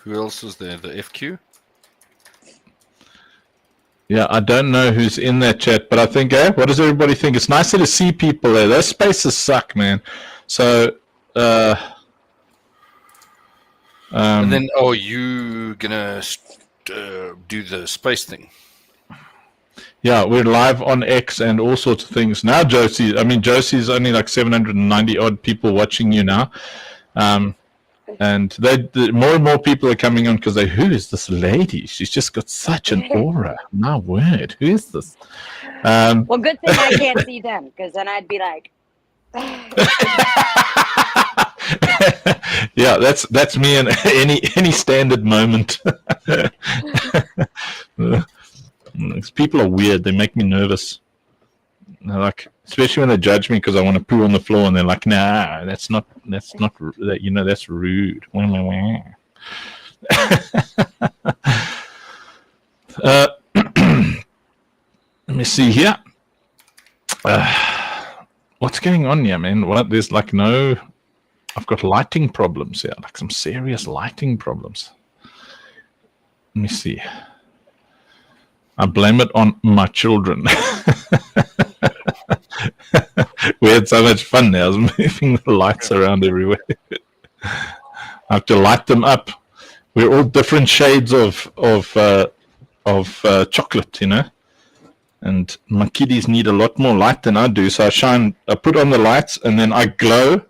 Who else is there? The FQ? Yeah, I don't know who's in that chat, but I think, what does everybody think? It's nicer to see people there. Those spaces suck, man. So, and then, are you gonna do the space thing? Yeah, we're live on X and all sorts of things. Now, Josie's only like 790 odd people watching you now. And more and more people are coming on because who is this lady? She's just got such an aura. My word, who is this? Well, good thing I can't see them, because then I'd be like. Yeah, that's me in any standard moment. People are weird. They make me nervous. They're like, especially when they judge me because I want to poo on the floor, and they're like, "Nah, that's not that's rude." Let me see here. What's going on here, man? There's like I've got lighting problems here, like some serious lighting problems. Let me see. I blame it on my children. We had so much fun there. I was moving the lights around everywhere. I have to light them up. We're all different shades of chocolate, And my kiddies need a lot more light than I do. So I put on the lights, and then I glow.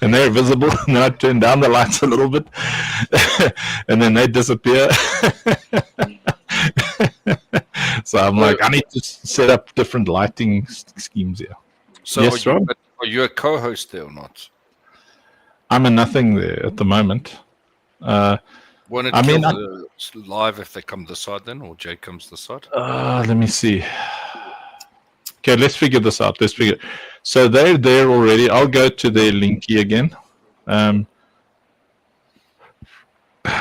And they're visible, and then I turn down the lights a little bit, and then they disappear. So I'm like, I need to set up different lighting schemes here. So yes, are you a co-host there or not? I'm a nothing there at the moment. Won't it kill the live if they come this side then, or Jay comes this side? Let me see. Okay, let's figure this out. So they're there already. I'll go to their linky again.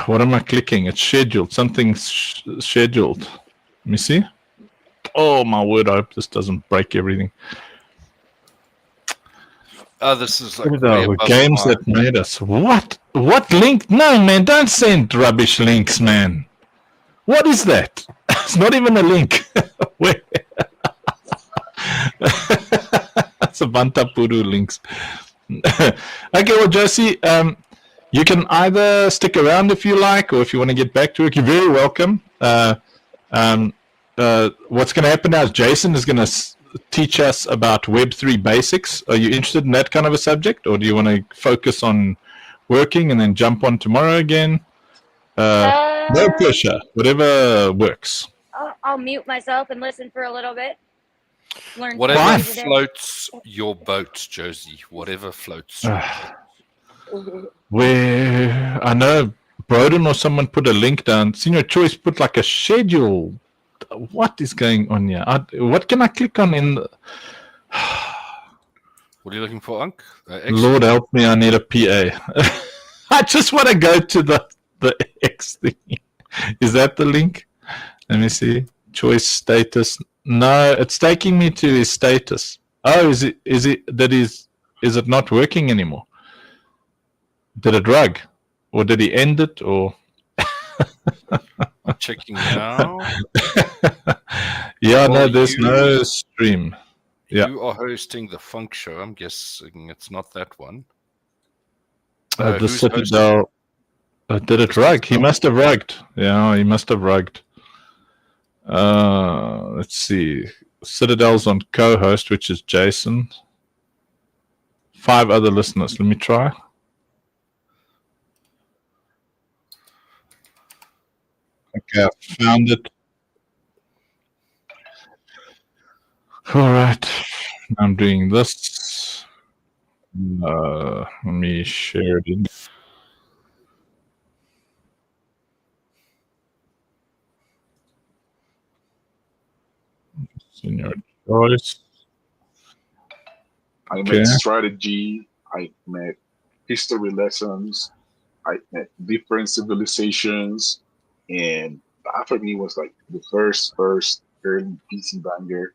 What am I clicking? It's scheduled. Something's scheduled. Let me see. Oh, my word. I hope this doesn't break everything. Oh, this is like the games that made us. What link? No, man, don't send rubbish links, man. What is that? It's not even a link. Where? It's a Bantapuru links. Okay, well, Josie, you can either stick around if you like, or if you want to get back to it, you're very welcome. What's going to happen now is Jason is going to teach us about Web3 basics. Are you interested in that kind of a subject, or do you want to focus on working and then jump on tomorrow again? No pressure, whatever works. I'll mute myself and listen for a little bit. Whatever floats your boat, Josie. Whatever floats your boat. Where I know Broden or someone put a link down. Senior Choice put like a schedule. What is going on here? What can I click on in the... What are you looking for, Unc? Lord help me, I need a PA. I just want to go to the X thing. Is that the link? Let me see. Choice status. No, it's taking me to his status. Oh, is it not working anymore? Did it rug? Or did he end it? Or I'm checking now. Yeah, no, there's no stream. Yeah. You are hosting the Funk Show. I'm guessing it's not that one. The Citadel. Did it rug? He must have rugged. Yeah, he must have rugged. Let's see. Citadel's on co-host, which is Jason. 5 other listeners. Let me try. Okay, I found it. All right. I'm doing this. Let me share it. Senior Choice. I met strategy. I met history lessons. I met different civilizations. And that for me was like the first early PC banger.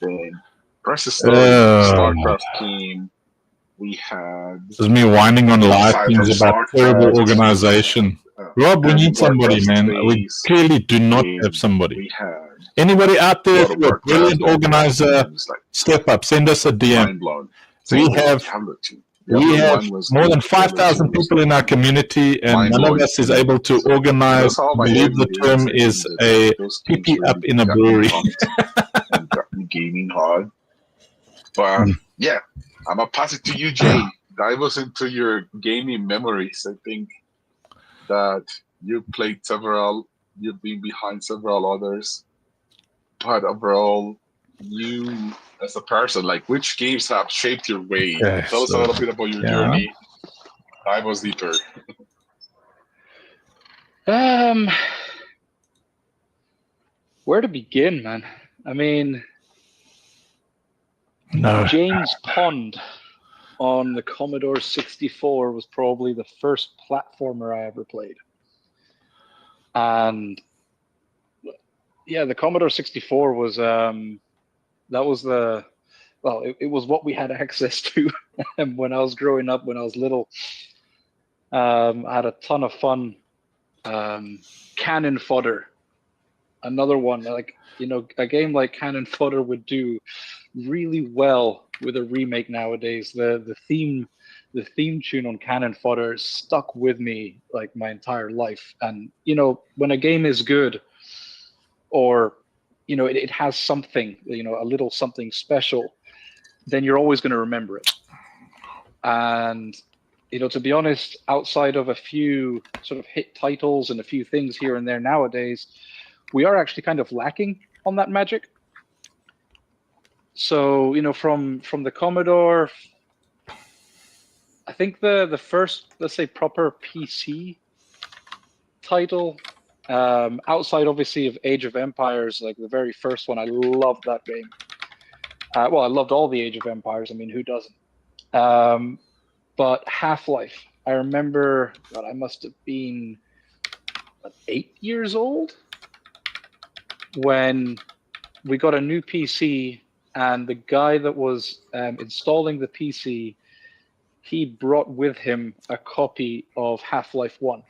Then Princess Story, StarCraft came. we had This is me whining on live Aside things from about terrible StarCraft, organization. Rob, we and need somebody, Warcraft man. We space clearly do not game. have somebody. We had Anybody out there, World if of you're a Warcraft brilliant and organizer, games like step up. Send us a DM. mind blown. We Same with have Diablo 2. we Diablo have 1 was more good. than Diablo 2 5,000 was people in our community, and none of mind-blowing us is to me. able to So organize. those are I my believe early the days. term I think is that a those games pee up really in a got me brewery. pumped and got me gaming hard. But yeah, I'm gonna pass it to you, Jay. Dive us into your gaming memories. I think that you've played several, you've been behind several others, but overall, you as a person, like which games have shaped your way? Okay, Tell us a so, little bit about your yeah. journey. Dive us deeper. Where to begin, man? I mean, No. James Pond on the Commodore 64 was probably the first platformer I ever played. And yeah, the Commodore 64 was it was what we had access to when I was growing up, when I was little. I had a ton of fun. Cannon Fodder, another one, like, you know, a game like Cannon Fodder would do really well with a remake nowadays. The theme tune on Cannon Fodder stuck with me like my entire life. And you know, when a game is good, or you know, it has something, you know, a little something special, then you're always going to remember it. And you know, to be honest, outside of a few sort of hit titles and a few things here and there nowadays, we are actually kind of lacking on that magic. So, you know, from the Commodore, I think the first, let's say, proper PC title, outside obviously of Age of Empires, like the very first one, I loved that game. Well, I loved all the Age of Empires. I mean, who doesn't? But Half-Life, I remember that I must have been 8 years old when we got a new PC, and the guy that was installing the PC, he brought with him a copy of Half-Life 1,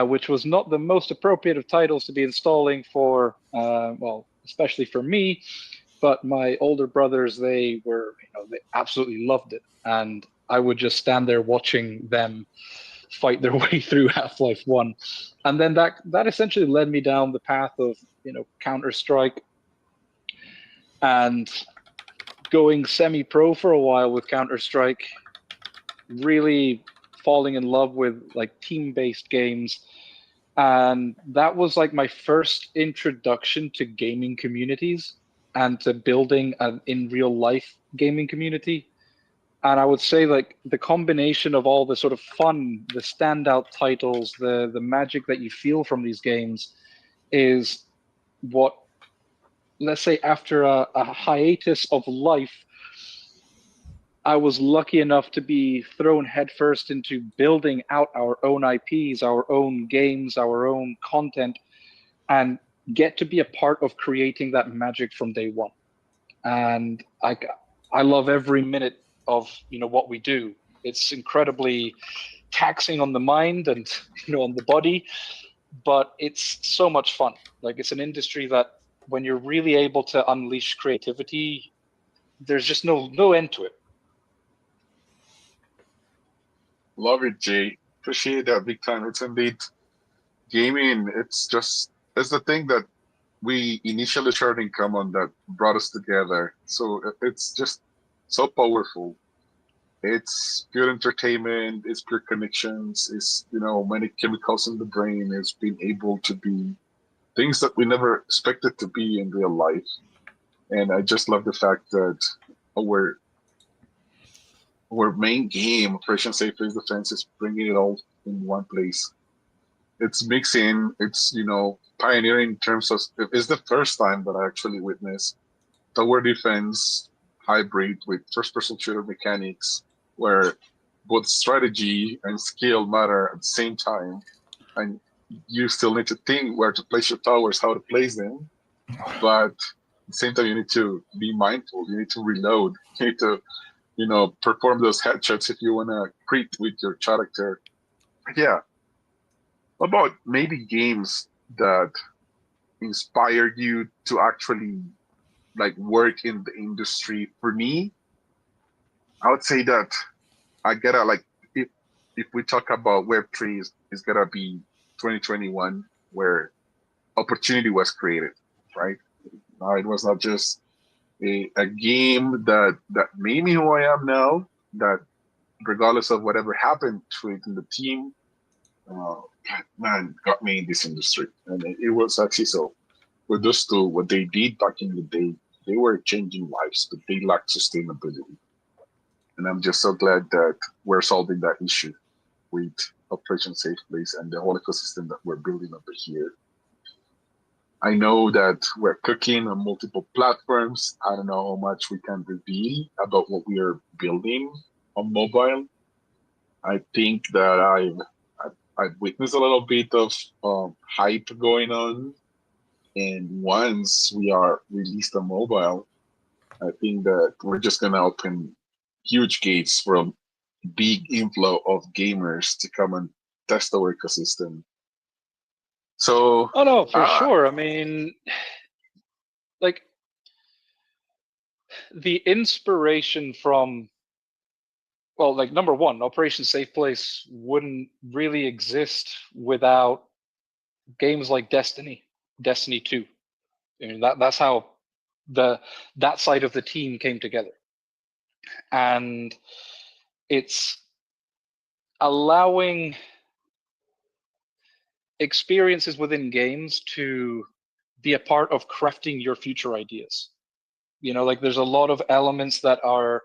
which was not the most appropriate of titles to be installing for, well, especially for me, but my older brothers, they absolutely loved it. And I would just stand there watching them fight their way through Half-Life 1. And then that essentially led me down the path of, you know, Counter-Strike, and going semi-pro for a while with Counter-Strike, really falling in love with like team-based games. And that was like my first introduction to gaming communities and to building an in real life gaming community. And I would say like the combination of all the sort of fun, the standout titles, the magic that you feel from these games is what, let's say, after a hiatus of life, I was lucky enough to be thrown headfirst into building out our own IPs, our own games, our own content, and get to be a part of creating that magic from day one. And I love every minute of, you know, what we do. It's incredibly taxing on the mind and, you know, on the body, but it's so much fun. Like, it's an industry that when you're really able to unleash creativity, there's just no end to it. Love it, Jay. Appreciate that big time. It's indeed gaming. It's the thing that we initially shared in common that brought us together. So it's just so powerful. It's pure entertainment. It's pure connections. It's, you know, many chemicals in the brain. It's being able to be things that we never expected to be in real life. And I just love the fact that our main game, Operation Safe Place Defense, is bringing it all in one place. It's mixing. It's, you know, pioneering in terms of, it's the first time that I actually witnessed tower defense hybrid with first-person shooter mechanics, where both strategy and skill matter at the same time, and you still need to think where to place your towers, how to place them, but at the same time you need to be mindful. You need to reload. You need to perform those headshots if you want to crit with your character. Yeah. What about maybe games that inspired you to actually like work in the industry? For me, I would say that I gotta like if we talk about Web3, it's gotta be 2021 where opportunity was created, right? It was not just a game that made me who I am now. That regardless of whatever happened to it in the team, man, got me in this industry, and it was actually so. With those two, what they did back in the day, they were changing lives, but they lacked sustainability. And I'm just so glad that we're solving that issue with Operation Safe Place and the whole ecosystem that we're building over here. I know that we're cooking on multiple platforms. I don't know how much we can reveal about what we are building on mobile. I think that I've witnessed a little bit of hype going on, and once we are released on mobile, I think that we're just gonna open huge gates from big inflow of gamers to come and test our ecosystem. So, Oh no, for sure. I mean, like the inspiration from, well, like number one, Operation Safe Place wouldn't really exist without games like Destiny 2. I mean, that's how that side of the team came together. And it's allowing experiences within games to be a part of crafting your future ideas. Like there's a lot of elements that are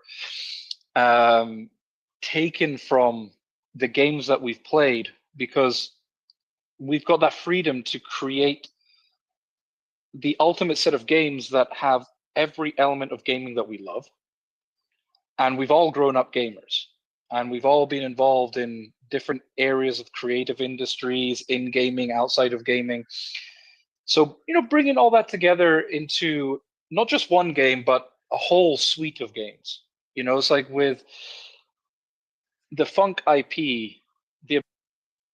taken from the games that we've played, because we've got that freedom to create the ultimate set of games that have every element of gaming that we love. And we've all grown up gamers, and we've all been involved in different areas of creative industries, in gaming, outside of gaming. So, bringing all that together into not just one game, but a whole suite of games. It's like with the Funk IP, the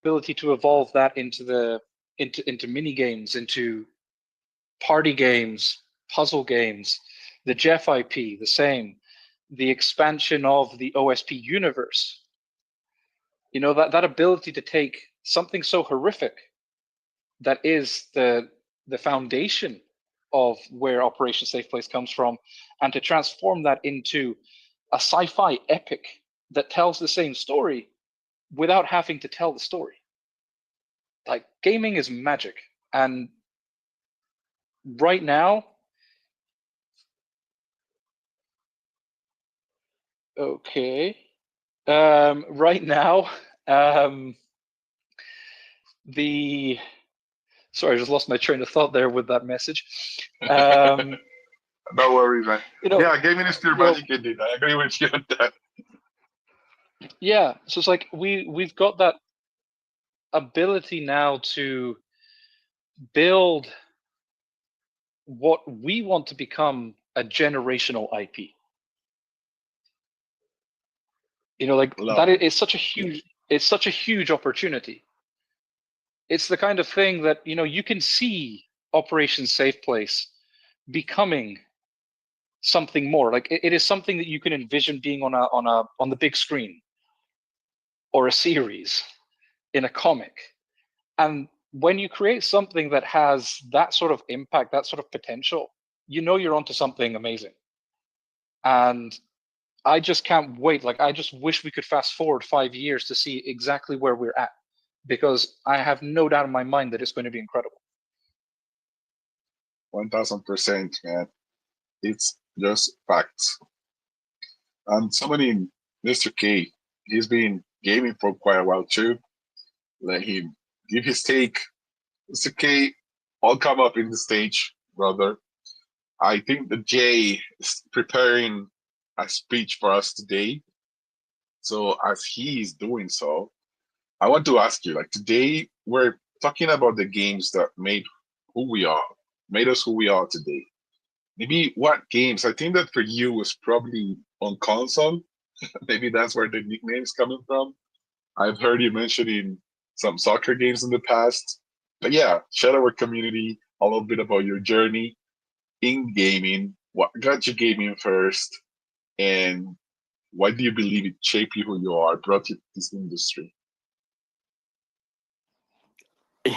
ability to evolve that into mini games, into party games, puzzle games, the Jeff IP, the same, the expansion of the OSP universe. That ability to take something so horrific that is the foundation of where Operation Safe Place comes from, and to transform that into a sci-fi epic that tells the same story without having to tell the story. Like, gaming is magic. And right now, right now, sorry, I just lost my train of thought there with that message. No worries, man. Yeah, gaming is still magic indeed. I agree with you on that. Yeah, so it's like we've got that ability now to build what we want to become a generational IP. It's such a huge opportunity. It's the kind of thing that you can see Operation Safe Place becoming something more. Like it is something that you can envision being on the big screen, or a series, in a comic. And when you create something that has that sort of impact, that sort of potential, you're onto something amazing. And I just can't wait. Like, I just wish we could fast forward 5 years to see exactly where we're at, because I have no doubt in my mind that it's going to be incredible. 1000%, man. It's just facts. And somebody, Mr. K, he's been gaming for quite a while too. Let him give his take. Mr. K, I'll come up in the stage, brother. I think that Jay is preparing a speech for us today. So as he is doing so, I want to ask you, like, today we're talking about the games that made us who we are today. maybe what games? I think that for you was probably on console. Maybe that's where the nickname's coming from. I've heard you mentioning some soccer games in the past. But yeah, share our community a little bit about your journey in gaming. What got you gaming first? And why do you believe it shaped you who you are, brought you to this industry?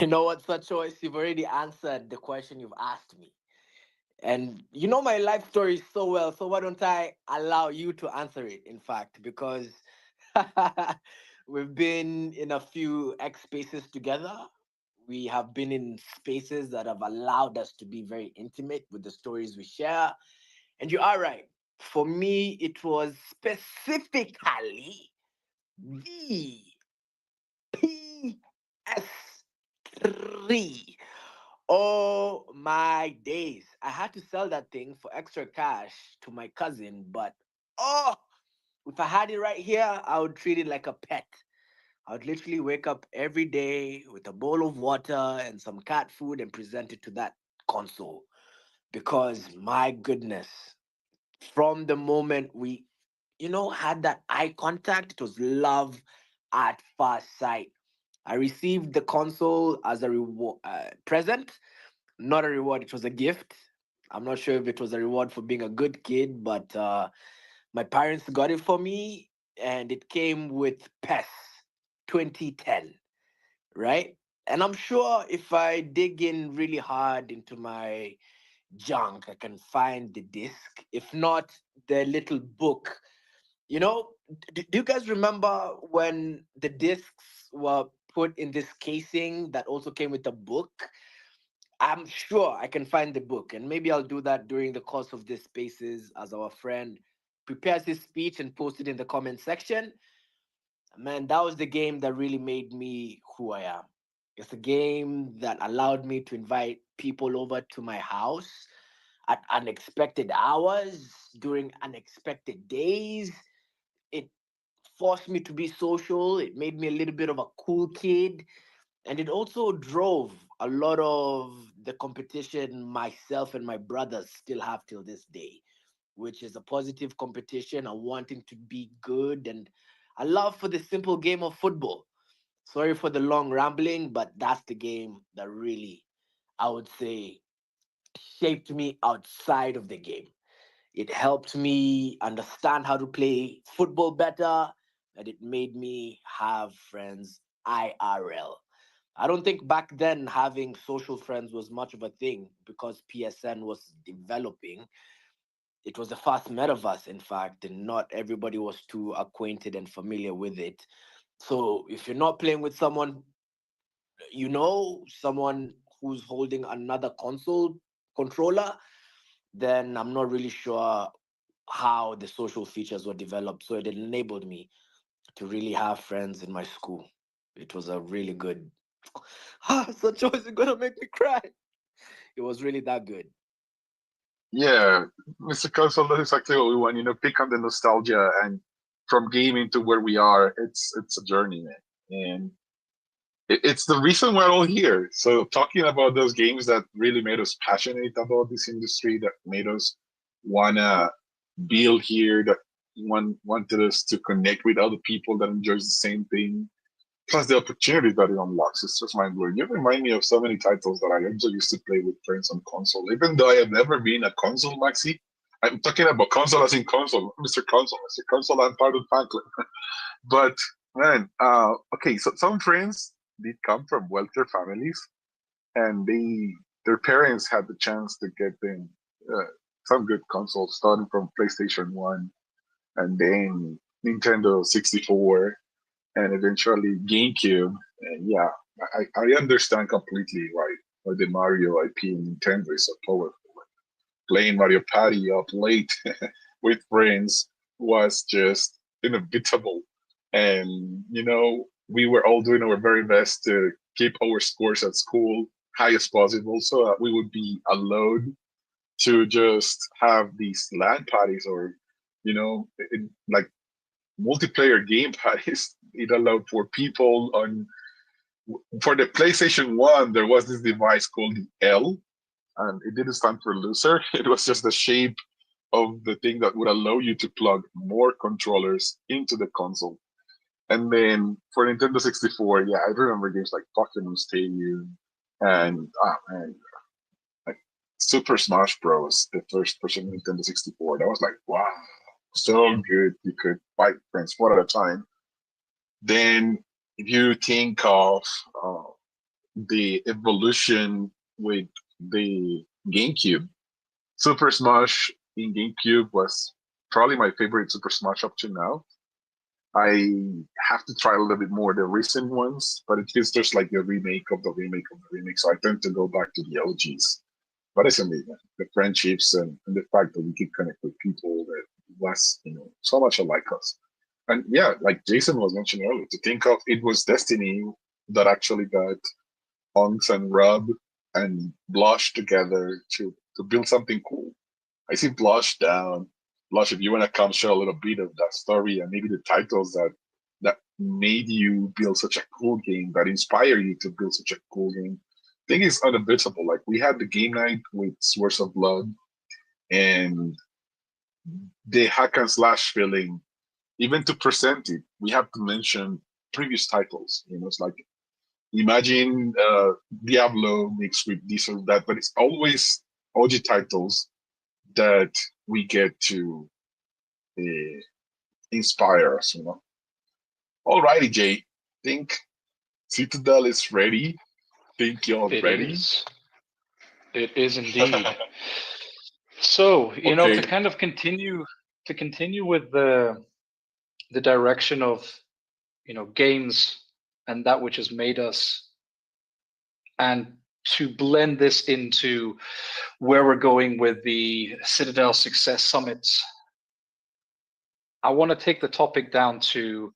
You know what, Sir Choice? You've already answered the question you've asked me. And you know my life story so well, so why don't I allow you to answer it, in fact, because we've been in a few X spaces together. We have been in spaces that have allowed us to be very intimate with the stories we share. And you are right. For me, it was specifically the PS3. Oh my days. I had to sell that thing for extra cash to my cousin, but oh, if I had it right here, I would treat it like a pet. I would literally wake up every day with a bowl of water and some cat food and present it to that console. Because my goodness, from the moment we, had that eye contact, it was love at first sight. I received the console as a reward, present, not a reward. It was a gift. I'm not sure if it was a reward for being a good kid, but my parents got it for me, and it came with PES 2010, right? And I'm sure if I dig in really hard into my junk, I can find the disc. If not, the little book. Do you guys remember when the discs were put in this casing that also came with a book? I'm sure I can find the book, and maybe I'll do that during the course of this spaces as our friend prepares his speech and post it in the comment section. Man, that was the game that really made me who I am. It's a game that allowed me to invite people over to my house at unexpected hours, during unexpected days. It forced me to be social. It made me a little bit of a cool kid. And it also drove a lot of the competition myself and my brothers still have till this day, which is a positive competition, a wanting to be good, and a love for the simple game of football. Sorry for the long rambling, but that's the game that really, I would say, shaped me outside of the game. It helped me understand how to play football better, and it made me have friends IRL. I don't think back then having social friends was much of a thing because PSN was developing. It was the first metaverse, in fact, and not everybody was too acquainted and familiar with it. So if you're not playing with someone, someone who's holding another console controller, then I'm not really sure how the social features were developed. So it enabled me to really have friends in my school. It was a really good. Such is gonna make me cry. It was really that good. Yeah, Mr. Console, that's exactly what we want. Pick on the nostalgia, and from gaming to where we are, it's a journey, man. And it's the reason we're all here. So talking about those games that really made us passionate about this industry, that made us wanna build here, that wanted us to connect with other people that enjoys the same thing. Plus the opportunity that it unlocks. It's just mind blowing. You remind me of so many titles that I also used to play with friends on console. Even though I have never been a console maxi, I'm talking about console as in console, Mr. Console. Mr. Console, I'm part of the fan club. But man, okay, so some friends did come from wealthier families, and their parents had the chance to get them some good consoles, starting from PlayStation 1 and then Nintendo 64 and eventually GameCube. And yeah, I understand completely why the Mario IP in Nintendo is so powerful. Playing Mario Party up late with friends was just inevitable. And, we were all doing our very best to keep our scores at school high as possible so that we would be allowed to just have these LAN parties or, like multiplayer game parties. It allowed for people for the PlayStation 1, there was this device called the L. and it didn't stand for loser. It was just the shape of the thing that would allow you to plug more controllers into the console. And then for Nintendo 64, yeah, I remember games like Pokemon Stadium and like Super Smash Bros. The first person Nintendo 64. That was like, wow, so good. You could fight friends one at a time. Then if you think of the evolution with the GameCube, Super Smash in GameCube was probably my favorite Super Smash up to now. I have to try a little bit more the recent ones, but it is just like the remake of the remake of the remake. So I tend to go back to the OGs. But it's amazing. The friendships and the fact that we could connect with people that was, so much alike us. And yeah, like Jason was mentioning earlier, to think of it was Destiny that actually got Unks and Rub and Blush together to build something cool. I see Blush down. Blush, if you want to come share a little bit of that story and maybe the titles that made you build such a cool game, that inspire you to build such a cool game. I think it's unbeatable. Like we had the game night with Swords of Blood and the hack and slash feeling. Even to present it, we have to mention previous titles. It's like imagine Diablo mixed with this or that, but it's always OG titles that we get to inspire us. Alrighty, Jay. Think Citadel is ready. Think you're ready. It is indeed. So Okay. to kind of continue with the direction of games and that which has made us, and to blend this into where we're going with the Citadel Success Summits, I want to take the topic down to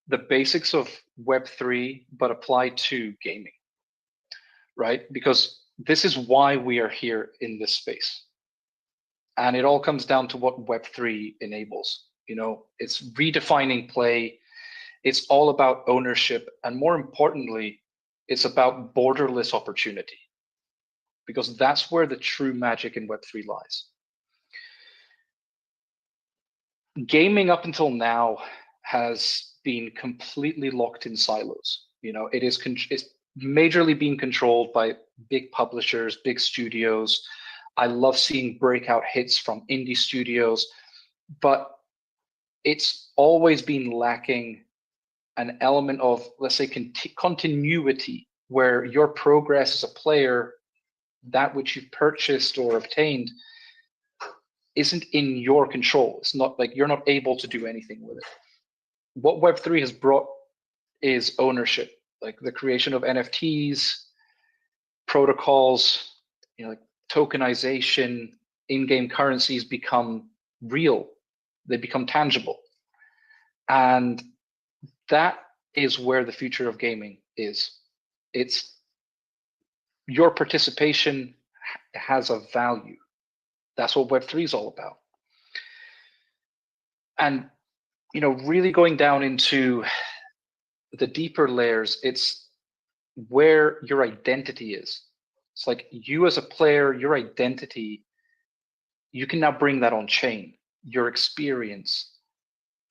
the basics of Web3, but applied to gaming, right? Because this is why we are here in this space. And it all comes down to what Web3 enables. It's redefining play. It's all about ownership. And more importantly, it's about borderless opportunity, because that's where the true magic in Web3 lies. Gaming up until now has been completely locked in silos. It's majorly being controlled by big publishers, big studios. I love seeing breakout hits from indie studios, but it's always been lacking an element of, let's say, continuity, where your progress as a player, that which you've purchased or obtained, isn't in your control. It's not like you're not able to do anything with it. What Web3 has brought is ownership, like the creation of NFTs, protocols, like tokenization, in-game currencies become real. They become tangible. And that is where the future of gaming is. It's your participation has a value. That's what Web3 is all about. And, really going down into the deeper layers, it's where your identity is. It's like you as a player, your identity, you can now bring that on chain, your experience,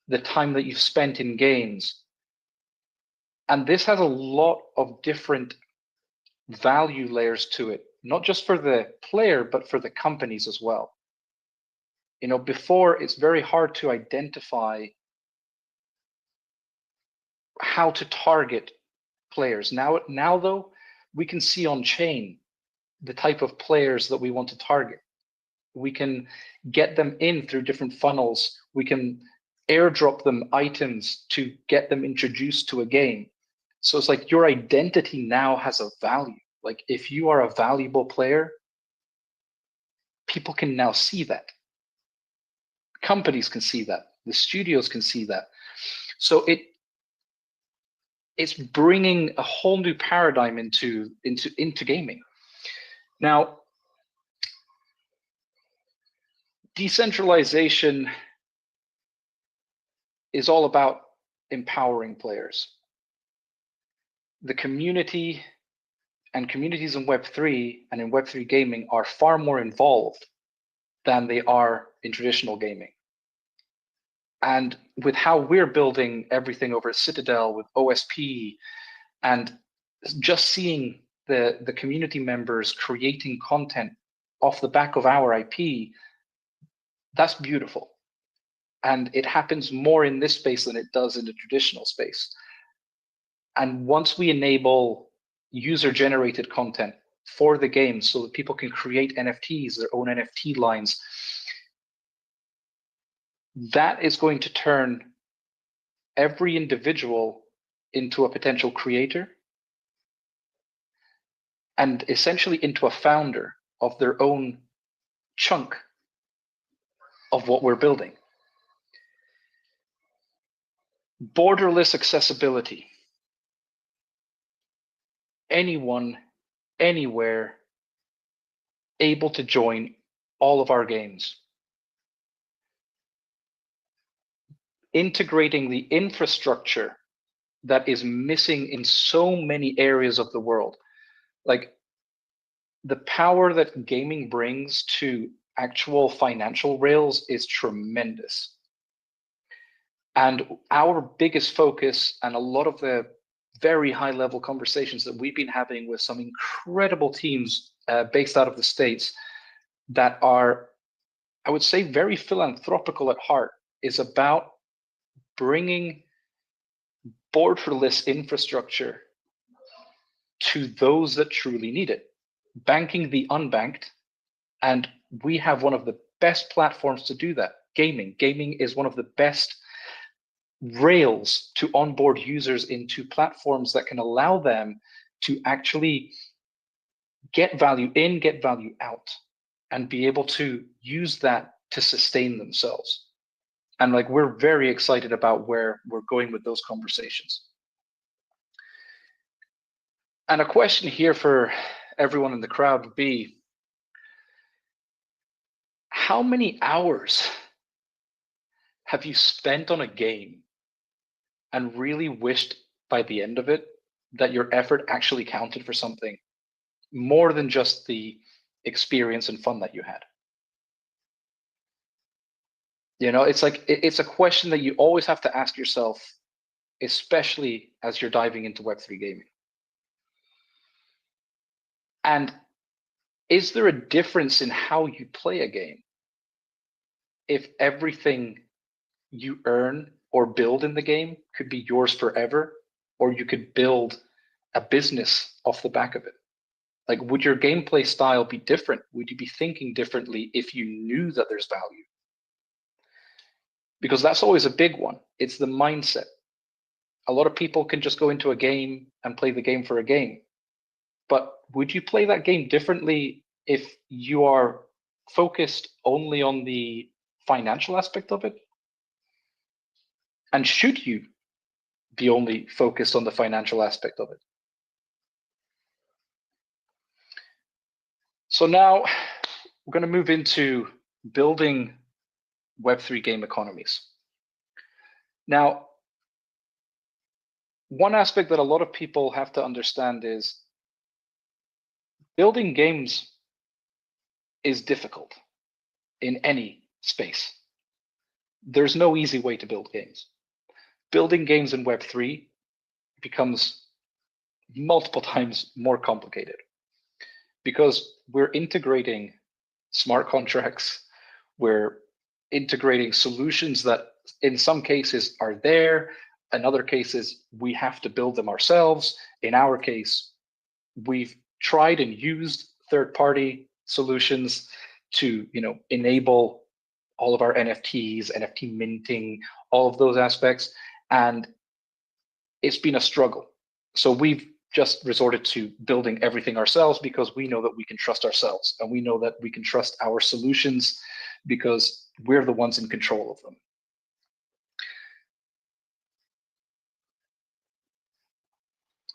the time that you've spent in games. And this has a lot of different value layers to it, not just for the player, but for the companies as well. Before, it's very hard to identify how to target players. Now though, we can see on chain the type of players that we want to target. We can get them in through different funnels. We can airdrop them items to get them introduced to a game. So it's like your identity now has a value. Like if you are a valuable player, people can now see that. Companies can see that. The studios can see that. So it's bringing a whole new paradigm into gaming. Now, decentralization is all about empowering players. The community and communities in Web3 and in Web3 gaming are far more involved than they are in traditional gaming. And with how we're building everything over at Citadel with OSP, and just seeing the community members creating content off the back of our IP, that's beautiful. And it happens more in this space than it does in the traditional space. And once we enable user-generated content for the game so that people can create NFTs, their own NFT lines, that is going to turn every individual into a potential creator and essentially into a founder of their own chunk of what we're building. Borderless accessibility. Anyone, anywhere, able to join all of our games. Integrating the infrastructure that is missing in so many areas of the world. Like the power that gaming brings to actual financial rails is tremendous. And our biggest focus, and a lot of the very high level conversations that we've been having with some incredible teams based out of the States that are, I would say, very philanthropical at heart, is about bringing borderless infrastructure to those that truly need it, banking the unbanked. And we have one of the best platforms to do that. Gaming is one of the best rails to onboard users into platforms that can allow them to actually get value in, get value out, and be able to use that to sustain themselves. And like, we're very excited about where we're going with those conversations. And a question here for everyone in the crowd would be, how many hours have you spent on a game and really wished by the end of it that your effort actually counted for something more than just the experience and fun that you had? You know, it's like, it's a question that you always have to ask yourself, especially as you're diving into Web3 gaming. And is there a difference in how you play a game if everything you earn or build in the game could be yours forever, or you could build a business off the back of it? Like, would your gameplay style be different? Would you be thinking differently if you knew that there's value? Because that's always a big one. It's the mindset. A lot of people can just go into a game and play the game for a game. But would you play that game differently if you are focused only on the financial aspect of it? And should you be only focused on the financial aspect of it? So now we're going to move into building Web3 game economies. Now, one aspect that a lot of people have to understand is building games is difficult in any space. There's no easy way to build games. Building games in Web3 becomes multiple times more complicated because we're integrating smart contracts, we're integrating solutions that in some cases are there, in other cases we have to build them ourselves. In our case, we've tried and used third-party solutions to, you know, enable all of our NFTs, NFT minting, all of those aspects, and it's been a struggle. So we've just resorted to building everything ourselves because we know that we can trust ourselves, and we know that we can trust our solutions because we're the ones in control of them.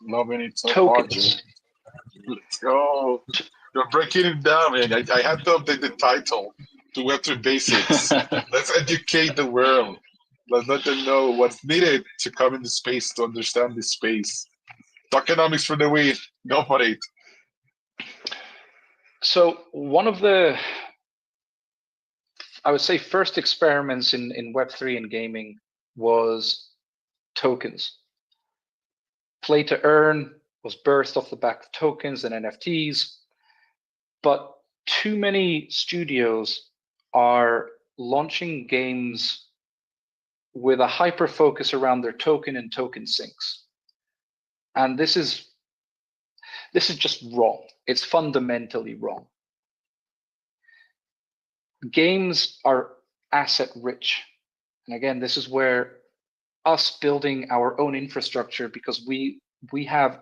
Loving it so Tokens. far. Let's go. You're breaking it down, man. I had to update the title to Web3 Basics. Let's educate the world. Let's let them know what's needed to come into space, to understand this space. Tokenomics for the win. Go for it. So one of the, I would say, first experiments in Web3 and gaming was tokens. Play to earn was birthed off the back of tokens and NFTs, but too many studios are launching games with a hyper focus around their token and token sinks. And this is just wrong. It's fundamentally wrong. Games are asset rich. And again, this is where us building our own infrastructure, because we have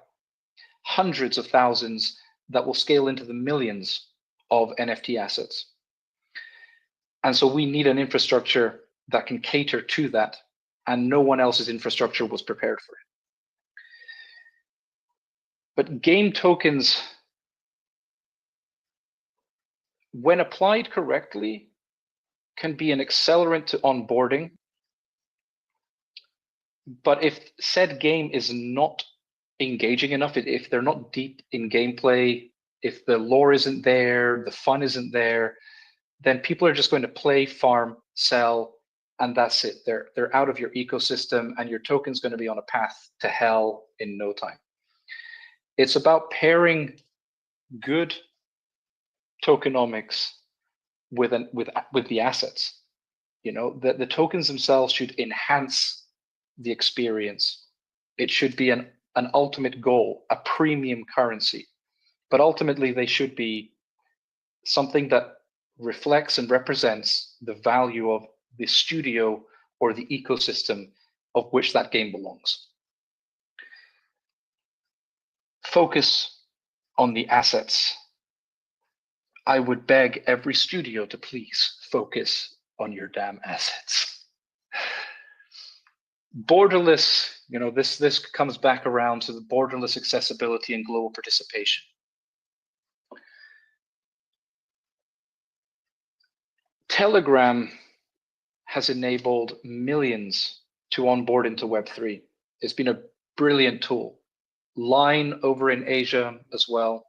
hundreds of thousands that will scale into the millions of NFT assets. And so we need an infrastructure that can cater to that, and no one else's infrastructure was prepared for it. But game tokens, when applied correctly, can be an accelerant to onboarding. But if said game is not engaging enough, if they're not deep in gameplay, if the lore isn't there, the fun isn't there, then people are just going to play, farm, sell, and that's it. They're out of your ecosystem, and your token's going to be on a path to hell in no time. It's about pairing good tokenomics with the assets. You know, the tokens themselves should enhance the experience. It should be an ultimate goal, a premium currency. But ultimately, they should be something that reflects and represents the value of the studio or the ecosystem of which that game belongs. Focus on the assets. I would beg every studio to please focus on your damn assets. Borderless, you know, this comes back around to the borderless accessibility and global participation. Telegram has enabled millions to onboard into Web3. It's been a brilliant tool. Line over in Asia as well.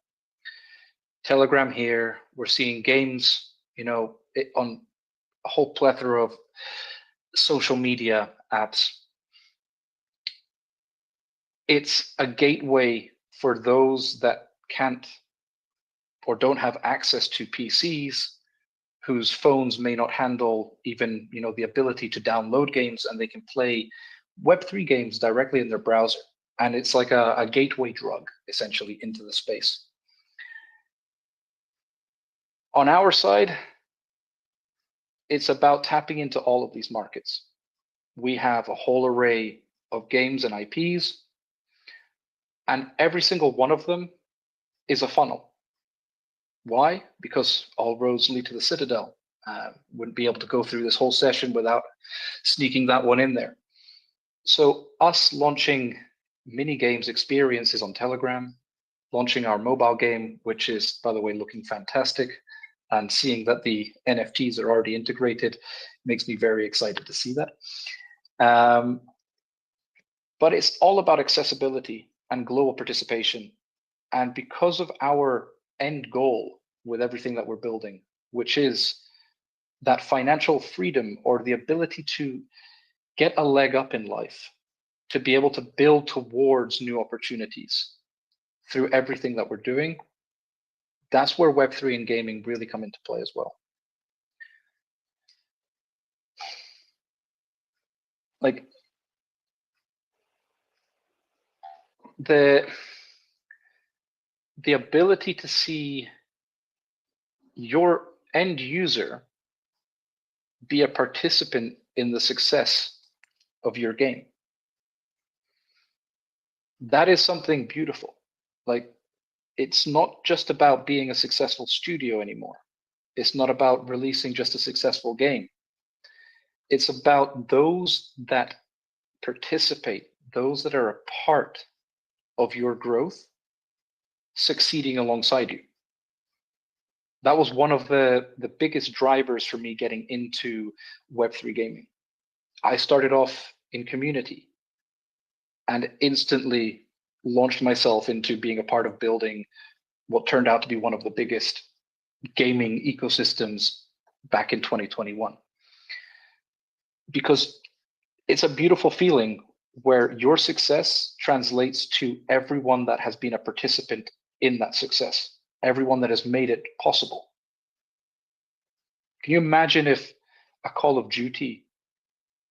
Telegram here. We're seeing games, you know, on a whole plethora of social media apps. It's a gateway for those that can't or don't have access to PCs, whose phones may not handle even, you know, the ability to download games, and they can play Web3 games directly in their browser. And it's like a gateway drug, essentially, into the space. On our side, it's about tapping into all of these markets. We have a whole array of games and IPs, and every single one of them is a funnel. Why? Because all roads lead to the Citadel. Wouldn't be able to go through this whole session without sneaking that one in there. So us launching mini games experiences on Telegram, launching our mobile game, which is, by the way, looking fantastic, and seeing that the NFTs are already integrated makes me very excited to see that. But it's all about accessibility and global participation. And because of our end goal with everything that we're building, which is that financial freedom or the ability to get a leg up in life, to be able to build towards new opportunities through everything that we're doing, that's where Web3 and gaming really come into play as well. Like the ability to see your end user be a participant in the success of your game. That is something beautiful. Like, it's not just about being a successful studio anymore. It's not about releasing just a successful game. It's about those that participate, those that are a part of your growth, succeeding alongside you. That was one of the biggest drivers for me getting into Web3 gaming. I started off in community and instantly launched myself into being a part of building what turned out to be one of the biggest gaming ecosystems back in 2021. Because it's a beautiful feeling where your success translates to everyone that has been a participant in that success, everyone that has made it possible. Can you imagine if a Call of Duty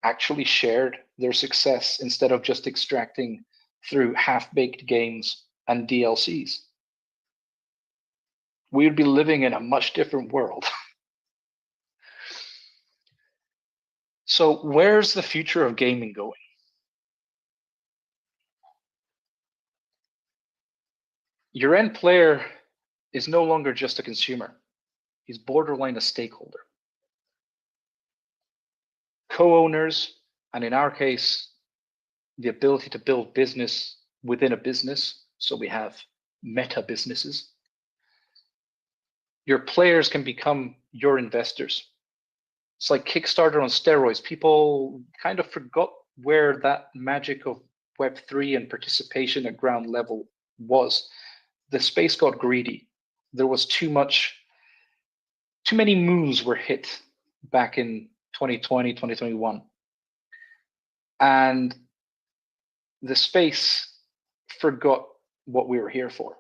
actually shared their success instead of just extracting through half-baked games and DLCs? We would be living in a much different world. So where's the future of gaming going? Your end player is no longer just a consumer. He's borderline a stakeholder. Co-owners, and in our case, the ability to build business within a business. So we have meta businesses. Your players can become your investors. It's like Kickstarter on steroids. People kind of forgot where that magic of Web3 and participation at ground level was. The space got greedy. There was too many moons were hit back in 2020, 2021. And the space forgot what we were here for.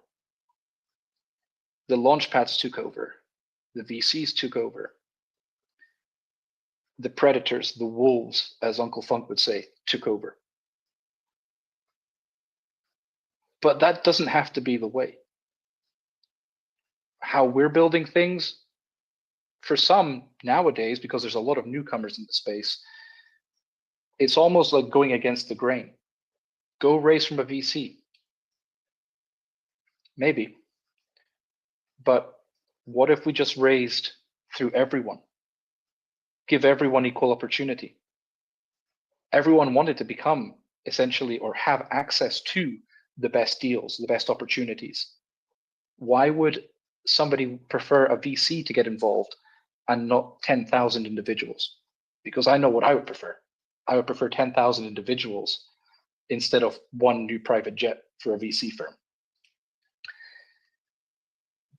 The launchpads took over. The VCs took over. The predators, the wolves, as Uncle Funk would say, took over. But that doesn't have to be the way. How we're building things, for some nowadays, because there's a lot of newcomers in the space, it's almost like going against the grain. Go raise from a VC. Maybe. But what if we just raised through everyone? Give everyone equal opportunity. Everyone wanted to become essentially or have access to the best deals, the best opportunities. Why would somebody prefer a VC to get involved and not 10,000 individuals? Because I know what I would prefer. I would prefer 10,000 individuals instead of one new private jet for a VC firm.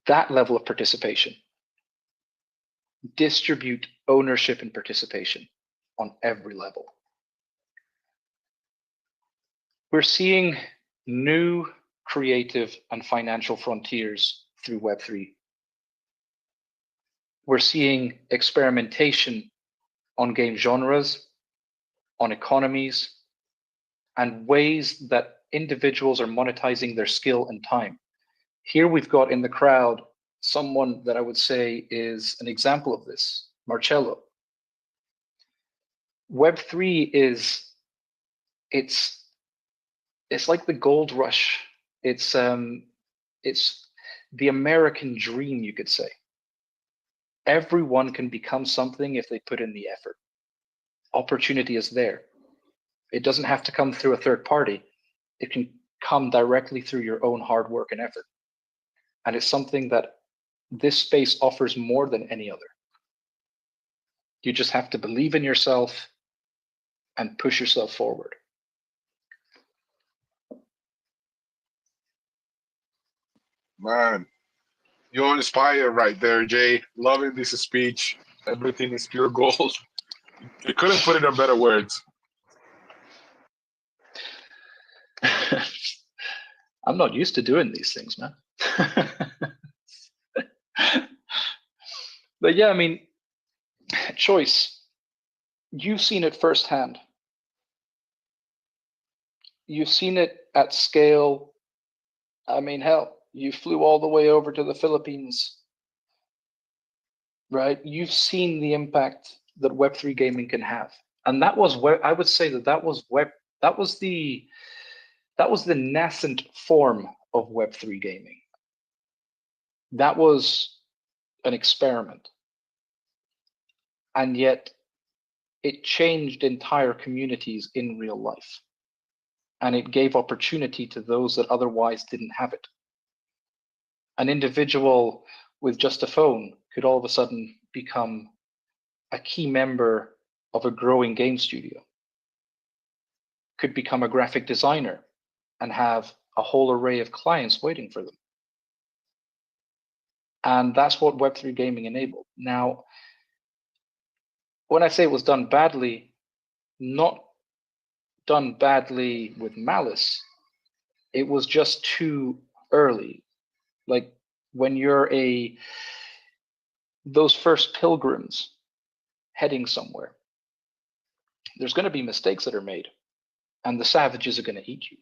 That level of participation. Distribute ownership and participation on every level. We're seeing new creative and financial frontiers through Web3. We're seeing experimentation on game genres, on economies, and ways that individuals are monetizing their skill and time. Here we've got in the crowd someone that I would say is an example of this, Marcello. Web3 it's like the gold rush. It's the American dream, you could say. Everyone can become something if they put in the effort. Opportunity is there. It doesn't have to come through a third party. It can come directly through your own hard work and effort. And it's something that this space offers more than any other. You just have to believe in yourself and push yourself forward. Man, you're inspired right there, Jay. Loving this speech. Everything is pure gold. You couldn't put it in better words. I'm not used to doing these things, man. But yeah, I mean, Choice, you've seen it firsthand. You've seen it at scale. I mean, hell, you flew all the way over to the Philippines, right? You've seen the impact that Web3 gaming can have. And that was where I would say that was the nascent form of Web3 gaming. That was an experiment. And yet it changed entire communities in real life. And it gave opportunity to those that otherwise didn't have it. An individual with just a phone could all of a sudden become a key member of a growing game studio, could become a graphic designer and have a whole array of clients waiting for them. And that's what Web3 gaming enabled. Now, when I say it was done badly, not done badly with malice, it was just too early. Like when you're those first pilgrims heading somewhere, there's going to be mistakes that are made, and the savages are going to eat you.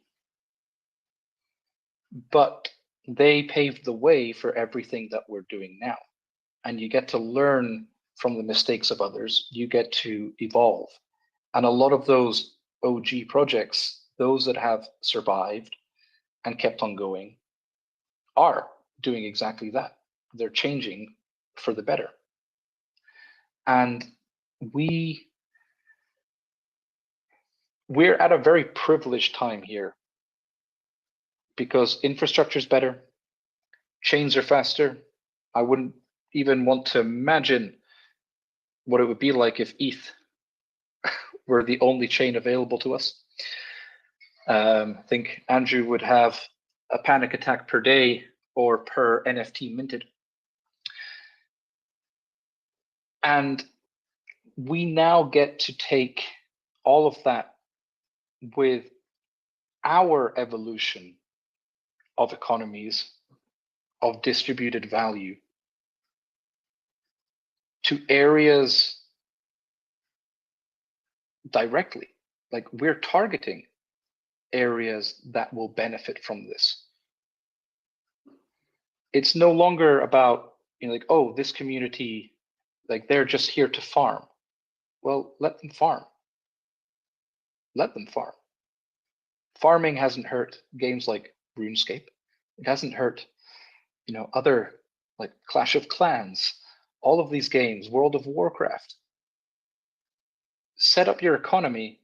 But they paved the way for everything that we're doing now. And you get to learn from the mistakes of others. You get to evolve. And a lot of those OG projects, those that have survived and kept on going, are doing exactly that. They're changing for the better. And we're at a very privileged time here because infrastructure is better, chains are faster. I wouldn't even want to imagine what it would be like if ETH were the only chain available to us. I think Andrew would have a panic attack per day or per NFT minted. And we now get to take all of that with our evolution of economies, of distributed value, to areas directly. Like we're targeting areas that will benefit from this. It's no longer about, like, oh, this community, like they're just here to farm. Well, let them farm. Let them farm. Farming hasn't hurt games like RuneScape. It hasn't hurt, other like Clash of Clans, all of these games, World of Warcraft. Set up your economy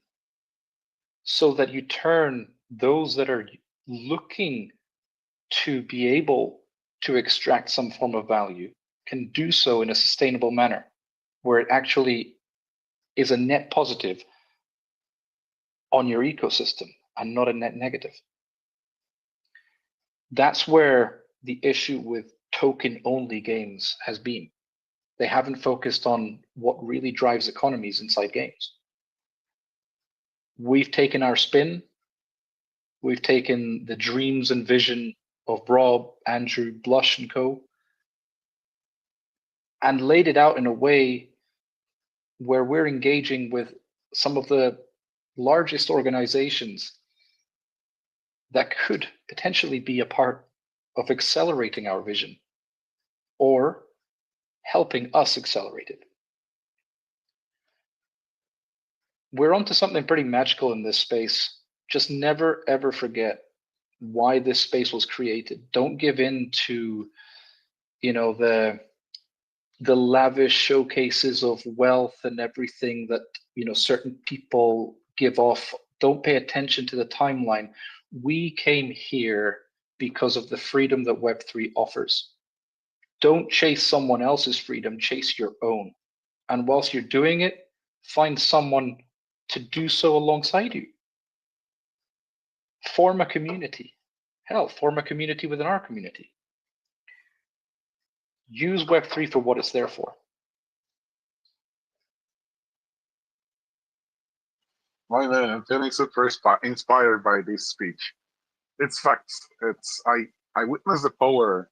so that you turn those that are looking to be able to extract some form of value can do so in a sustainable manner, where it actually is a net positive on your ecosystem and not a net negative. That's where the issue with token-only games has been. They haven't focused on what really drives economies inside games. We've taken our spin. We've taken the dreams and vision of Rob, Andrew, Blush, and co. and laid it out in a way where we're engaging with some of the largest organizations that could potentially be a part of accelerating our vision or helping us accelerate it. We're onto something pretty magical in this space. Just never, ever forget why this space was created. Don't give in to, the lavish showcases of wealth and everything that, certain people give off. Don't pay attention to the timeline. We came here because of the freedom that Web3 offers. Don't chase someone else's freedom, chase your own. And whilst you're doing it, find someone to do so alongside you. Form a community. Hell, form a community within our community. Use Web3 for what it's there for. Well, man, I'm feeling super inspired by this speech. It's facts. I witnessed the power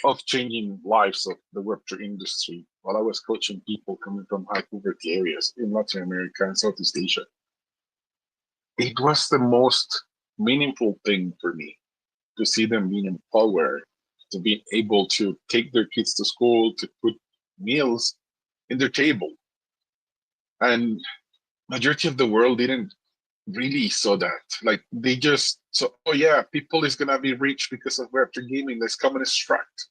of changing lives of the Web3 industry while I was coaching people coming from high poverty areas in Latin America and Southeast Asia. It was the most meaningful thing for me to see them being empowered, to be able to take their kids to school, to put meals in their table. And majority of the world didn't really saw that. Like they just saw, oh yeah, people is gonna be rich because of Web3 gaming. Let's come and extract.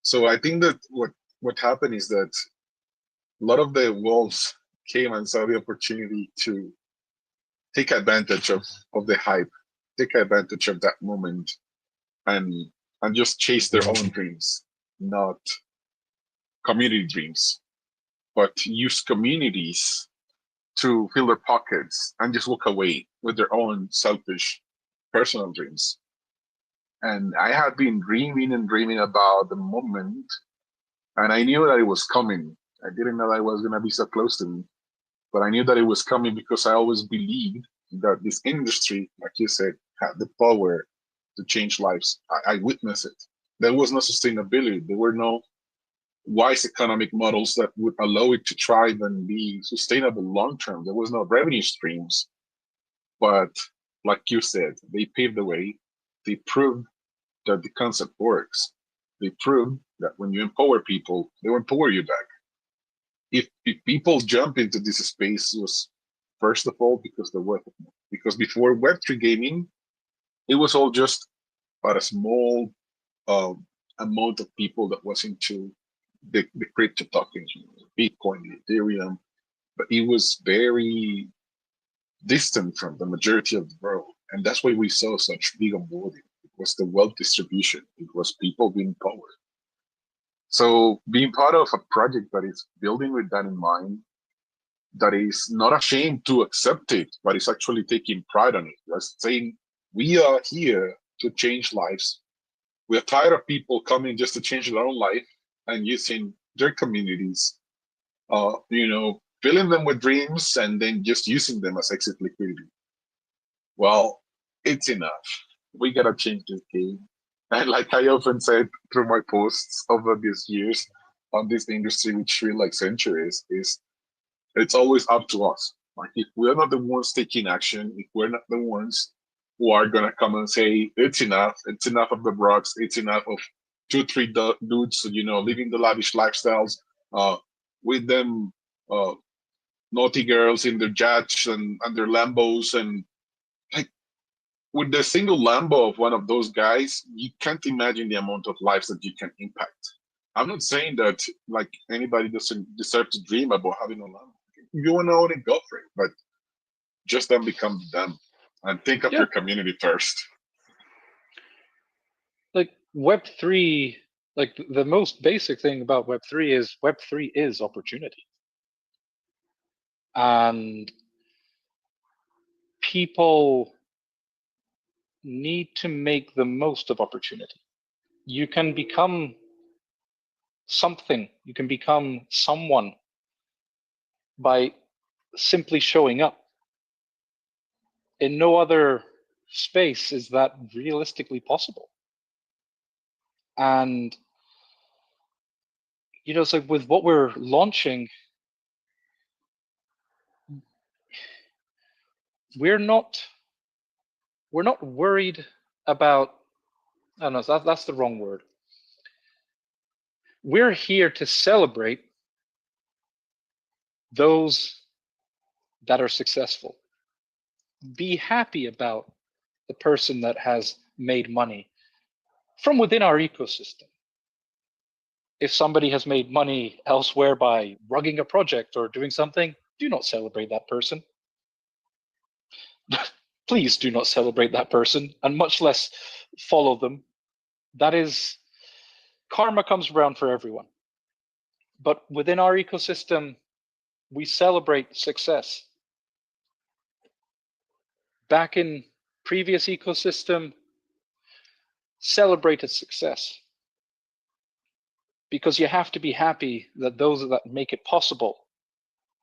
So I think that what happened is that a lot of the wolves came and saw the opportunity to take advantage of the hype, take advantage of that moment, and just chase their own dreams, not community dreams, but use communities to fill their pockets and just walk away with their own selfish personal dreams. And I had been dreaming and dreaming about the moment, and I knew that it was coming. I didn't know that it was going to be so close to me, but I knew that it was coming because I always believed that this industry, like you said, had the power to change lives. I witnessed it. There was no sustainability. There were no wise economic models that would allow it to thrive and be sustainable long term. There was no revenue streams. But like you said, they paved the way. They proved that the concept works. They proved that when you empower people, they will empower you back. If people jump into this space, it was first of all because before Web3 gaming, it was all just about a small amount of people that was into the crypto tokens, Bitcoin, Ethereum, but it was very distant from the majority of the world. And that's why we saw such big onboarding. It was the wealth distribution. It was people being powered. So being part of a project that is building with that in mind, that is not ashamed to accept it, but is actually taking pride on it. We're saying we are here to change lives. We're tired of people coming just to change their own life and using their communities, filling them with dreams and then just using them as exit liquidity. Well, it's enough. We gotta change this game. And like I often said through my posts over these years on this industry, which feel like centuries, is it's always up to us. Like if we're not the ones taking action, if we're not the ones who are gonna come and say it's enough of the rocks, it's enough of 2-3 dudes, living the lavish lifestyles, with them naughty girls in their jets and their Lambos, and like with the single Lambo of one of those guys, you can't imagine the amount of lives that you can impact. I'm not saying that like anybody doesn't deserve to dream about having a Lambo. You want to own it, go for it, but just don't become them and think of your community first. Like Web3, like the most basic thing about Web3 is opportunity. And people need to make the most of opportunity. You can become something, you can become someone by simply showing up. In no other space is that realistically possible. And it's like with what we're launching, we're not worried about, I don't know, that's the wrong word. We're here to celebrate those that are successful. Be happy about the person that has made money from within our ecosystem. If somebody has made money elsewhere by rugging a project or doing something, do not celebrate that person. Please do not celebrate that person, and much less follow them. That is, karma comes around for everyone. But within our ecosystem, we celebrate success. Back in previous ecosystem, celebrated success. Because you have to be happy that those that make it possible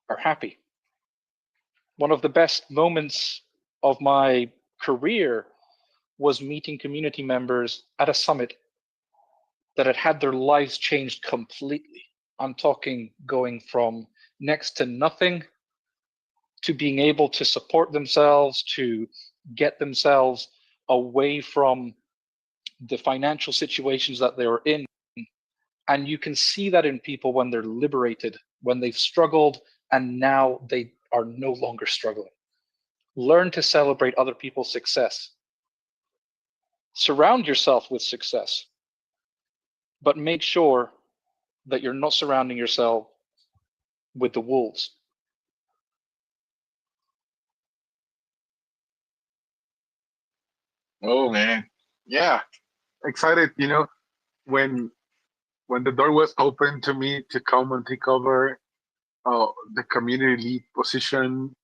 are happy. One of the best moments of my career was meeting community members at a summit that had their lives changed completely. I'm talking going from next to nothing to being able to support themselves, to get themselves away from the financial situations that they were in. And you can see that in people when they're liberated, when they've struggled, and now they are no longer struggling. Learn to celebrate other people's success. Surround yourself with success, but make sure that you're not surrounding yourself with the wolves. Oh man, yeah, excited. When the door was open to me to come and take over the community lead position,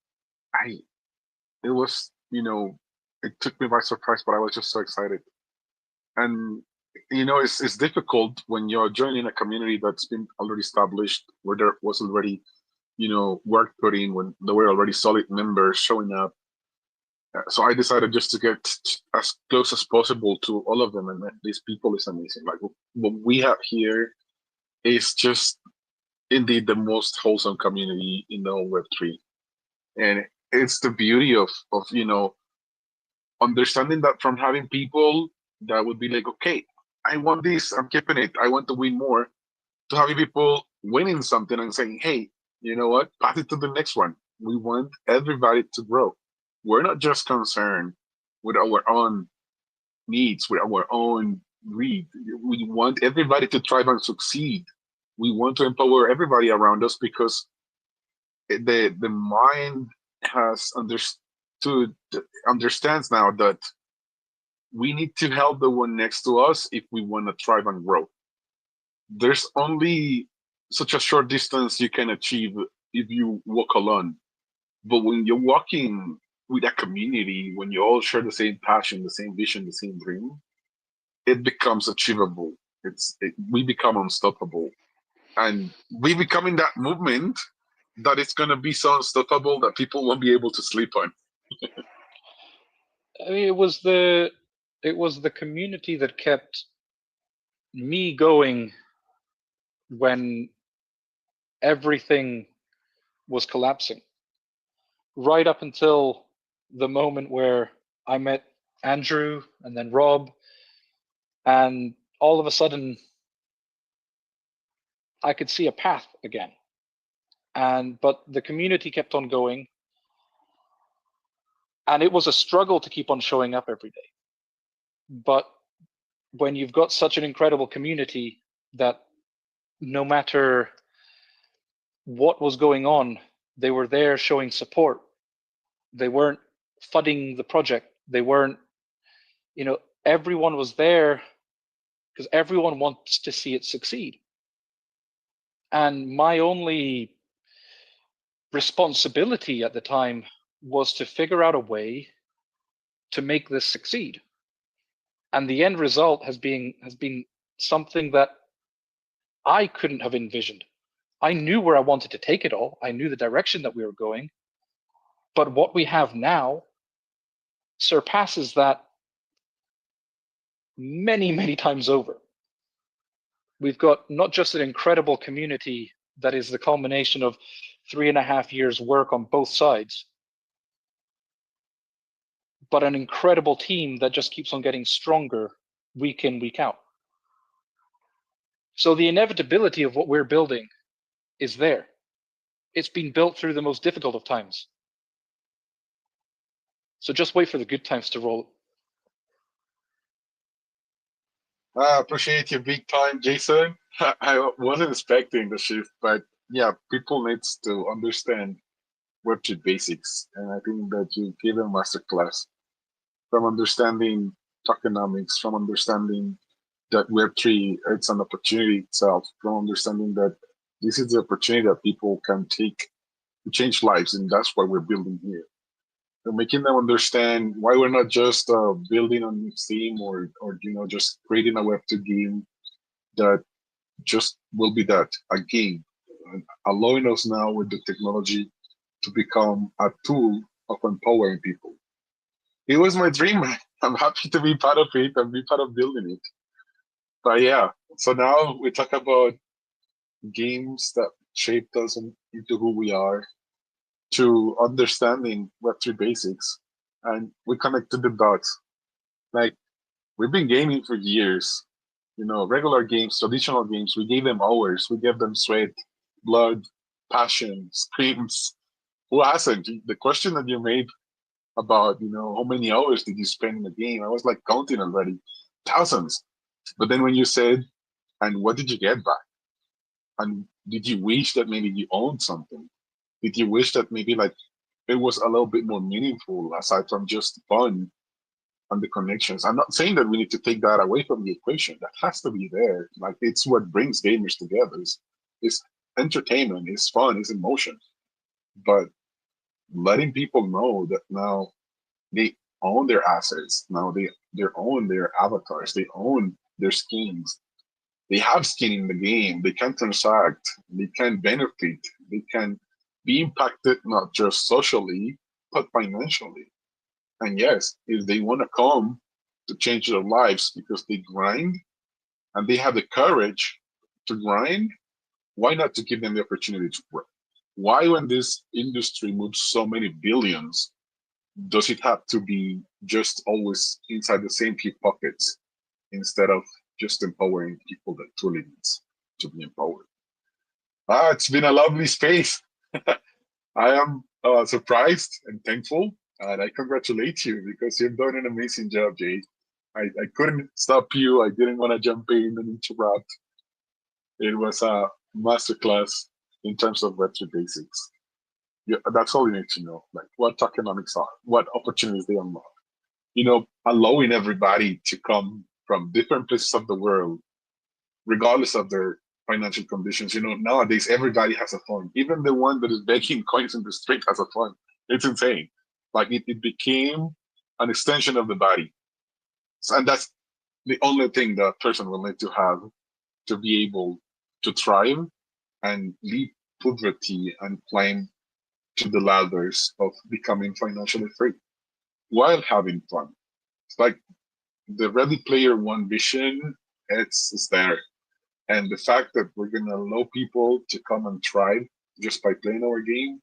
it was, it took me by surprise, but I was just so excited. And you know, it's difficult when you're joining a community that's been already established, where there was already, you know, work put in, when there were already solid members showing up. So I decided just to get as close as possible to all of them, and these people is amazing. Like what we have here is just indeed the most wholesome community in the whole Web3, and it's the beauty of you know, understanding that from having people that would be like, okay, I want this, I'm keeping it, I want to win more, to having people winning something and saying, hey, you know what, pass it to the next one. We want everybody to grow. We're not just concerned with our own needs, with our own greed. We want everybody to thrive and succeed. We want to empower everybody around us, because the mind has understands now that we need to help the one next to us if we want to thrive and grow. There's only such a short distance you can achieve if you walk alone. But when you're walking with a community, when you all share the same passion, the same vision, the same dream, it becomes achievable. We become unstoppable. And we become in that movement that it's going to be so unstoppable that people won't be able to sleep on. I mean, it was the community that kept me going when everything was collapsing, right up until the moment where I met Andrew and then Rob, and all of a sudden I could see a path again. But the community kept on going, and it was a struggle to keep on showing up every day. But when you've got such an incredible community that no matter what was going on, they were there showing support. They weren't fudding the project. They weren't, you know, everyone was there because everyone wants to see it succeed. And my only responsibility at the time was to figure out a way to make this succeed. And the end result has been something that I couldn't have envisioned. I knew where I wanted to take it all. I knew the direction that we were going. But what we have now surpasses that many, many times over. We've got not just an incredible community that is the culmination of 3.5 years work on both sides, but an incredible team that just keeps on getting stronger week in, week out. So the inevitability of what we're building is there. It's been built through the most difficult of times. So just wait for the good times to roll. I appreciate you big time, Jason. I wasn't expecting the shift, but yeah, people needs to understand Web3 basics, and I think that you gave a masterclass from understanding tokenomics, from understanding that Web3 it's an opportunity itself, from understanding that this is the opportunity that people can take to change lives, and that's what we're building here. So making them understand why we're not just building on Steam or you know, just creating a Web2 game that just will be that, a game, allowing us now with the technology to become a tool of empowering people. It was my dream. I'm happy to be part of it and be part of building it. But yeah, so now we talk about games that shaped us into who we are, to understanding Web3 basics, and we connected the dots. Like, we've been gaming for years, you know, regular games, traditional games. We gave them hours, we gave them sweat, blood, passion, screams. Who hasn't? The question that you made about, you know, how many hours did you spend in the game, I was like counting already, thousands. But then when you said, and what did you get back? And did you wish that maybe you owned something? Did you wish that maybe like it was a little bit more meaningful aside from just fun and the connections? I'm not saying that we need to take that away from the equation. That has to be there. Like, it's what brings gamers together. It's entertainment, it's fun, it's emotion. But letting people know that now they own their assets, now own their avatars. They own their skins. They have skin in the game. They can transact. They can benefit. They can be impacted not just socially but financially. And yes, if they want to come to change their lives because they grind and they have the courage to grind, why not to give them the opportunity to grow? Why, when this industry moves so many billions, does it have to be just always inside the same few pockets instead of just empowering people that truly needs to be empowered? It's been a lovely space. I am surprised and thankful, and I congratulate you because you've done an amazing job, Jay. I couldn't stop you. I didn't want to jump in and interrupt. It was a masterclass in terms of Web3 basics. Yeah, that's all you need to know, like what tokenomics are, what opportunities they unlock. Allowing everybody to come from different places of the world, regardless of their financial conditions. Nowadays everybody has a phone. Even the one that is begging coins in the street has a phone. It's insane. Like it became an extension of the body. And that's the only thing that a person will need to have to be able to thrive and leave poverty and climb to the ladders of becoming financially free while having fun. It's like the Ready Player One vision, it's there. And the fact that we're going to allow people to come and thrive just by playing our game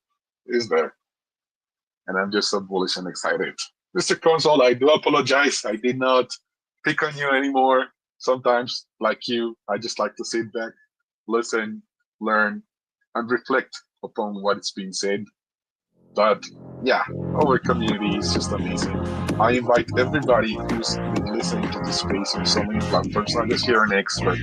is there. And I'm just so bullish and excited. Mr. Console, I do apologize. I did not pick on you anymore. Sometimes, like you, I just like to sit back, listen, learn, and reflect upon what is being said. But yeah, our community is just amazing. I invite everybody who's been listening to this space on so many platforms, not just here on X, but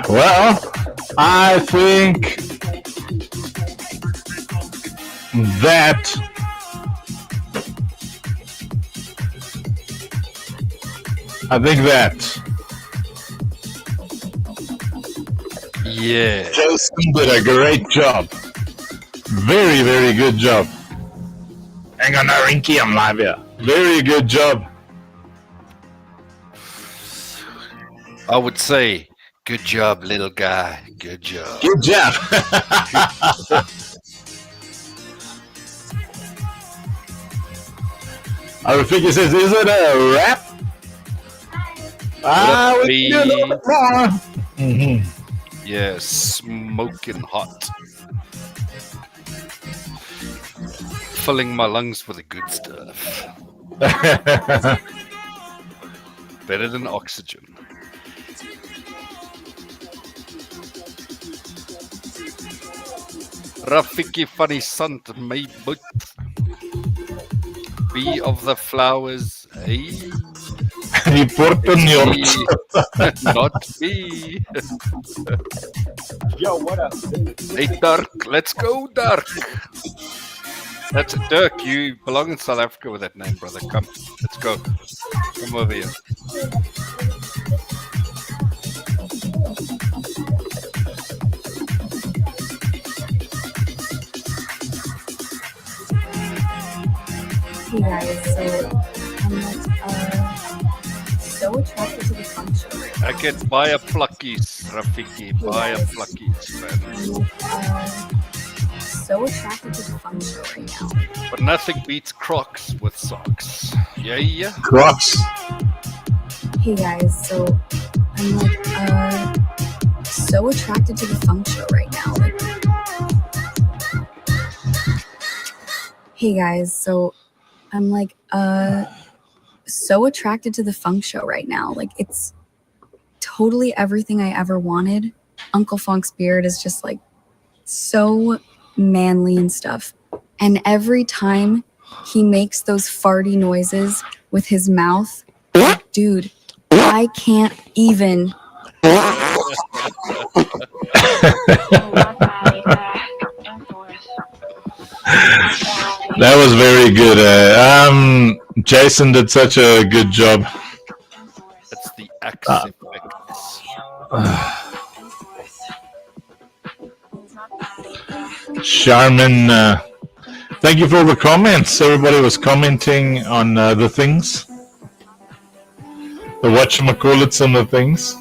Well, I think that Yeah. Jason did a great job. Very, very good job. Hang on, now, Rinky, I'm live here. Very good job. I would say, good job, little guy. Good job. Good job. Rafiki says, is it a rap? We can do a little bit more. Mm-hmm. Yeah, smoking hot. Filling my lungs with the good stuff. Better than oxygen. Rafiki funny son to my boot. Bee of the flowers, eh? Report on your... Not me. Yo, what up? Hey, Dirk, let's go, Dirk. That's Dirk. You belong in South Africa with that name, brother. Come, let's go. Come over here. Hey guys, so I'm so attracted to the function right now. I can buy a pluckies, Rafiki. Buy a pluckies, man. I'm so attracted to the function right now. But nothing beats Crocs with socks. Yeah, yeah. Crocs. Hey guys, so I'm so attracted to the function right now. Hey guys, so I'm so attracted to the funk show right now. Like, it's totally everything I ever wanted. Uncle Funk's beard is just like so manly and stuff. And every time he makes those farty noises with his mouth. Like, dude, I can't even. That was very good. Jason did such a good job. It's the X effects. Charmin, thank you for all the comments. Everybody was commenting on the things. The whatchamacallits and the things.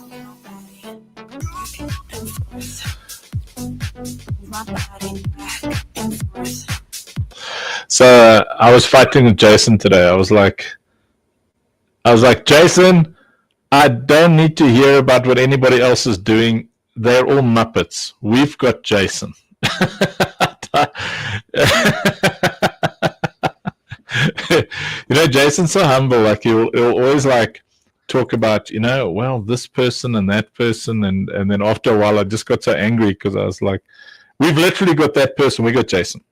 So I was fighting with Jason today. I was like, Jason, I don't need to hear about what anybody else is doing. They're all Muppets. We've got Jason. Jason's so humble. Like he'll always like talk about, well, this person and that person, and then after a while, I just got so angry because I was like, we've literally got that person. We got Jason.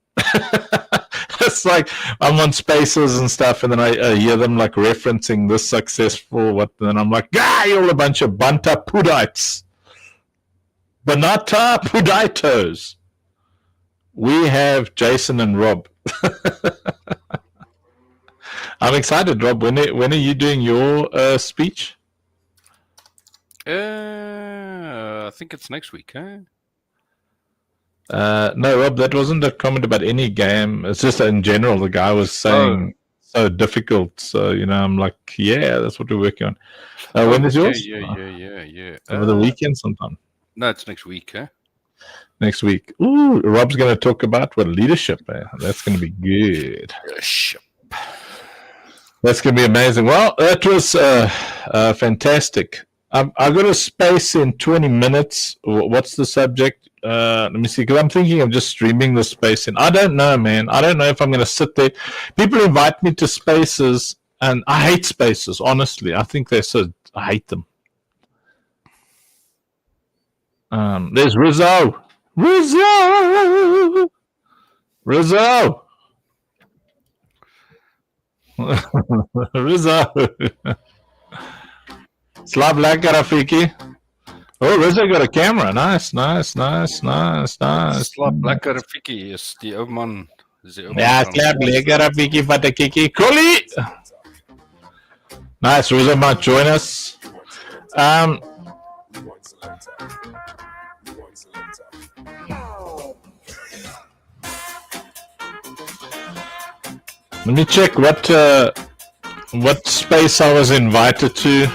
It's like I'm on Spaces and stuff, and then I hear them like referencing this successful what, and then I'm like, you're all a bunch of Banta Pudites, Banata Puditos. We have Jason and Rob. I'm excited, Rob. When are you doing your speech? I think it's next week, huh? No, Rob, that wasn't a comment about any game. It's just in general. The guy was saying so difficult. So, I'm like, yeah, that's what we're working on. When is yours? Yeah. Over the weekend sometime. No, it's next week, huh? Next week. Ooh, Rob's going to talk about leadership. That's going to be good. Leadership. That's going to be amazing. Well, that was fantastic. I've got a space in 20 minutes. What's the subject? Let me see, because I'm thinking of just streaming the space in. I don't know, man. I don't know if I'm going to sit there. People invite me to spaces, and I hate spaces, honestly. I think I hate them. There's Rizzo. Rizzo! Rizzo! Slav like Rafiki. Oh, Rizzo got a camera. Nice. Slap lekker Rafiki is die ou man. Ja, Slav lekker Rafiki Fatakiki. Koli! Nice, Rizzo might join us. Let me check what space I was invited to.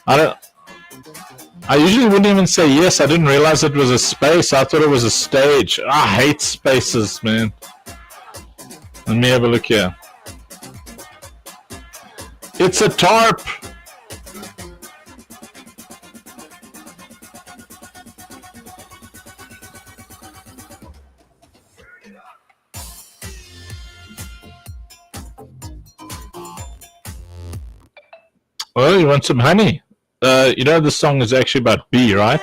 I usually wouldn't even say yes. I didn't realize it was a space. I thought it was a stage. I hate spaces, man. Let me have a look here. It's a tarp. Oh, you want some honey? The song is actually about bee, right?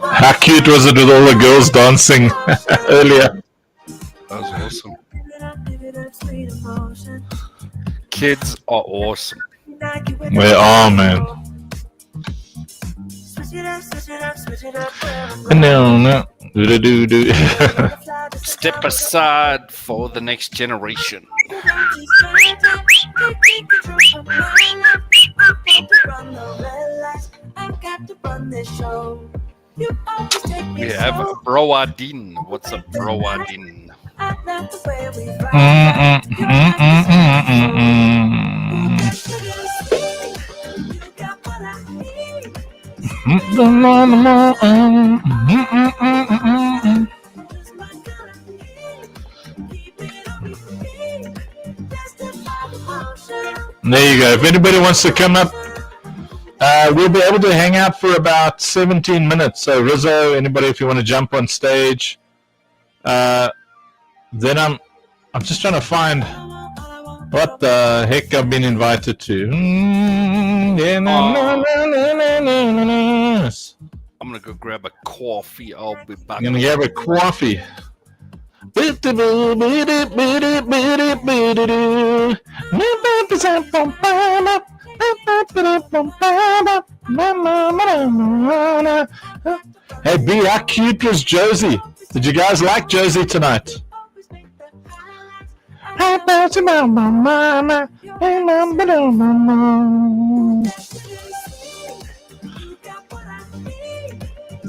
How cute was it with all the girls dancing earlier? That was awesome. Kids are awesome. We are, man. No. Step aside for the next generation. We have Broadin. What's a Broadin? There you go. If anybody wants to come up, we'll be able to hang out for about 17 minutes. So Rizzo, anybody, if you want to jump on stage, then I'm just trying to find What the heck I've been invited to? Yeah, I'm gonna go grab a coffee. I'll be back. I'm gonna have a coffee. Hey B, how cute was Josie? Did you guys like Josie tonight?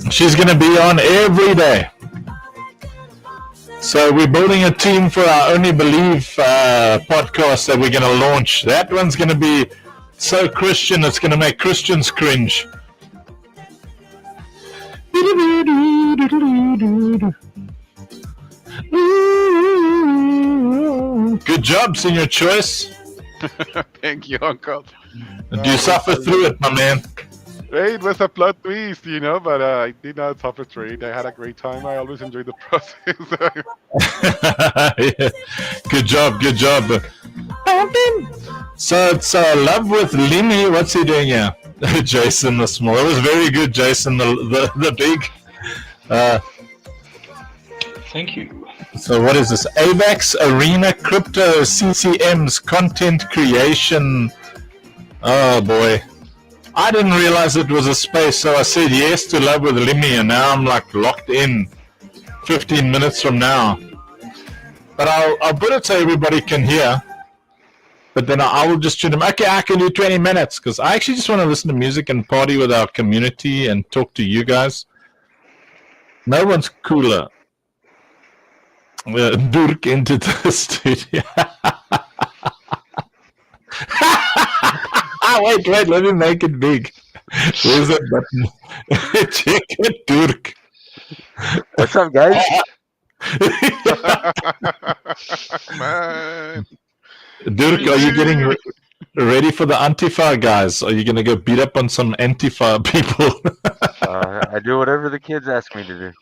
She's gonna be on every day. So we're building a team for our Only Believe podcast that we're going to launch. That one's going to be so Christian, it's going to make Christians cringe. Good job, Senior Choice. Thank you, Uncle. Do you suffer through it, my man? It was a plot twist, but I did not suffer through it. I had a great time. I always enjoyed the process. Yeah. Good job. So it's Love with Limmy. What's he doing here? Jason the Small. It was very good, Jason the Big. Thank you. So what is this? AVAX Arena Crypto CCM's content creation. Oh boy. I didn't realize it was a space, so I said yes to Love with Limmy, and now I'm like locked in 15 minutes from now. But I'll put it so everybody can hear. But then I will just tune them. Okay, I can do 20 minutes because I actually just want to listen to music and party with our community and talk to you guys. No one's cooler. Durk into the studio. Wait, let me make it big. Where's that button? Check it, Durk. What's up, guys? Man. Durk, are you getting ready for the Antifa guys? Are you going to go beat up on some Antifa people? I do whatever the kids ask me to do.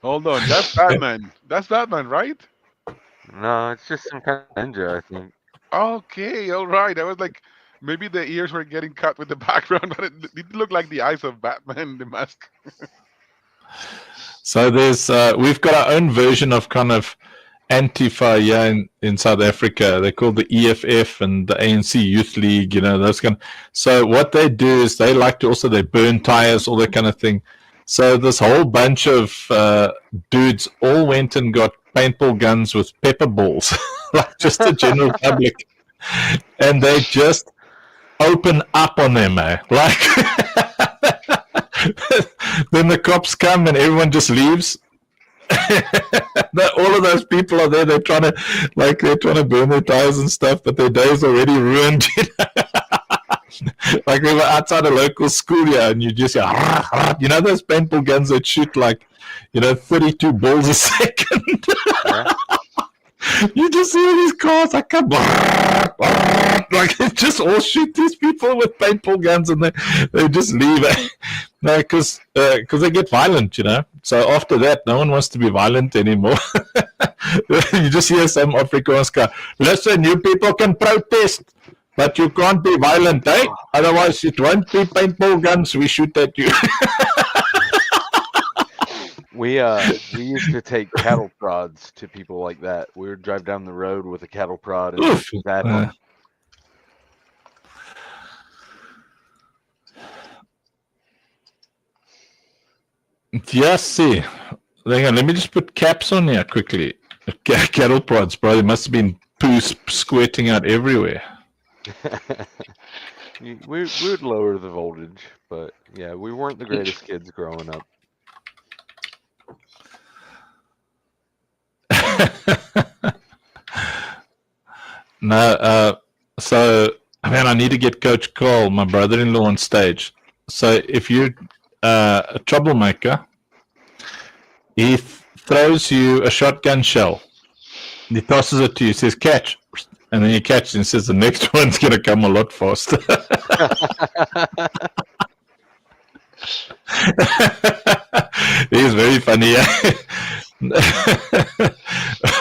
Hold on, that's Batman. That's Batman, right? No, it's just some kind of ninja, I think. Okay, all right. I was like, maybe the ears were getting cut with the background, but it did look like the eyes of Batman, the mask. So there's we've got our own version of kind of Antifa here in South Africa. They're called the EFF and the ANC Youth League, those kind of. So what they do is they like to also, they burn tires, all that kind of thing. So this whole bunch of dudes all went and got paintball guns with pepper balls, like just the general public, and they just open up on them, like then the cops come and everyone just leaves. All of those people are there. They're trying to burn their tires and stuff, but their day's already ruined. Like we were outside a local school here, and you just hear, those paintball guns that shoot like 32 balls a second. You just see all these cars like come, like they just all shoot these people with paintball guns, and they just leave. No, because they get violent, So after that, no one wants to be violent anymore. You just hear some Afrikaans guy, listen, you people can protest, but you can't be violent, eh? Otherwise, it won't be paintball guns. We shoot at you. We used to take cattle prods to people like that. We would drive down the road with a cattle prod and shoot at them. Just see. Hang on, let me just put caps on here quickly. Cattle prods, bro. There must have been poo squirting out everywhere. we would lower the voltage, but yeah, we weren't the greatest kids growing up. No, so man, I need to get Coach Cole, my brother-in-law, on stage. So if you're a troublemaker, he throws you a shotgun shell. He tosses it to you, says catch, and then you catch it and says the next one's going to come a lot faster. He's very funny.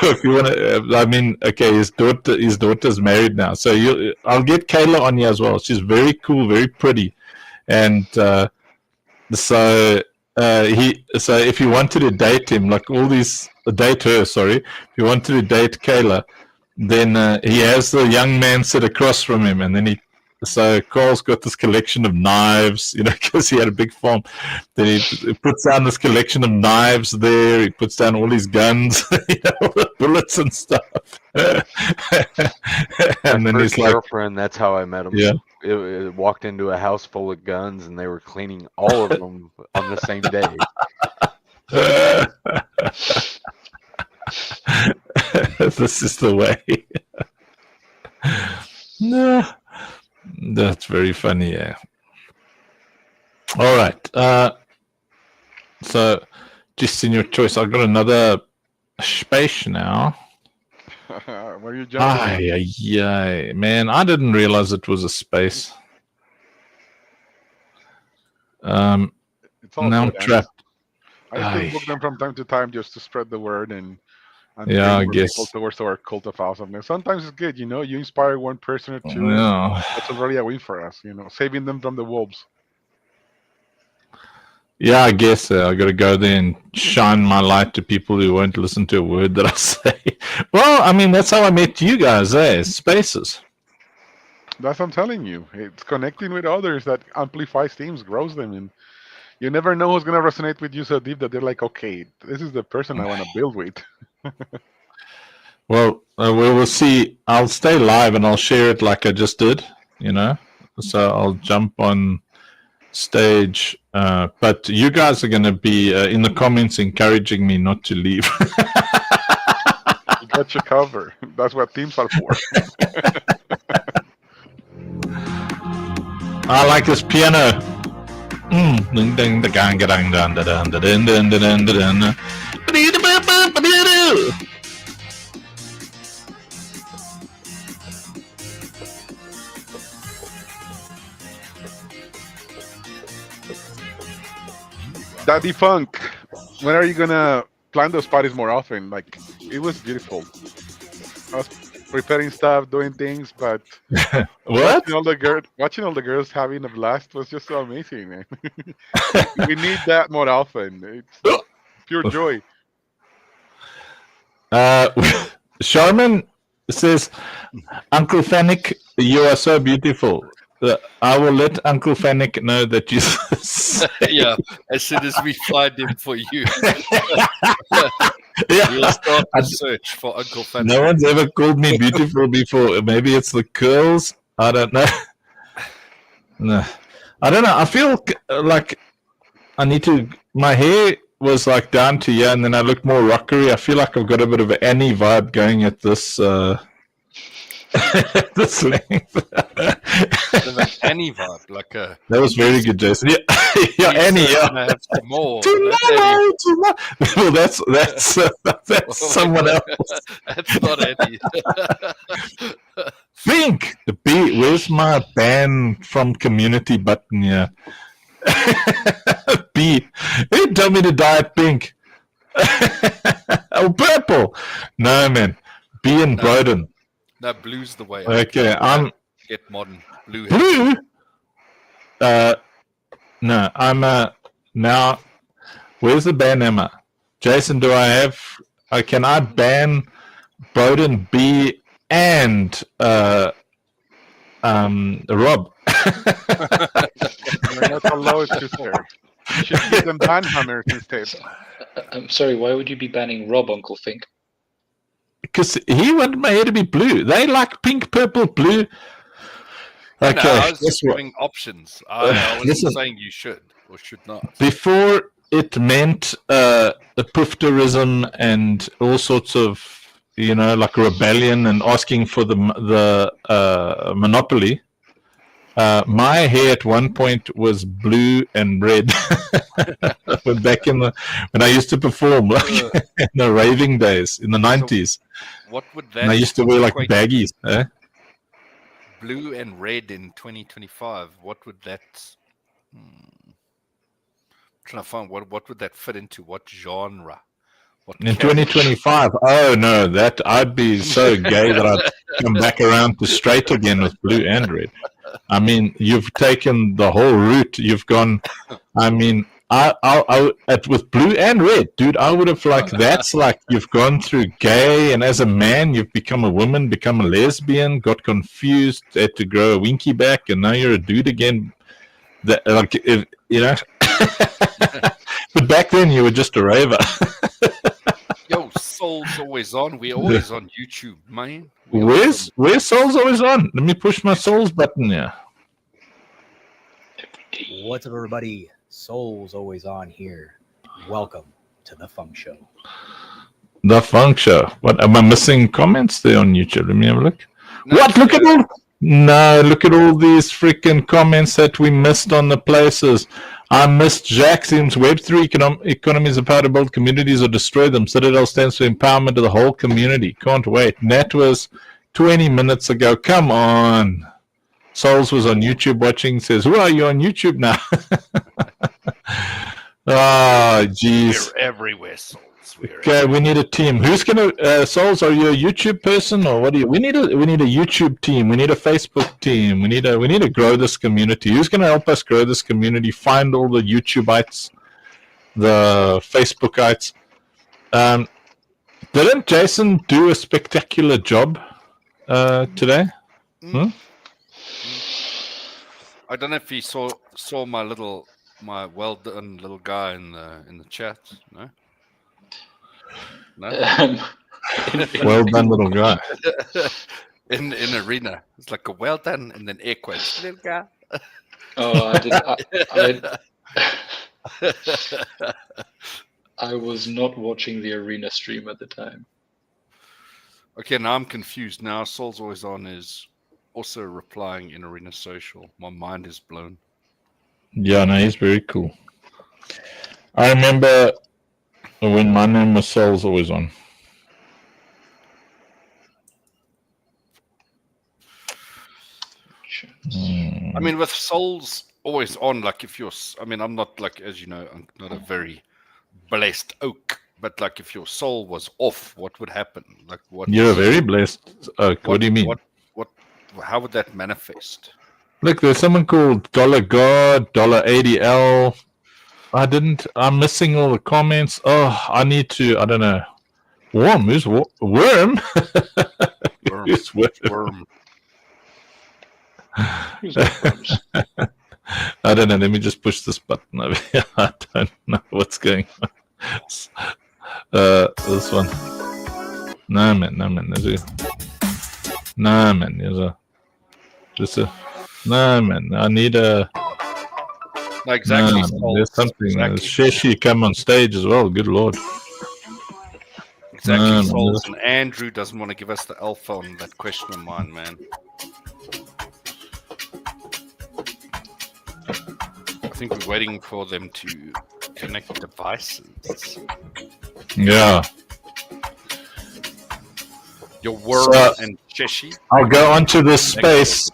if you want to. I mean, okay, his daughter's married now, so I'll get Kayla on here as well. She's very cool, very pretty, and so if you wanted to date him, like date her, sorry, if you wanted to date Kayla, then he has the young man sit across from him, and then so Carl's got this collection of knives, because he had a big farm. Then he puts down this collection of knives there. He puts down all his guns, bullets and stuff. And then he's like, girlfriend. That's how I met him. Yeah. It walked into a house full of guns, and they were cleaning all of them on the same day. This is the way. No. That's very funny, yeah. All right. So, just in your choice, I've got another space now. Where are you jumping? Yeah, man, I didn't realize it was a space. It's all Now I'm good, trapped. I still book them from time to time just to spread the word and Yeah, I bring more guess. people towards our cult of awesomeness. Sometimes it's good, you inspire one person or two. Yeah. That's already a win for us, saving them from the wolves. Yeah, I guess I got to go there and shine my light to people who won't listen to a word that I say. Well, I mean, that's how I met you guys, Spaces. That's what I'm telling you. It's connecting with others that amplifies teams, grows them, and you never know who's gonna resonate with you so deep that they're like, okay, this is the person I want to build with. Well, we will see. I'll stay live and I'll share it like I just did, So I'll jump on stage. But you guys are going to be in the comments encouraging me not to leave. You got your cover. That's what teams are for. I like this piano. Ding ding da gang dang dun da dun da dun dun dun dun dun. Daddy Funk, when are you gonna plan those parties more often? Like, it was beautiful. I was preparing stuff, doing things, but What? watching all the girls having a blast was just so amazing, man. We need that more often. It's pure joy. Sharman says, Uncle Fanic, you are so beautiful. I will let Uncle Fanic know that you. Yeah, as soon as we find him for you, Yeah. we'll start the search for Uncle Fanic. No one's ever called me beautiful before. Maybe it's the curls. I don't know. No, I don't know. I feel like I need to. My hair was like down to here, and then I look more rockery. I feel like I've got a bit of an Annie vibe going at this. This length. Like Annie vibe, like a. That was very good, Jason. Yeah, Annie. Yeah. Have some more. Tomorrow. Well, that's someone else. That's not Annie. Think the B. Where's my ban from community button here? B. They tell me to dye it pink. Oh, purple. No, man. B and Broden. No, blue's the way. Okay, I'm Get modern. Blue. blue. No, I'm now. Where's the ban, Emma? Jason, do I have? Can I ban Broden, B, and Rob? You're not allowed to, sir. You should give them banhammers instead. I'm sorry, why would you be banning Rob, Uncle Fink? Because he wanted my hair to be blue. They like pink, purple, blue. Okay, No, I was guess just what? giving options. I wasn't Listen. saying you should or should not. Before it meant the poofterism and all sorts of, like rebellion and asking for the monopoly. My hair at one point was blue and red. Back when I used to perform, like in the raving days in the 90s. What would that? And I used to wear like equate- baggies. blue and red in 2025. What would that? Trying to find what would that fit into? What genre? In 2025, oh no, that I'd be so gay that I'd come back around to straight again with blue and red. I mean, you've taken the whole route. You've gone. I mean, with blue and red, dude. I would have that's like you've gone through gay, and as a man, you've become a woman, become a lesbian, got confused, had to grow a winky back, and now you're a dude again. That but back then you were just a raver. Yo, Soul's always on. We're always on YouTube, man. Where's Soul's always on? Let me push my Soul's button here. What's up, everybody? Soul's always on here. Welcome to the Funk Show. The Funk Show. What am I missing comments there on YouTube? Let me have a look. No, what? Look at all. No, look at all these freaking comments that we missed on the places. I missed Jackson's Web3 economy is a power to build communities or destroy them. Citadel stands for empowerment of the whole community. Can't wait. That was 20 minutes ago. Come on. Souls was on YouTube watching. Says, who are you on YouTube now? Oh, jeez. We're everywhere, Souls. Okay, we need a team. Who's gonna Souls? Are you a YouTube person or what do you? We need a YouTube team. We need a Facebook team. We need to grow this community. Who's gonna help us grow this community? Find all the YouTubeites, the Facebookites. Didn't Jason do a spectacular job today? I don't know if he saw my well done little guy in the chat. No. No. Well done, little guy. in arena, it's like a well done, and then air quotes, little guy. Oh, I was not watching the arena stream at the time. Okay, now I'm confused. Now Soul's always on is also replying in Arena Social. My mind is blown. Yeah, no, he's very cool. I remember when my name was Soul's always on. I mean, with Soul's always on, like if you're, I mean, I'm not like, as you know, I'm not a very blessed oak, but like if your soul was off, what would happen? Like what? You're a very blessed oak. What do you mean? How would that manifest? Look, there's someone called Dollar God, $80L. I'm missing all the comments. Oh, I need to, I don't know. Who's Worm? Worm. Who's Worm. I don't know. Let me just push this button over here. I don't know what's going on. This one. No, man. No, man. No, man. I need a. No, exactly. No, there's something. Exactly. Sheshi come on stage as well. Good lord. Exactly. No, Souls and Andrew doesn't want to give us the alpha on that question of mine, man. I think we're waiting for them to connect devices. Yeah. Your Worm and Sheshi. I'll go onto this space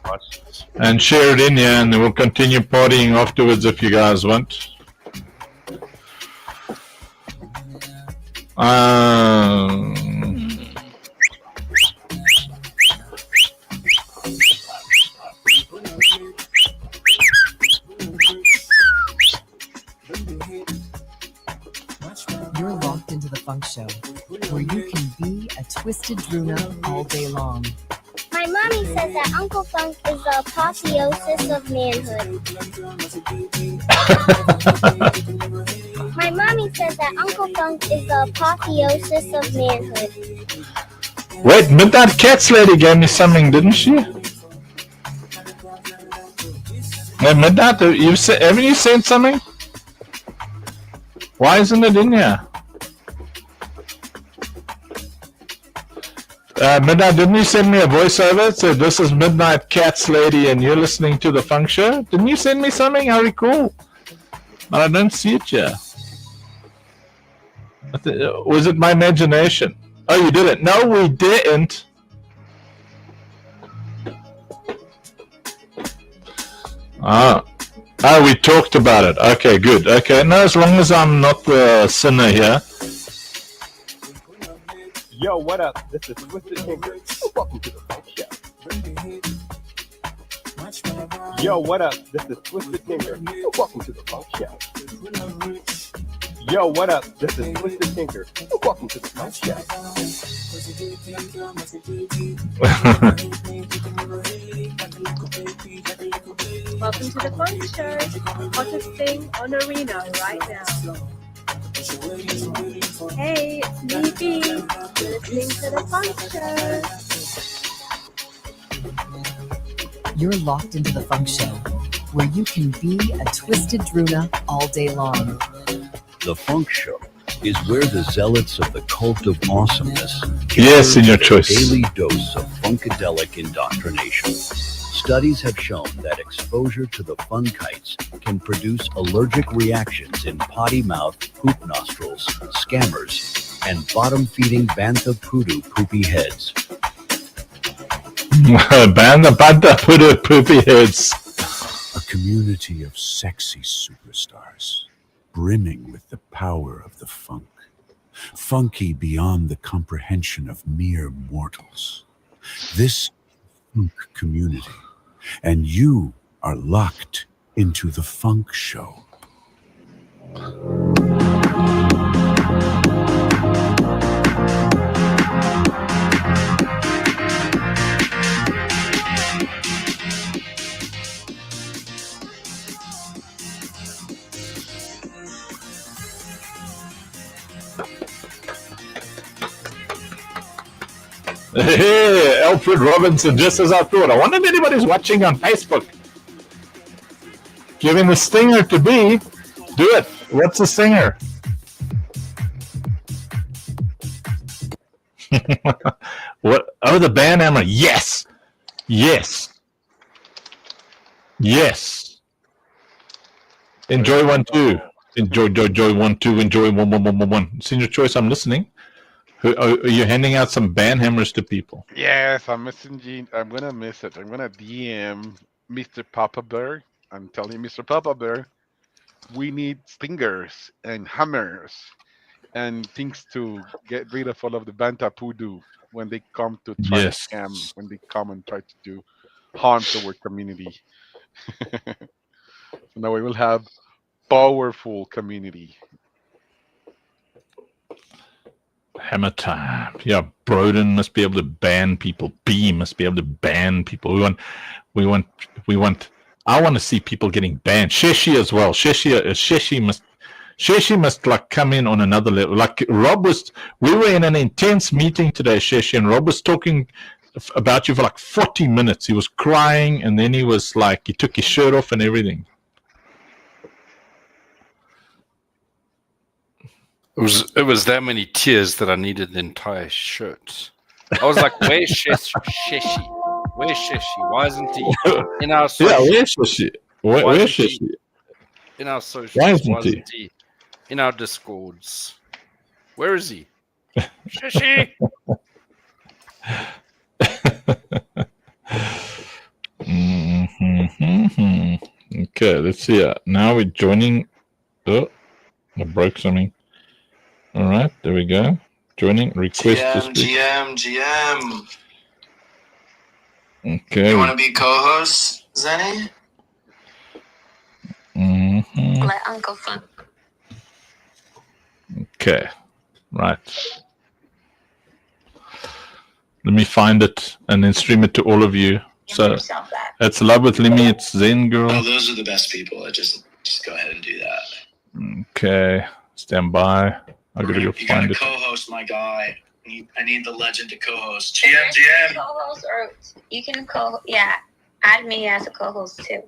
and share it in here, and we'll continue partying afterwards if you guys want. You're locked into the Funk Show, where you can be a twisted Druna all day long. My mommy says that Uncle Funk is the apotheosis of manhood. My mommy says that Uncle Funk is the apotheosis of manhood. Wait, Midnight Cats lady gave me something, didn't she? Hey, Midnight, haven't you sent something? Why isn't it in here? Midnight, didn't you send me a voiceover? It said, this is Midnight Cats lady and you're listening to the Funk Show? Didn't you send me something? I recall. But I don't see it here. Was it my imagination? Oh, you did it. No, we didn't. Oh, we talked about it. Okay, good. Okay, no, as long as I'm not the sinner here. Yo, what up? This is Twisted Tinker. Welcome to the Funk Show. Yo, what up? This is Twisted Tinker. Welcome to the Funk Show. Yo, what up? This is Twisted Tinker. Welcome to the Funk Show. Welcome to the Funk Show. Hottest thing on Arena right now. Hey, it's me, B. You're listening to the Funk Show. You're locked into the Funk Show, where you can be a twisted Druna all day long. The Funk Show is where the zealots of the cult of awesomeness Yes, in your choice. daily dose of funkadelic indoctrination. Studies have shown that exposure to the funkites can produce allergic reactions in potty mouth, poop nostrils, scammers, and bottom-feeding bantha poodoo poopy heads. Banda poopy heads. A community of sexy superstars, brimming with the power of the funk, funky beyond the comprehension of mere mortals. This funk community, and you are locked into the Funk Show. Hey, Alfred Robinson, just as I thought. I wonder if anybody's watching on Facebook. Giving the stinger to be. Do it. What's the stinger? What? Oh, the band hammer. Yes. Yes. Yes. Enjoy 1, 2. Enjoy 1, 2. Enjoy 1, 1, 1, 1, 1. It's in your choice. I'm listening. Are you handing out some band hammers to people? Yes, I'm messaging. I'm gonna miss it. I'm gonna DM Mr. Papa Bear. I'm telling Mr. Papa Bear, we need stingers and hammers and things to get rid of all of the Banta Poodoo when they come to try Yes. to scam, when they come and try to do harm to our community. So now we will have powerful community. Hammer time. Yeah, Broden must be able to ban people. B must be able to ban people. We want. I want to see people getting banned. Sheshi as well. Sheshi must like come in on another level. Like Rob was. We were in an intense meeting today, Sheshi, and Rob was talking about you for like 40 minutes. He was crying, and then he was like, he took his shirt off and everything. It was that many tears that I needed the entire shirt. I was like, where's Sheshi? Where's Sheshi? Why isn't he in our social? Yeah, where's Sheshi? Where's Sheshi? In our social. Why isn't he? In our discords? Where is he? Sheshi! Okay, let's see. Now we're joining. Oh, I broke something. All right, there we go. Joining request to speak. GM. Okay. You want to be co-host, Zenny? Let Uncle Funk. Okay, right. Let me find it and then stream it to all of you. So it's Love with Limmy. It's Zen Girl. Oh, those are the best people. Just go ahead and do that. Okay, stand by. I gotta go You find gotta it. co-host my guy. I need the legend to co-host. GM. Co-host or you can add me as a co-host too.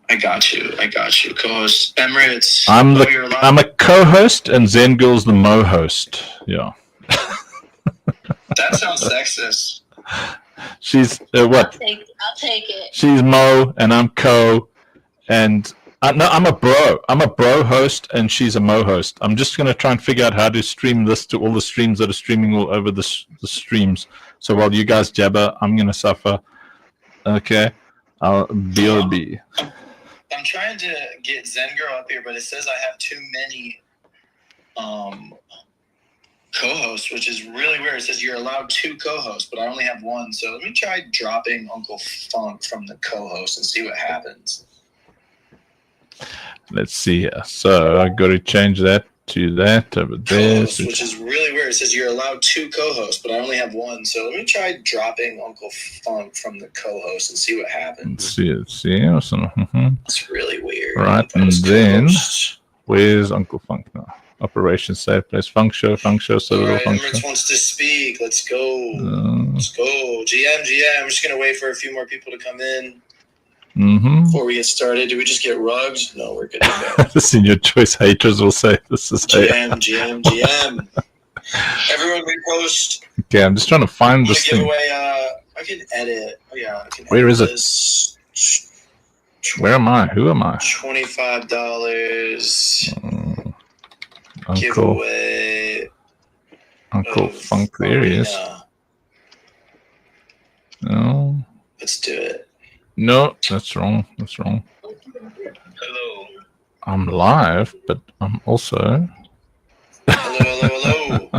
I got you. Co-host Emirates. I'm a co-host and Zen Girl's the mo-host. Yeah. That sounds sexist. She's what? I'll take it. She's Mo and I'm Co. And no, I'm a bro. I'm a bro host and she's a Mo host. I'm just going to try and figure out how to stream this to all the streams that are streaming all over the streams. So while you guys jabber, I'm going to suffer. Okay. BLB. I'm trying to get Zen Girl up here, but it says I have too many co-host, which is really weird. It says you're allowed 2 co-hosts, but I only have 1. So let me try dropping Uncle Funk from the co-host and see what happens. Let's see here. So I got to change that to that over there. Co-host, which is really weird. It says you're allowed 2 co-hosts, but I only have 1. So let me try dropping Uncle Funk from the co-host and see what happens. Let's see. Awesome. It's really weird. Right, and then where's Uncle Funk now? Operation Safe Place. Funk Show, All Solo right, Funk Emirates Show. wants to speak. Let's go. Let's go. GM. I'm just going to wait for a few more people to come in before we get started. Do we just get rugs? No, we're good to go. The Senior Choice haters will say this is GM. Everyone repost. Okay, I'm just trying to find I'm this gonna give thing. away, I can edit. Oh, yeah, I can Where edit is it? this. Where am I? Who am I? $25 Uncle giveaway. Funk. There he is. No. Let's do it. No, that's wrong. Hello. I'm live, but I'm also. Hello.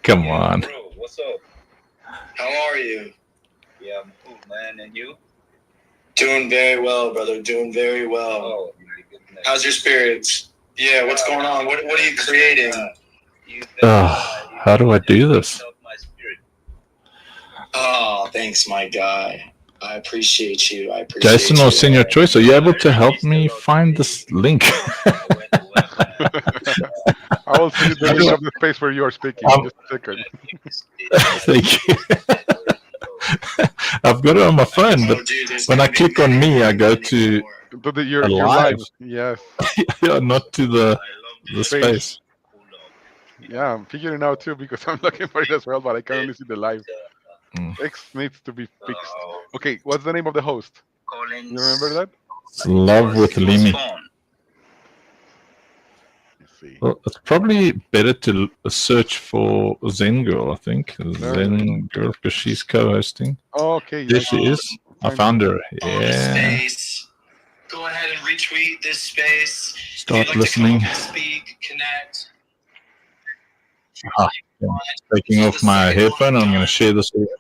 Come on. What's up? How are you? Yeah, I'm cool, man. And you? Doing very well, brother. Doing very well. Oh, very good. Man. How's your spirits? Yeah, what's going on? What are you creating? How do I do this? Oh, thanks, my guy. I appreciate you. Jason or Senior Choice, are you able to help me find this link? I will see the link of the space where you are speaking. Just a second. Thank you. I've got it on my phone, but when I click on me, I go to your live. live. Yes. Yeah, not to the space. Yeah, I'm figuring it out too because I'm looking for it as well, but I can only see the live. X needs to be fixed. Okay, what's the name of the host? You remember that? It's Love with Limi. Well, it's probably better to search for Zen Girl, I think. Zen Girl, because she's co-hosting. Oh, okay. There she is. I found her. Yeah. Space. Go ahead and retweet this space. Start listening. Speak, connect. Yeah. Taking off my headphone. I'm going to share this with you.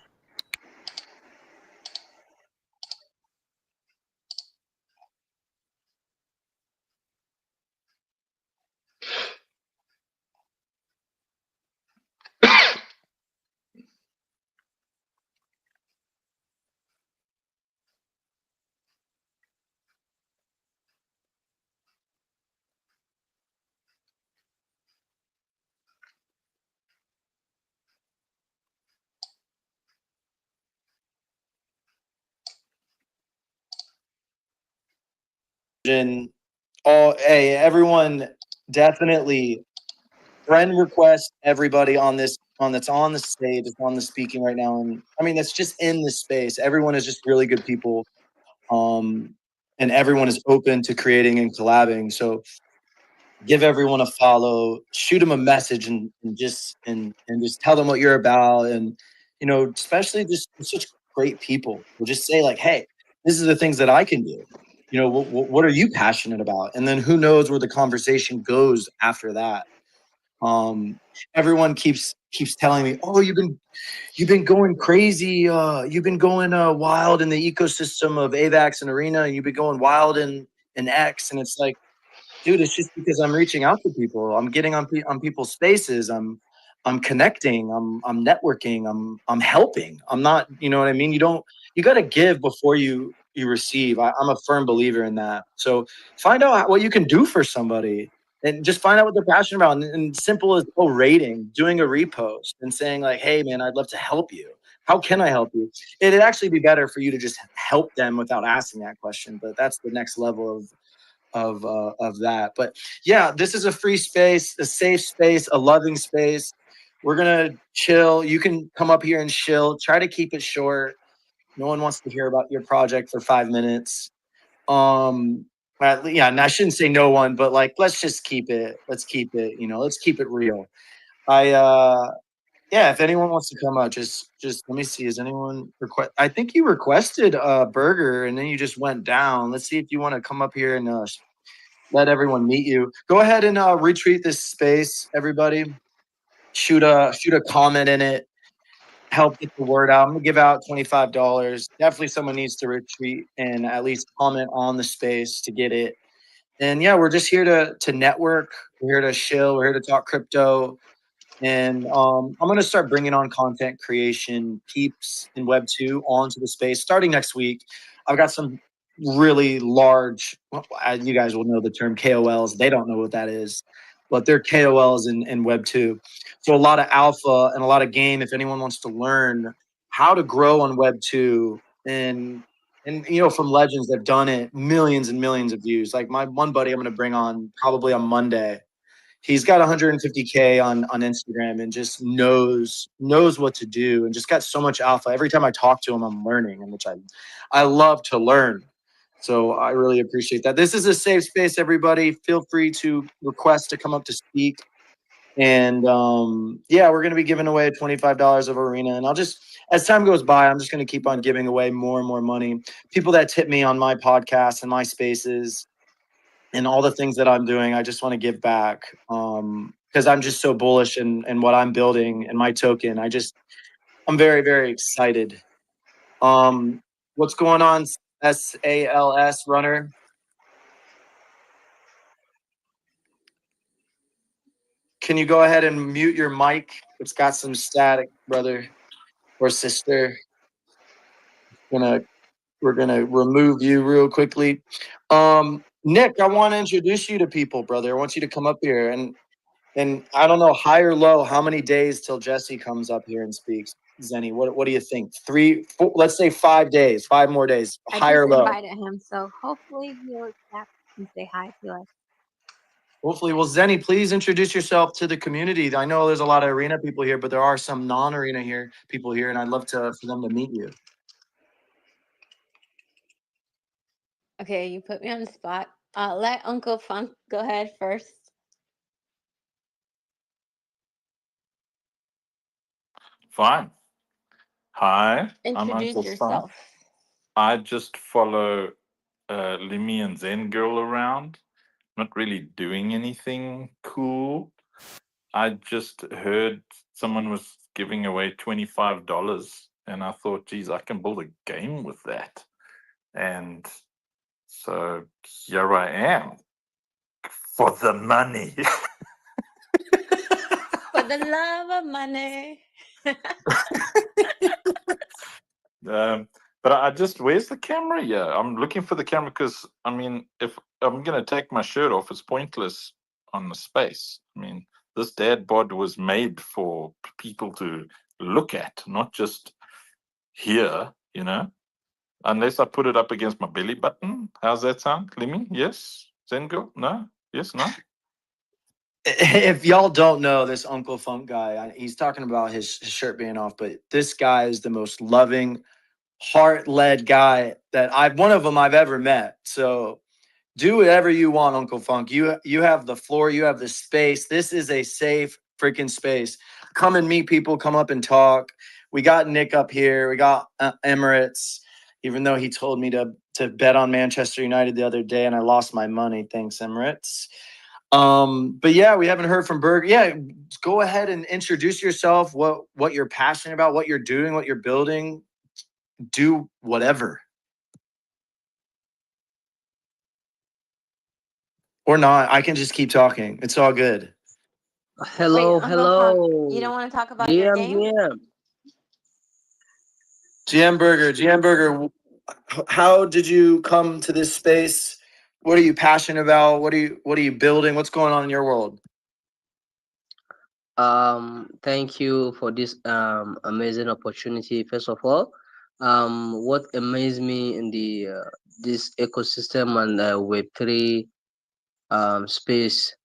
Hey, everyone, definitely friend request everybody on this that's on the stage, that's on the speaking right now, and I mean that's just in this space. Everyone is just really good people, and everyone is open to creating and collabing. So give everyone a follow, shoot them a message, and just tell them what you're about, and especially just such great people. We'll just say like, hey, this is the things that I can do. What are you passionate about? And then who knows where the conversation goes after that. Everyone keeps telling me, oh, you've been going crazy. You've been going wild in the ecosystem of AVAX and Arena. And you've been going wild in X. And it's like, dude, it's just because I'm reaching out to people. I'm getting on people's spaces. I'm connecting. I'm networking. I'm helping. I'm not, you know what I mean? You got to give before you receive. I'm a firm believer in that. So find out what you can do for somebody and just find out what they're passionate about. And simple as rating, doing a repost and saying like, hey man, I'd love to help you. How can I help you? It'd actually be better for you to just help them without asking that question. But that's the next level of that. But yeah, this is a free space, a safe space, a loving space. We're going to chill. You can come up here and chill. Try to keep it short. No one wants to hear about your project for 5 minutes. And I shouldn't say no one, but like, let's just keep it. Let's keep it, let's keep it real. If anyone wants to come up, just let me see. Is anyone I think you requested a burger and then you just went down. Let's see if you want to come up here and let everyone meet you. Go ahead and retweet this space, everybody. shoot a comment in it, help get the word out. I'm gonna give out $25. Definitely someone needs to retweet and at least comment on the space to get it. And yeah, we're just here to network. We're here to chill. We're here to talk crypto. And I'm going to start bringing on content creation peeps in Web 2 onto the space starting next week. I've got some really large, you guys will know the term KOLs. They don't know what that is, but they're KOLs in Web 2. So a lot of alpha and a lot of game if anyone wants to learn how to grow on Web 2 and you know, from legends that have done it, millions and millions of views. Like my one buddy I'm going to bring on probably on Monday. He's got 150K on Instagram and just knows what to do and just got so much alpha. Every time I talk to him, I'm learning, and which I love to learn. So I really appreciate that. This is a safe space, everybody. Feel free to request to come up to speak. And yeah, we're going to be giving away $25 of Arena. And I'll just, as time goes by, I'm just going to keep on giving away more and more money. People that tip me on my podcast and my spaces and all the things that I'm doing, I just want to give back because I'm just so bullish in what I'm building and my token. I'm very, very excited. What's going on, SALS runner? Can you go ahead and mute your mic? It's got some static, brother or sister. We're gonna remove you real quickly. Nick, I want to introduce you to people, brother. I want you to come up here and I don't know, high or low, how many days till Jesse comes up here and speaks? Zenny, what do you think? 3, 4, let's say 5 days, 5 more days, high or low? I just invited him, so hopefully he'll accept and say hi to us. Hopefully. Well, Zenny, please introduce yourself to the community. I know there's a lot of Arena people here, but there are some non-Arena people here, and I'd love for them to meet you. Okay, you put me on the spot. Let Uncle Funk go ahead first. Fine. Hi, I'm Introduce Uncle yourself. Funk. I just follow Limmy and Zen Girl around. Not really doing anything cool. I just heard someone was giving away $25, and I thought, geez, I can build a game with that. And so here I am for the money. For the love of money. But I just, where's the camera? Yeah, I'm looking for the camera because, I mean, if I'm going to take my shirt off, it's pointless on the space. I mean, this dad bod was made for people to look at, not just hear, you know, unless I put it up against my belly button. How's that sound, Limmy? Yes? Zengo? No? Yes? No? If y'all don't know this Uncle Funk guy, he's talking about his shirt being off, but this guy is the most loving, heart-led guy that one of them I've ever met. So do whatever you want, Uncle Funk. You have the floor, you have the space. This is a safe freaking space. Come and meet people, come up and talk. We got Nick up here. We got Emirates, even though he told me to bet on Manchester United the other day and I lost my money. Thanks, Emirates. But yeah, we haven't heard from Berg. Yeah, go ahead and introduce yourself, what you're passionate about, what you're doing, what you're building. Do whatever. Or not. I can just keep talking. It's all good. Hello, hello. You don't want to talk about your game? GM Burger, how did you come to this space? What are you passionate about? What are you building? What's going on in your world? Thank you for this amazing opportunity. First of all, what amazed me in the this ecosystem and Web3 space,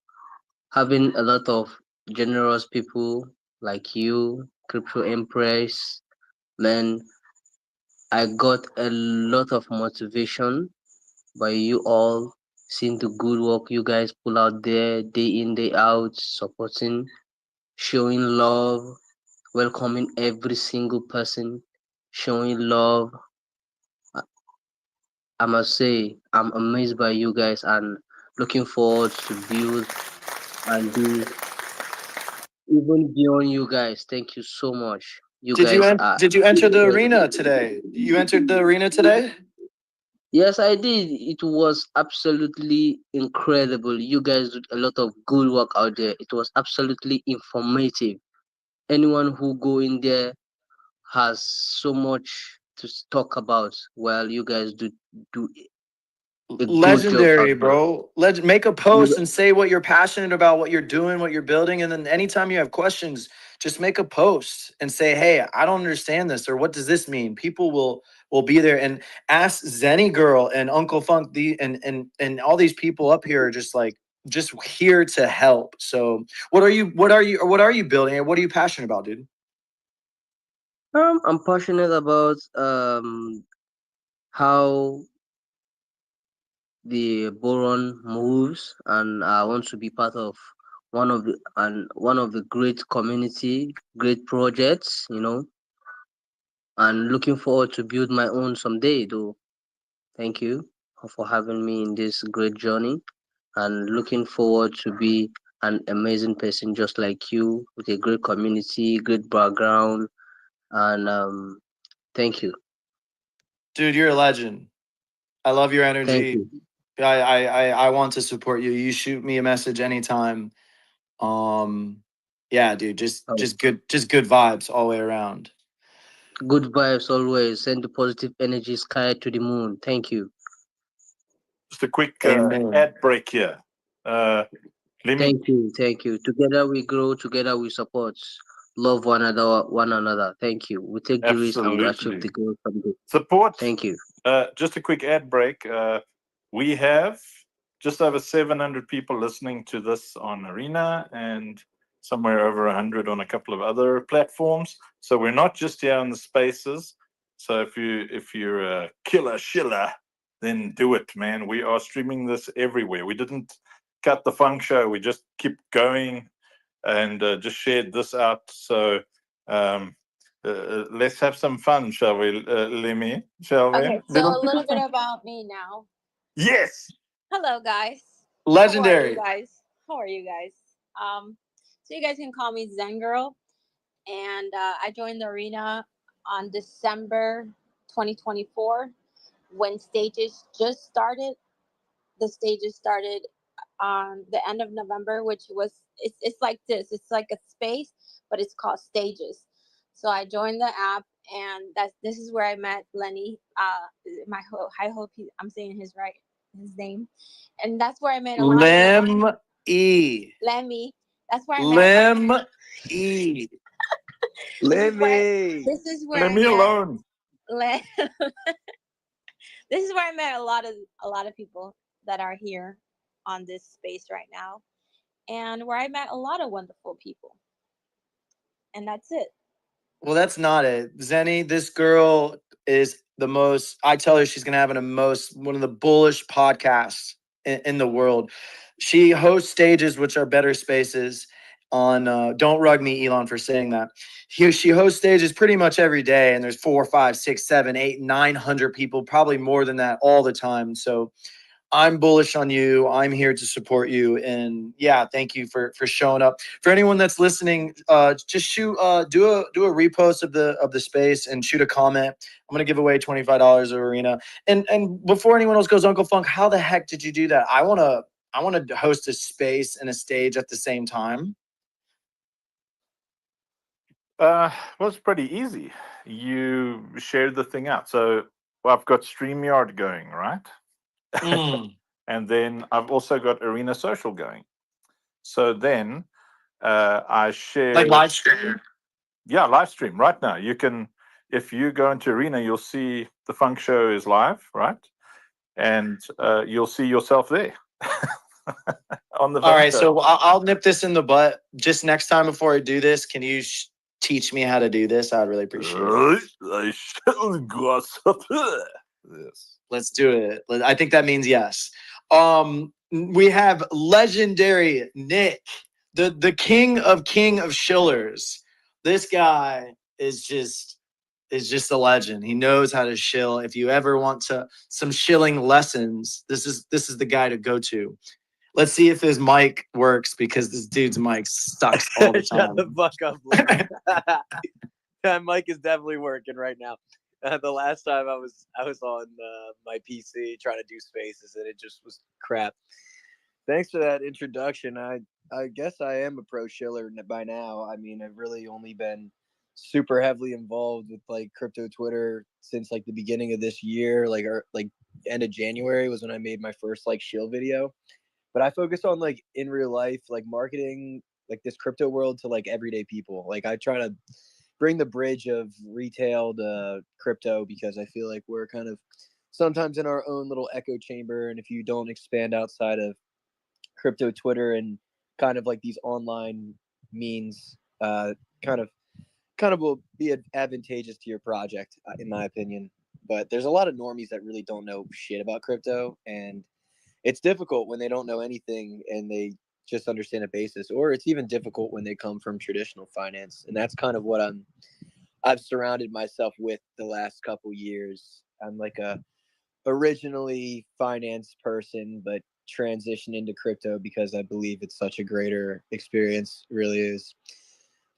having a lot of generous people like you, Crypto Empress, man, I got a lot of motivation by you all, seeing the good work you guys pull out there, day in, day out, supporting, showing love, welcoming every single person, showing love. I must say, I'm amazed by you guys and looking forward to build and do even beyond you guys. Thank you so much. You Did you guys are. did you enter the arena today? You entered the arena today? Yes, I did. It was absolutely incredible. You guys did a lot of good work out there. It was absolutely informative. Anyone who go in there has so much to talk about. Well, you guys do a good job out Legendary, there. bro. Make a post and say what you're passionate about, what you're doing, what you're building, and then anytime you have questions, just make a post and say, "Hey, I don't understand this," or "What does this mean?" People will be there and ask Zenny Girl and Uncle Funk and all these people up here are just here to help. So, what are you building and what are you passionate about, dude? I'm passionate about how the boron moves, and I want to be part of one of the great community, great projects, and looking forward to build my own someday. Though, thank you for having me in this great journey, and looking forward to be an amazing person just like you with a great community, great background, and thank you. Dude, you're a legend. I love your energy. Thank you. I want to support you. You shoot me a message anytime. Yeah, dude, just good vibes all the way around. Good vibes always. Send the positive energy sky to the moon. Thank you. Just a quick Amen. ad break here. Thank you. Together we grow, together we support. Love one another. Thank you. We take the risk and we achieve the goal someday. Support. Thank you. Just a quick ad break. We have just over 700 people listening to this on Arena and somewhere over 100 on a couple of other platforms. So we're not just here in the spaces. So if you're a killer shiller, then do it, man. We are streaming this everywhere. We didn't cut the funk show. We just keep going and just shared this out. So let's have some fun, shall we, Lemmy? Shall we? Okay, so a little bit about me now. Yes. Hello, guys. Legendary. How are you guys? So you guys can call me Zen Girl, and I joined the arena on December 2024 when stages just started. The stages started on the end of November, which was it's like this. It's like a space, but it's called Stages. So I joined the app, and this is where I met Lenny. I hope I'm saying his name, and that's where I met a lot of Lemmy. That's where I met Lemmy. This is where Let me alone. This is where I met a lot of people that are here on this space right now, and where I met a lot of wonderful people. And that's it. Well, that's not it. Zenny, this girl is the most, I tell her she's going to have one of the bullish podcasts in the world. She hosts stages, which are better spaces on, don't rug me, Elon, for saying that. She hosts stages pretty much every day, and there's 4, 5, 6, 7, 8, 900 people, probably more than that all the time. So I'm bullish on you. I'm here to support you. And yeah, thank you for showing up. For anyone that's listening, just do a repost of the space and shoot a comment. I'm gonna give away $25 of Arena. And before anyone else goes, Uncle Funk, how the heck did you do that? I wanna host a space and a stage at the same time. Well, it's pretty easy. You share the thing out. So I've got StreamYard going, right? And then I've also got Arena Social going. So then I share like live stream. Yeah, live stream right now. You can, if you go into Arena, you'll see the Funk Show is live, right? And you'll see yourself there. On the All right, show. so I'll nip this in the butt. Just next time before I do this, can you teach me how to do this? I'd really appreciate it. I shall grasshopper. Yes. Let's do it. I think that means yes. We have legendary Nick, the king of shillers. This guy is just a legend. He knows how to shill. If you ever want some shilling lessons, this is the guy to go to. Let's see if his mic works because this dude's mic sucks all the Shut the time. fuck up, Luke. That mic is definitely working right now. The last time I was on my PC trying to do spaces and it just was crap. Thanks for that introduction. I guess I am a pro shiller by now. I mean, I've really only been super heavily involved with like crypto Twitter since like the beginning of this year, like end of January was when I made my first like shill video. But I focus on like in real life, like marketing like this crypto world to like everyday people. Like I try to bring the bridge of retail to crypto because I feel like we're kind of sometimes in our own little echo chamber. And if you don't expand outside of crypto Twitter and kind of like these online means, kind of will be advantageous to your project, in my opinion. But there's a lot of normies that really don't know shit about crypto, and it's difficult when they don't know anything and they just understand a basis, or it's even difficult when they come from traditional finance. And that's kind of what I've surrounded myself with the last couple years. I'm like a originally finance person, but transition into crypto because I believe it's such a greater experience. It really is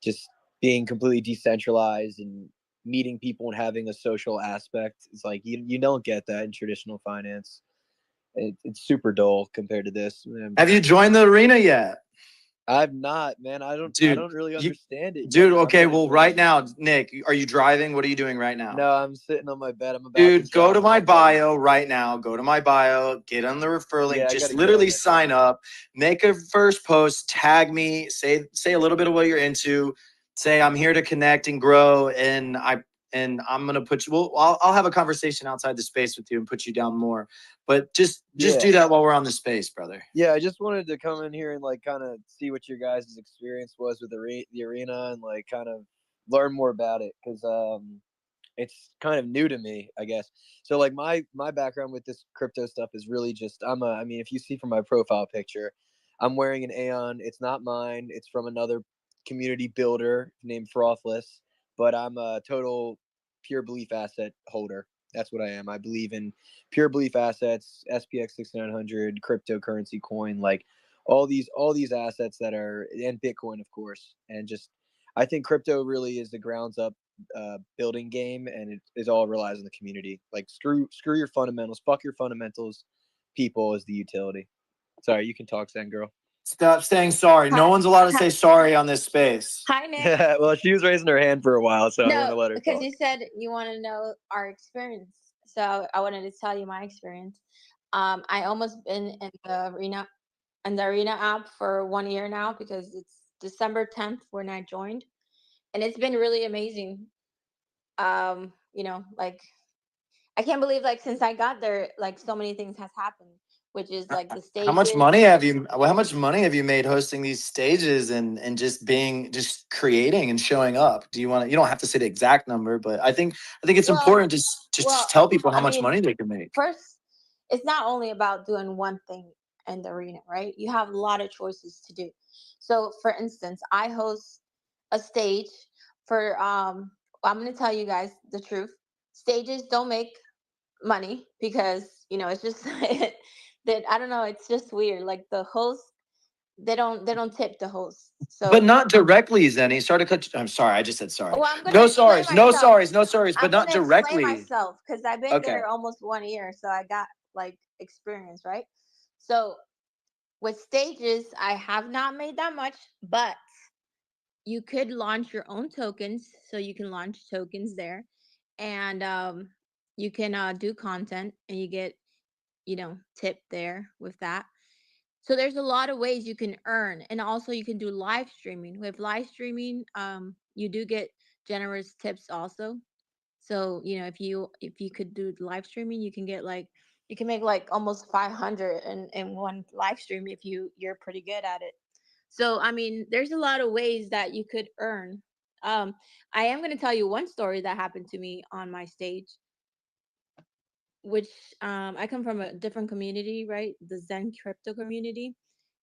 just being completely decentralized and meeting people and having a social aspect. It's like you don't get that in traditional finance. It's super dull compared to this. Have you joined the arena yet? I've not, man. I don't really understand it. Dude, okay, well, right now, Nick, are you driving? What are you doing right now? No, I'm sitting on my bed. I'm about Dude, to go to jump. my bio right now. Go to my bio, get on the refer link. Yeah, I just gotta literally go. sign up, make a first post, tag me, say a little bit of what you're into, say I'm here to connect and grow, and I'm gonna put you. Well, I'll have a conversation outside the space with you and put you down more. But just do that while we're on the space, brother. Yeah, I just wanted to come in here and like kind of see what your guys' experience was with the arena and like kind of learn more about it because it's kind of new to me, I guess. So like my background with this crypto stuff is really just I mean, if you see from my profile picture, I'm wearing an Aeon. It's not mine. It's from another community builder named Frothless, but I'm a total pure belief asset holder. That's what I am. I believe in pure belief assets, SPX 6900, cryptocurrency coin, like all these assets that are, and Bitcoin, of course. And just, I think crypto really is the grounds up building game, and it is all relies on the community. Like screw your fundamentals, fuck your fundamentals. People is the utility. Sorry, you can talk, Zen girl. Stop saying sorry. No one's allowed to say sorry on this space. Hi, Nick. Yeah, well, she was raising her hand for a while, so I want to No, let her because talk. you said you want to know our experience. So I wanted to tell you my experience. I almost been in the arena app for 1 year now because it's December 10th when I joined, and it's been really amazing. Like I can't believe like since I got there, like so many things has happened, which is like the stages. How much money have you made hosting these stages and just creating and showing up? You don't have to say the exact number, but I think it's important to just tell people how much money they can make. First, it's not only about doing one thing in the arena, right? You have a lot of choices to do. So for instance, I host a stage for I'm gonna tell you guys the truth. Stages don't make money because it's just that I don't know, it's just weird. Like the host, they don't tip the host. So But not directly, Zenny. Sorry to cut you. I'm sorry. I just said sorry. well, I'm gonna No explain sorries. No myself. sorries. No sorries. I'm But not gonna explain directly. myself because I've been Okay. there almost 1 year, so I got like experience, right? So with stages, I have not made that much, but you could launch your own tokens, so you can launch tokens there, and you can do content, and you get tip there with that. So there's a lot of ways you can earn, and also you can do live streaming. With live streaming, you do get generous tips also. So if you could do live streaming, you can make like almost 500 in one live stream if you're pretty good at it. So I mean, there's a lot of ways that you could earn. I am going to tell you one story that happened to me on my stage, which I come from a different community, right? The Zen crypto community.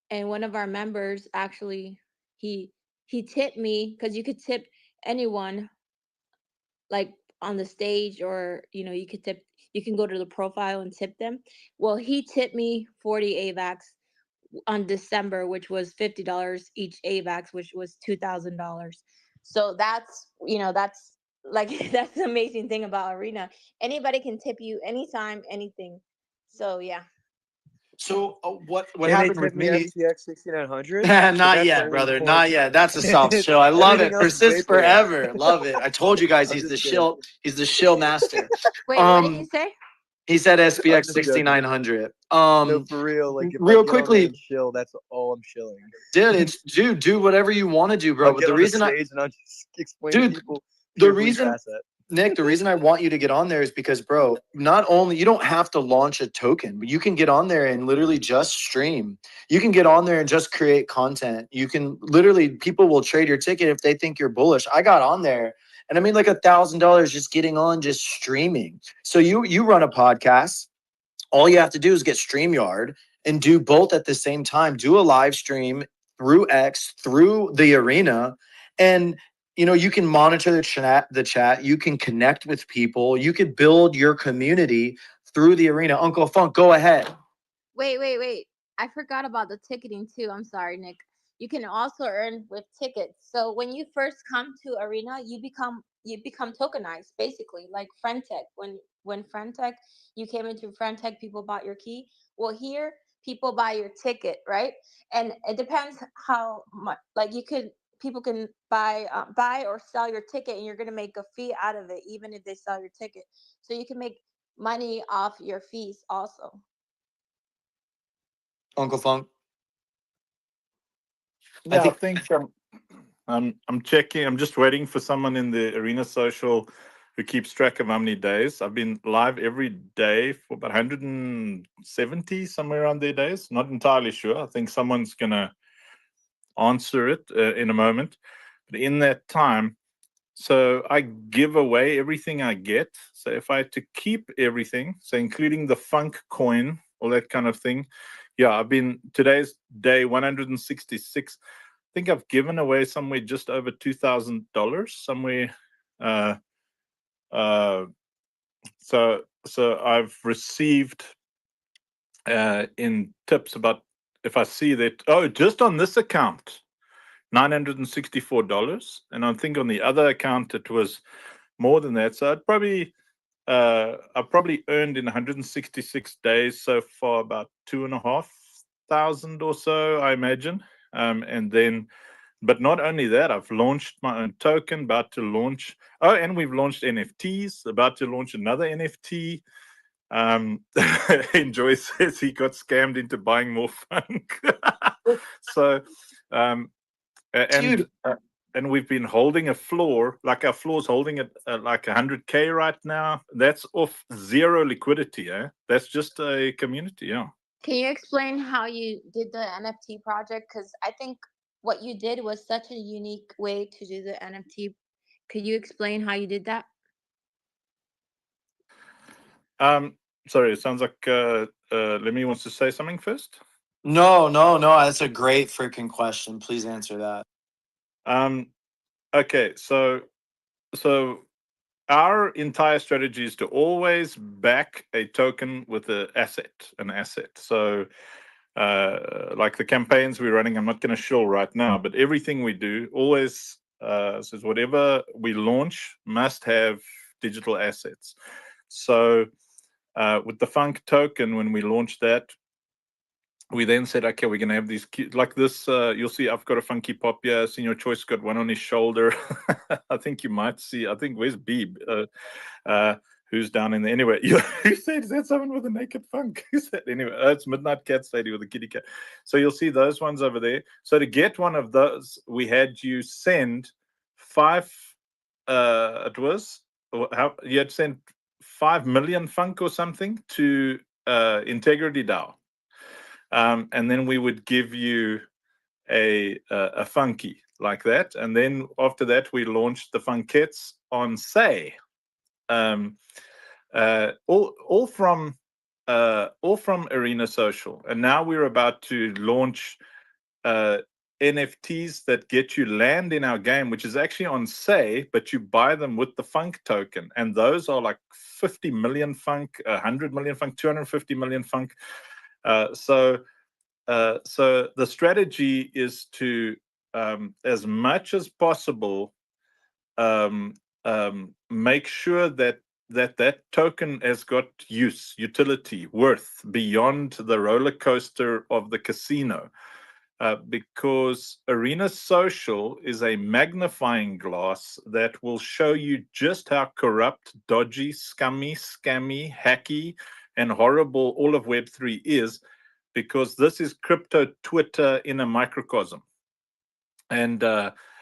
And one of our members actually, he tipped me because you could tip anyone like on the stage, or you can go to the profile and tip them. Well, he tipped me 40 AVAX on December, which was $50 each AVAX, which was $2,000. So that's, that's like, that's the amazing thing about Arena. Anybody can tip you anytime, anything. So yeah. So what Can they happened tip with me me? FTX 6900? Not yet, brother. Not yet. That's a soft shill. I love it. Everything else is way Persist below. forever. Love it. I told you guys I'm he's the just kidding. shill. He's the shill master. Wait, what did you say? He said I'm SPX just joking. 6900. No, for real. Like, if I Real get on there quickly, and chill, that's all I'm chilling. dude, do whatever you want to do, bro. I'll But get the on reason the I, stage and I'll just explain to dude, people. the pure bleach reason, asset. Nick, the reason I want you to get on there is because, bro, not only you don't have to launch a token, but you can get on there and literally just stream. You can get on there and just create content. You can literally, people will trade your ticket if they think you're bullish. I got on there and I made like $1,000 just getting on, just streaming. So you run a podcast. All you have to do is get StreamYard and do both at the same time. Do a live stream through X, through the Arena, and you can monitor the chat. You can connect with people. You could build your community through the Arena. Uncle Funk, go ahead. Wait. I forgot about the ticketing too. I'm sorry, Nick. You can also earn with tickets. So when you first come to Arena, you become tokenized, basically, like Friendtech. When Friendtech, you came into Friendtech, people bought your key. Well, here people buy your ticket, right? And it depends how much. Like people can buy or sell your ticket, and you're gonna make a fee out of it, even if they sell your ticket. So you can make money off your fees also. Uncle Funk. Yeah, I think I'm checking. I'm just waiting for someone in the Arena Social who keeps track of how many days. I've been live every day for about 170, somewhere around their days. Not entirely sure. I think someone's gonna answer it in a moment. But in that time, so I give away everything I get. So if I had to keep everything, so including the Funk coin, all that kind of thing, yeah, today's day 166. I think I've given away somewhere just over $2,000 somewhere. So I've received in tips about, if I see that, just on this account, $964, and I think on the other account it was more than that. So I've probably earned in 166 days so far about 2,500 or so, I imagine. And then, but not only that, I've launched my own token, about to launch. Oh, and we've launched NFTs, about to launch another NFT. Enjoy says he got scammed into buying more Funk. So, and we've been holding a floor, like our floor's holding it like 100K right now. That's off zero liquidity. That's just a community. Yeah. Can you explain how you did the NFT project? Because I think what you did was such a unique way to do the NFT. Could you explain how you did that? Sorry, it sounds like Lemmy wants to say something first. No. That's a great freaking question. Please answer that. Okay, so our entire strategy is to always back a token with an asset. So like the campaigns we're running, I'm not going to show right now, but everything we do always says whatever we launch must have digital assets. So with the Funk token, when we launched that, we then said, okay, we're going to have these cute, like this. You'll see I've got a Funky Pop here. Senior Choice got one on his shoulder. I think you might see, where's Beeb? Who's down in there? Anyway, who said, is that someone with a naked Funk? Who said? Anyway, it's Midnight Cat Sadie with a kitty cat. So you'll see those ones over there. So to get one of those, we had you send 5, you had sent 5 million Funk or something to Integrity DAO. And then we would give you a Funky like that. And then after that, we launched the Funkettes on Say. All from Arena Social. And now we're about to launch NFTs that get you land in our game, which is actually on Say, but you buy them with the Funk token. And those are like 50 million Funk, 100 million Funk, 250 million Funk. So So the strategy is to, as much as possible, make sure that token has got utility, worth beyond the roller coaster of the casino. Because Arena Social is a magnifying glass that will show you just how corrupt, dodgy, scammy, hacky, and horrible all of Web3 is, because this is crypto Twitter in a microcosm. And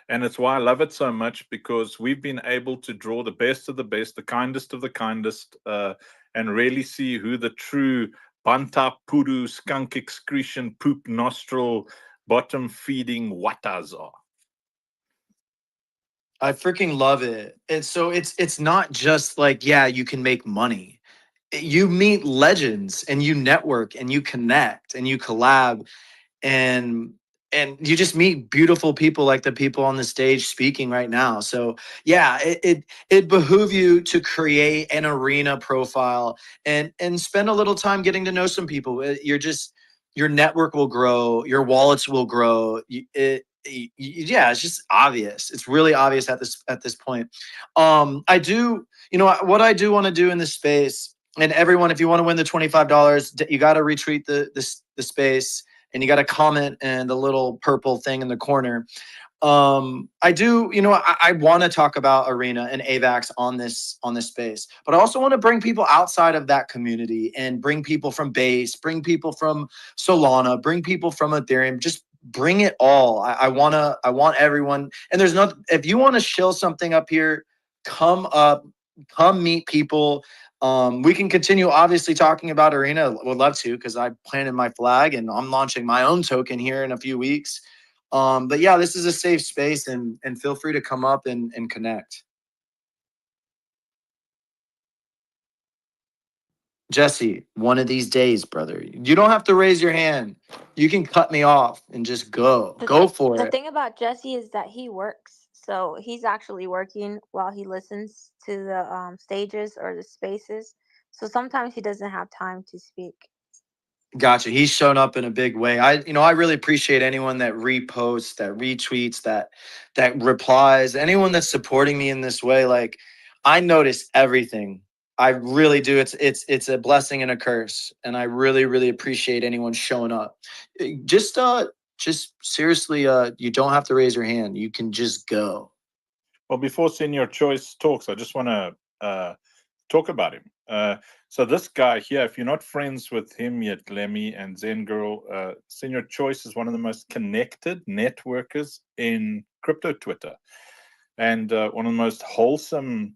it's why I love it so much, because we've been able to draw the best of the best, the kindest of the kindest, and really see who the true Banta Puru skunk excretion poop nostril bottom feeding watas are. I freaking love it. And so it's not just like, yeah, you can make money. You meet legends and you network and you connect and you collab, and you just meet beautiful people like the people on the stage speaking right now. So yeah, it behoove you to create an Arena profile and spend a little time getting to know some people. Your network will grow, your wallets will grow. Yeah, it's just obvious. It's really obvious at this point. I do, what I do want to do in this space, and everyone, if you want to win the $25, you got to retweet the space, and you got to comment and the little purple thing in the corner. I do, I want to talk about Arena and AVAX on this space, but I also want to bring people outside of that community and bring people from Base, bring people from Solana, bring people from Ethereum, just bring it all. I want everyone. And if you want to shill something up here, come up, come meet people. We can continue obviously talking about Arena. Would love to, because I planted my flag and I'm launching my own token here in a few weeks. But yeah, this is a safe space, and feel free to come up and connect. Jesse, one of these days, brother, you don't have to raise your hand. You can cut me off and just go for The it. thing about Jesse is that he works, so he's actually working while he listens to the stages or the spaces. So sometimes he doesn't have time to speak. Gotcha. He's shown up in a big way. I really appreciate anyone that reposts, that retweets, that replies, anyone that's supporting me in this way. Like, I notice everything. I really do. It's a blessing and a curse, and I really, really appreciate anyone showing up. Just seriously, you don't have to raise your hand. You can just go. Well, before Senior Choice talks, I just want to talk about him. So this guy here, if you're not friends with him yet, Lemmy and Zen Girl, Senior Choice is one of the most connected networkers in crypto Twitter, and one of the most wholesome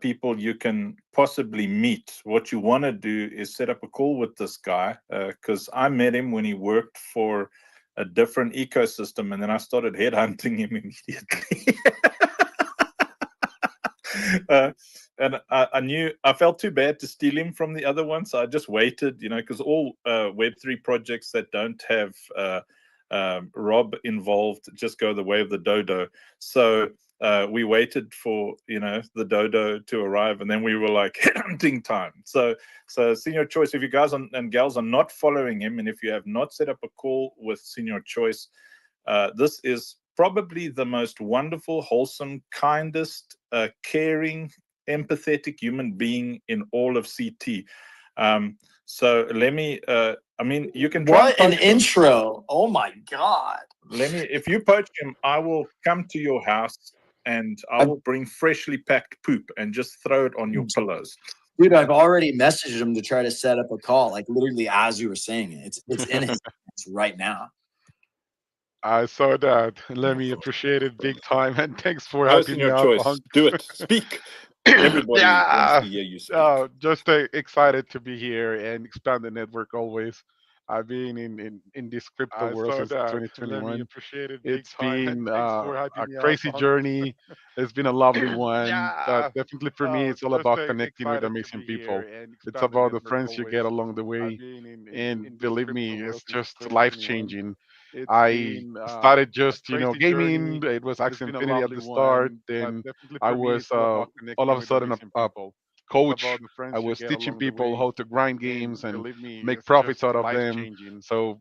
people you can possibly meet. What you want to do is set up a call with this guy, because I met him when he worked for a different ecosystem, and then I started headhunting him immediately. And I felt too bad to steal him from the other one, so I just waited, because all Web3 projects that don't have Rob involved just go the way of the dodo. So we waited for the dodo to arrive, and then we were like, headhunting time. So Senior Choice, if you guys and gals are not following him, and if you have not set up a call with Senior Choice, this is probably the most wonderful, wholesome, kindest, caring, empathetic human being in all of CT. So let me, you can try. What an intro. Oh my God. If you poach him, I will come to your house and I will bring freshly packed poop and just throw it on your pillows. Dude, I've already messaged him to try to set up a call, like literally as you were saying it. It's in his hands right now. I saw that. Let me appreciate it big time, and thanks for helping me Your out. choice. Do it. Speak. Everybody wants to hear you speak. Just excited to be here and expand the network always. I've been in this crypto world since 2021. Appreciate it. It's been a crazy journey. It's been a lovely one. But definitely for me, it's all about connecting with amazing people. It's about the friends you get along the way. And believe me, it's just life changing. I started just gaming. It was Axie Infinity at the start. Then I was all of a sudden a coach. I was teaching people how to grind games and make profits out of them. So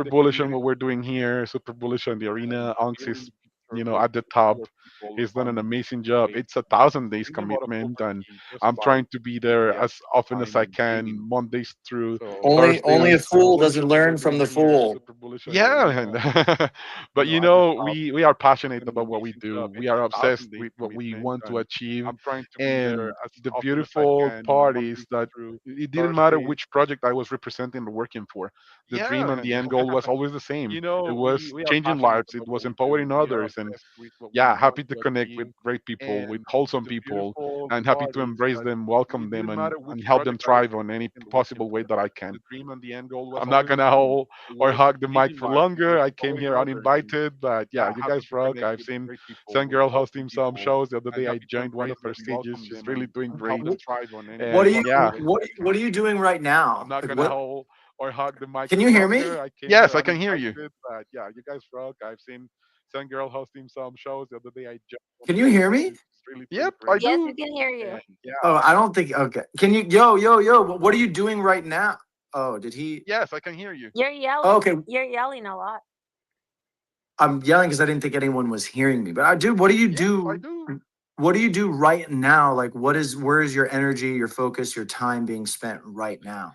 super bullish on what we're doing here. Super bullish on the arena. Anx is, at the top. He's done an amazing job. It's 1,000 days commitment, and I'm trying to be there as often as I can, Mondays through Only a Thursdays. fool doesn't learn from the fool. Yeah, and but we are passionate about what we do. We are obsessed with what we want to achieve. And the beautiful part is that it didn't matter which project I was representing or working for. The dream and the end goal was always the same. It was changing lives. It was empowering others, and happy to connect with great people, with wholesome people, and happy to embrace them, welcome them, and help them thrive on any possible way that I can. I'm not gonna hold or hug the mic for longer. I came here uninvited, but yeah, you guys rock. I've seen Sangirl hosting some shows. The other day I joined one of her stages. She's really doing great. What are you? Yeah. What are you doing right now? I'm not Like, gonna what- hold or hug the mic. Can for you hear me? longer. Yes, I can hear you. But yeah, you guys rock. I've seen Sangirl hosting some shows. The other day I joined. Can you hear me? Yep, I do. Yes, we can hear you. Yeah. Oh, I don't think. Okay. Can you? Yo. What are you doing right now? Oh, did he? Yes, I can hear you. You're yelling. Oh, okay. You're yelling a lot. I'm yelling because I didn't think anyone was hearing me. But I do. What do you do? What do you do right now? Like, where is your energy, your focus, your time being spent right now?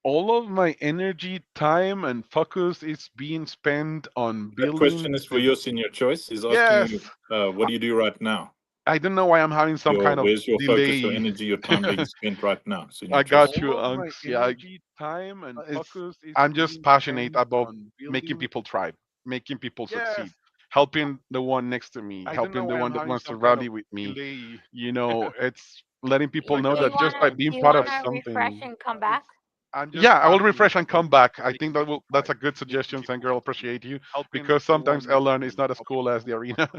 All of my energy, time, and focus is being spent on That building. question is for your senior choice. He's asking you, what do you do right now? I don't know why I'm having some kind of Where's your focus, your delay. energy, your time being spent right now? Senior I choice. got you, Unks. Yeah, time and focus is I'm just passionate about on making building. people thrive, making people Yes. succeed, helping the one next to me, I don't helping know the why one I'm that having wants to some kind rally of with me. delay. You know, it's letting people know Do that you just by wanna being part of refresh something. and come back? I'm just Yeah, I will passionate refresh and about come back. I making think people that's a thrive, good making suggestion, people Sangirl. succeed, Appreciate you helping because the sometimes one next to LLearn is me, not as helping cool as the people arena. thrive.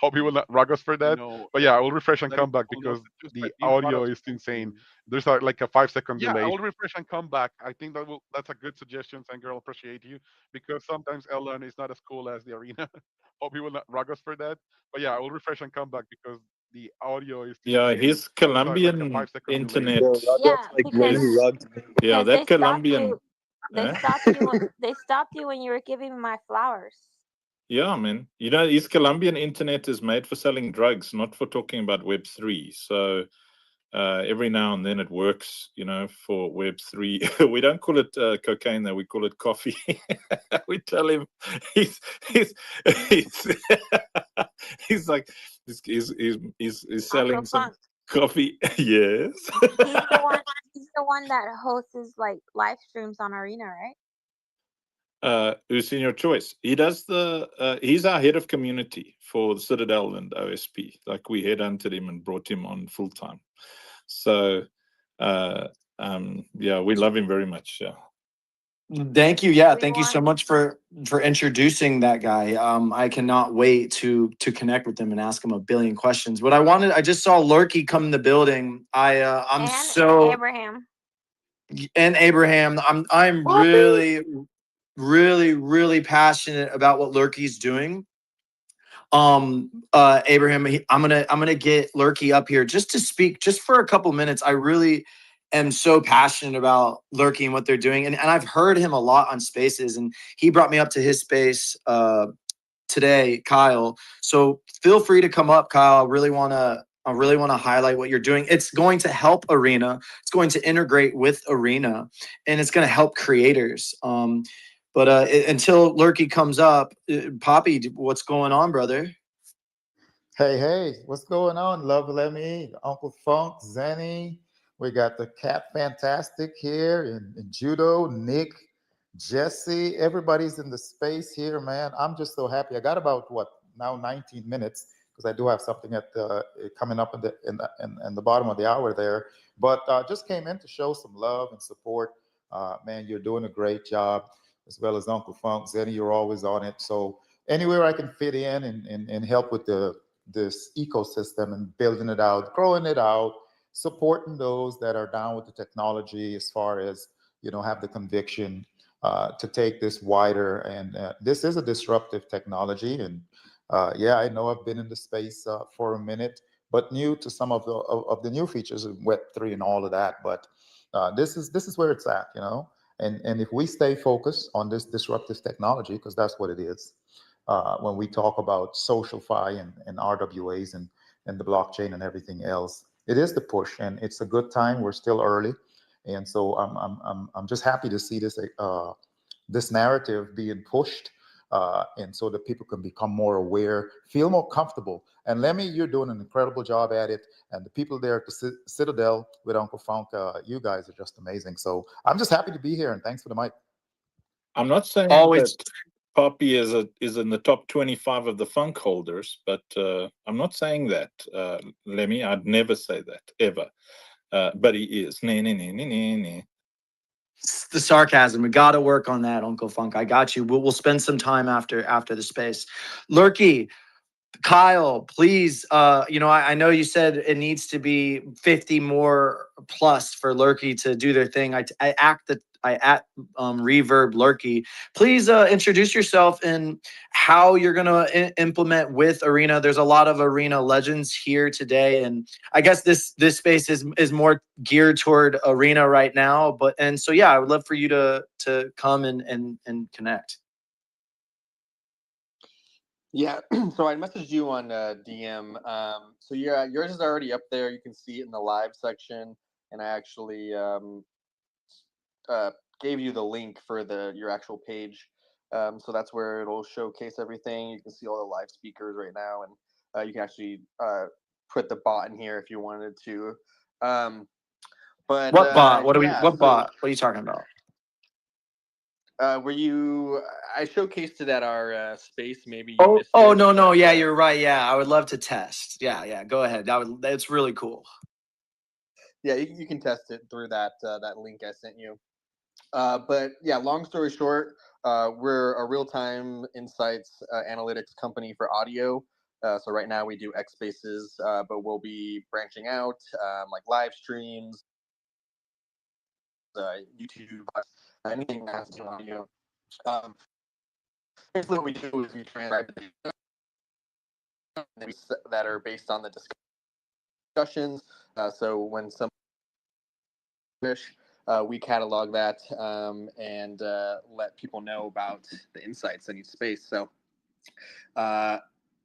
Hope you will not rug us for You that. know, But it's yeah, I will refresh and letting come back people know because that just by the being part of audio is insane. something. There's like a 5-second Yeah, I delay. will refresh and come back. I think that's a good suggestion, Sangirl. Appreciate you because sometimes LLearn is not as cool as the arena. Hope you will not rug us for that. But yeah, I will refresh and come back because the audio is Yeah, insane. his There's like a Colombian 5-second delay. internet. Yo, Ruggs Yeah, like blaming because Ruggs. Yeah, because that Colombian. they eh? stopped you they stopped you when you were giving me my flowers. Yeah, man. You know, his Colombian internet is made for selling drugs, not for talking about Web3. So every now and then it works, you know, for Web3. We don't call it cocaine, though. We call it coffee. We tell him he's he's he's like he's selling Uncle some Funk. coffee. Yes. He's the one that hosts like live streams on Arena, right? Who's in your choice? He does he's our head of community for the Citadel and OSP. Like we headhunted him and brought him on full time. So yeah, we love him very much. Yeah. Thank you. Yeah, thank you so much for introducing that guy. I cannot wait to connect with him and ask him a billion questions. What I just saw Lurky come in the building. I'm so Abraham. and Abraham. I'm really passionate about what Lurky's doing. Abraham, I'm gonna get Lurky up here just to speak just for a couple minutes. I really am so passionate about Lurky and what they're doing, and I've heard him a lot on Spaces, and he brought me up to his space today, Kyle. So feel free to come up, Kyle. I really want to highlight what you're doing. It's going to help Arena. It's going to integrate with Arena, and it's going to help creators. But until Lurky comes up, Poppy, what's going on, brother? Hey, what's going on? Love Lemmy, Uncle Funk, Zenny. We got the Cat Fantastic here, and Judo, Nick, Jesse. Everybody's in the space here, man. I'm just so happy. I got about now 19 minutes because I do have something coming up in the bottom of the hour there. But just came in to show some love and support. Man, you're doing a great job, as well as Uncle Funk, Zenny. You're always on it. So anywhere I can fit in and help with this ecosystem and building it out, growing it out, supporting those that are down with the technology as far as, have the conviction to take this wider. And this is a disruptive technology. And yeah, I know I've been in the space for a minute, but new to some of the new features of Web3 and all of that. But this is where it's at, And if we stay focused on this disruptive technology, because that's what it is, when we talk about SocialFi and RWAs and the blockchain and everything else, it is the push, and it's a good time. We're still early, and so I'm just happy to see this narrative being pushed, and so that people can become more aware, feel more comfortable. And Lemmy, you're doing an incredible job at it, and the people there at the Citadel with Uncle Funk, you guys are just amazing. So I'm just happy to be here, and thanks for the mic. I'm not saying Always. that Poppy is in the top 25 of the funk holders, but I'm not saying that, Lemmy. I'd never say that ever. But he is. It's the sarcasm. We got to work on that, Uncle Funk. I got you. We'll spend some time after the space. Lurky, Kyle, please. I know you said it needs to be 50 more plus for Lurky to do their thing. I at Reverb Lurky. Please introduce yourself and how you're gonna implement with Arena. There's a lot of Arena legends here today, and I guess this space is more geared toward Arena right now. So yeah, I would love for you to come and connect. Yeah, so I messaged you on DM. So yeah, yours is already up there. You can see it in the live section, and I actually gave you the link for your actual page. So that's where it'll showcase everything. You can see all the live speakers right now, and you can actually put the bot in here if you wanted to. But What bot? What are we? yeah, What so bot? What are you talking about? were you? I showcased it at our space. Maybe you Oh, missed oh it. no, no, But, yeah, you're right. Yeah, I would love to test. Yeah, yeah, go ahead. That's really cool. yeah, you can test it through that link I sent you. But yeah, long story short, we're a real-time insights analytics company for audio. So right now we do X Spaces, but we'll be branching out like live streams, YouTube, anything that has to do with audio. Basically, what we do is we transcribe the data that are based on the discussions. So when some we catalog that and let people know about the insights in each space. So,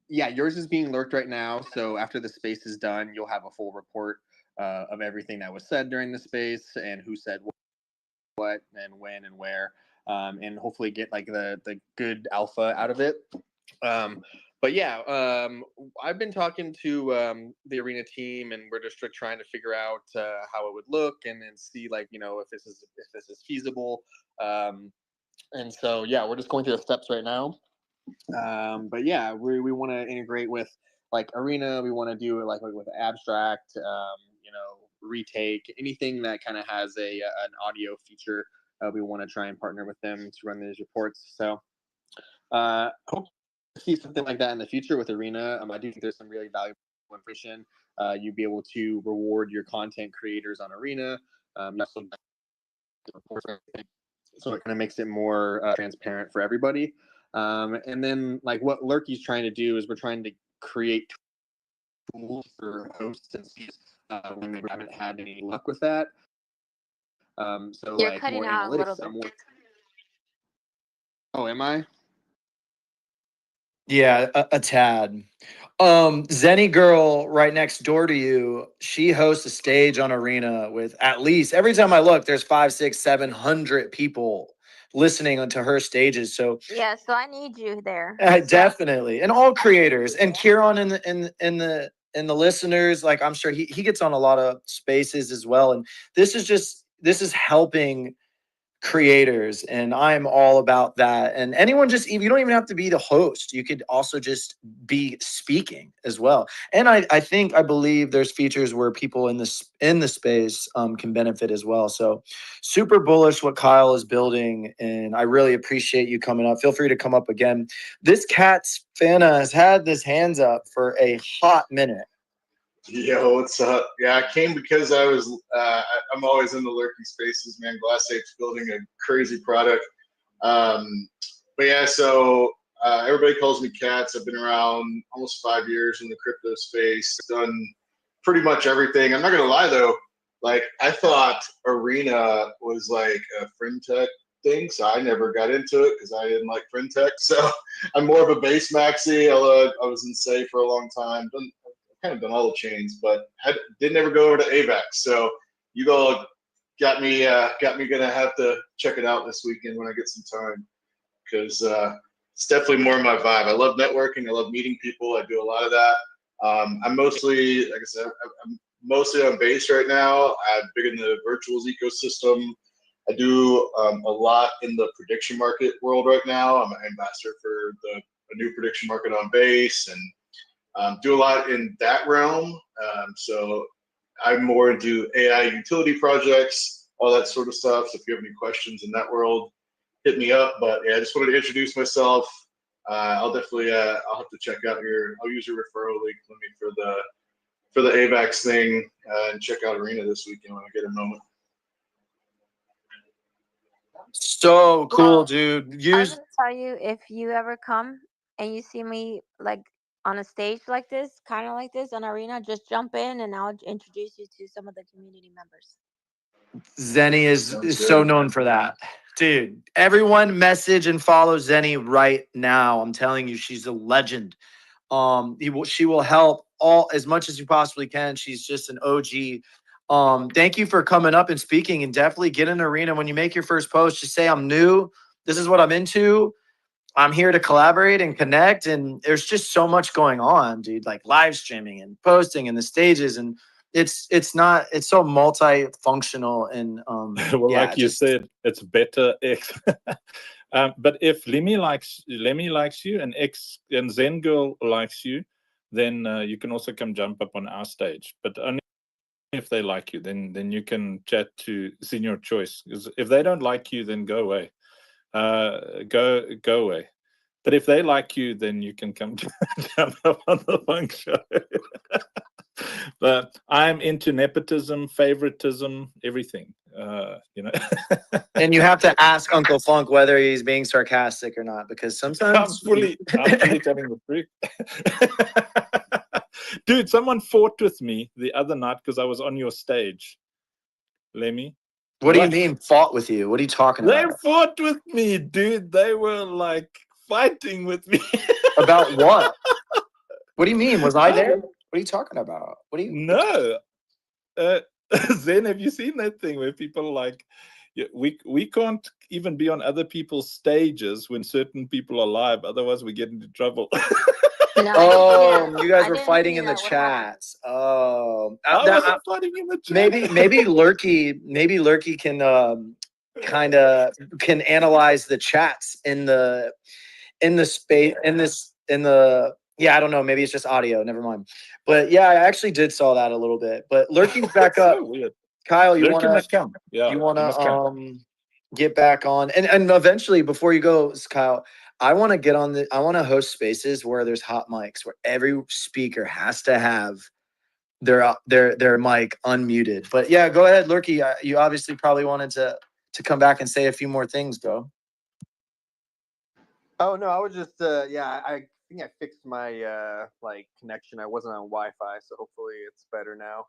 yeah, yours is being lurked right now. So after the space is done, you'll have a full report of everything that was said during the space and who said what and when and where, and hopefully get like the good alpha out of it. But yeah, I've been talking to the arena team, and we're just trying to figure out how it would look, and then see like if this is feasible. And so yeah, we're just going through the steps right now. But yeah, we want to integrate with like arena. We want to do it like with abstract. Retake, anything that kind of has an audio feature. We want to try and partner with them to run these reports. So hope to see something like that in the future with Arena. I do think there's some really valuable information. You'd be able to reward your content creators on Arena. So it kind of makes it more transparent for everybody. And then like what Lurky's trying to do is we're trying to create tools for hosts and speakers when we haven't had any luck with that. So You're like cutting more out a little analytics. bit. Oh, am I? Yeah, a tad. Zenny girl right next door to you, she hosts a stage on Arena with at least every time I look, there's 500, 600, 700 people listening to her stages. So Yeah, so I need you there. definitely, and all creators, and Kieran in the listeners, like I'm sure he gets on a lot of spaces as well. And this is helping creators, and I'm all about that. And anyone, just you don't even have to be the host, you could also just be speaking as well. And I believe there's features where people in the space can benefit as well. So super bullish what Kyle is building, and I really appreciate you coming up. Feel free to come up again. This cat's Fana has had this hands up for a hot minute. Yo, what's up? Yeah, I came because I'm always in the lurking spaces, man. Glass Ape's building a crazy product. But yeah, so everybody calls me Cats. I've been around almost 5 years in the crypto space, done pretty much everything. I'm not gonna lie though, like I thought Arena was like a FinTech thing, so I never got into it because I didn't like FinTech. So I'm more of a base maxi, although I was in Say for a long time. Kind of done all the chains, but didn't ever go over to AVAX. So you all got me gonna have to check it out this weekend when I get some time, because it's definitely more my vibe. I love networking. I love meeting people. I do a lot of that. I'm mostly, like I said, I'm mostly on base right now. I'm big in the virtuals ecosystem. I do a lot in the prediction market world right now. I'm an ambassador for a new prediction market on base, and do a lot in that realm. So I'm more into AI utility projects, all that sort of stuff. So if you have any questions in that world, hit me up. But yeah, I just wanted to introduce myself. I'll definitely I'll have to check out I'll use your referral link for the AVAX thing and check out Arena this weekend when I get a moment. So cool, dude. I was gonna tell you, if you ever come and you see me like on a stage like this, kind of like this on Arena, just jump in and I'll introduce you to some of the community members. Zenny is so known for that. Dude, everyone message and follow Zenny right now. I'm telling you, she's a legend. She will help all as much as you possibly can. She's just an OG. Thank you for coming up and speaking, and definitely get in the arena. When you make your first post, just say, I'm new. This is what I'm into. I'm here to collaborate and connect. And there's just so much going on, dude, like live streaming and posting and the stages. And it's so multifunctional. And Well, yeah, like you said, it's better X. But if Lemmy likes you and Zen Girl likes you, then you can also come jump up on our stage. But only if they like you, then you can chat to Senior Choice. Because if they don't like you, then go away. Go away. But if they like you, then you can come jump up on the Funk Show. But I'm into nepotism, favoritism, everything. And you have to ask Uncle Funk whether he's being sarcastic or not, because sometimes I'm fully telling the truth. Dude, someone fought with me the other night because I was on your stage, Lemmy. What do you mean fought with you? What are you talking They about? fought with me, dude. They were like fighting with me. About what? What do you mean? Was I there? What are you talking about? What do you? No. Zen, have you seen that thing where people like, we can't even be on other people's stages when certain people are live, otherwise we get into trouble. Oh, you guys were fighting in the chats. Oh, I wasn't fighting in the chat. maybe Lurky can can analyze the chats in the space yeah, I don't know, maybe it's just audio, never mind. But yeah, I actually did saw that a little bit. But Lurky's back up. So weird. Kyle, you Lurky must come. Yeah, you he must come. wanna get back on, and eventually, before you go, Kyle, I want to get on I want to host spaces where there's hot mics, where every speaker has to have their mic unmuted. But yeah, go ahead, Lurky. You obviously probably wanted to come back and say a few more things, bro. Oh no, I was just I think I fixed my connection. I wasn't on Wi-Fi, so hopefully it's better now.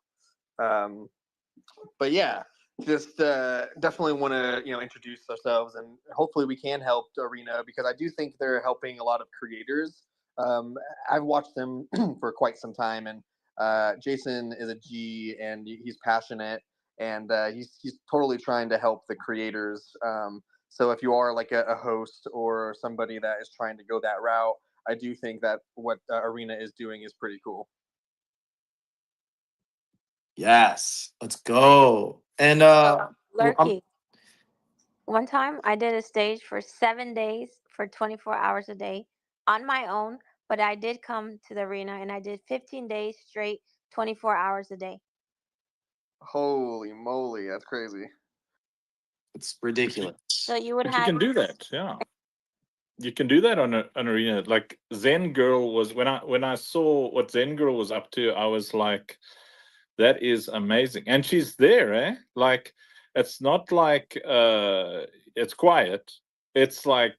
But yeah, just definitely want to introduce ourselves, and hopefully we can help Arena, because I do think they're helping a lot of creators. I've watched them for quite some time, and Jason is a G, and he's passionate, and he's totally trying to help the creators. So if you are like a host or somebody that is trying to go that route, I do think that what Arena is doing is pretty cool. Yes, let's go. And Lurky. One time I did a stage for 7 days for 24 hours a day on my own, but I did come to the arena and I did 15 days straight, 24 hours a day. Holy moly, that's crazy. It's ridiculous. So you would But have. you can do that, yeah. You can do that on an Arena. Like Zen Girl was, when I saw what Zen Girl was up to, I was like, that is amazing. And she's there, eh? Like, it's not like it's quiet. It's like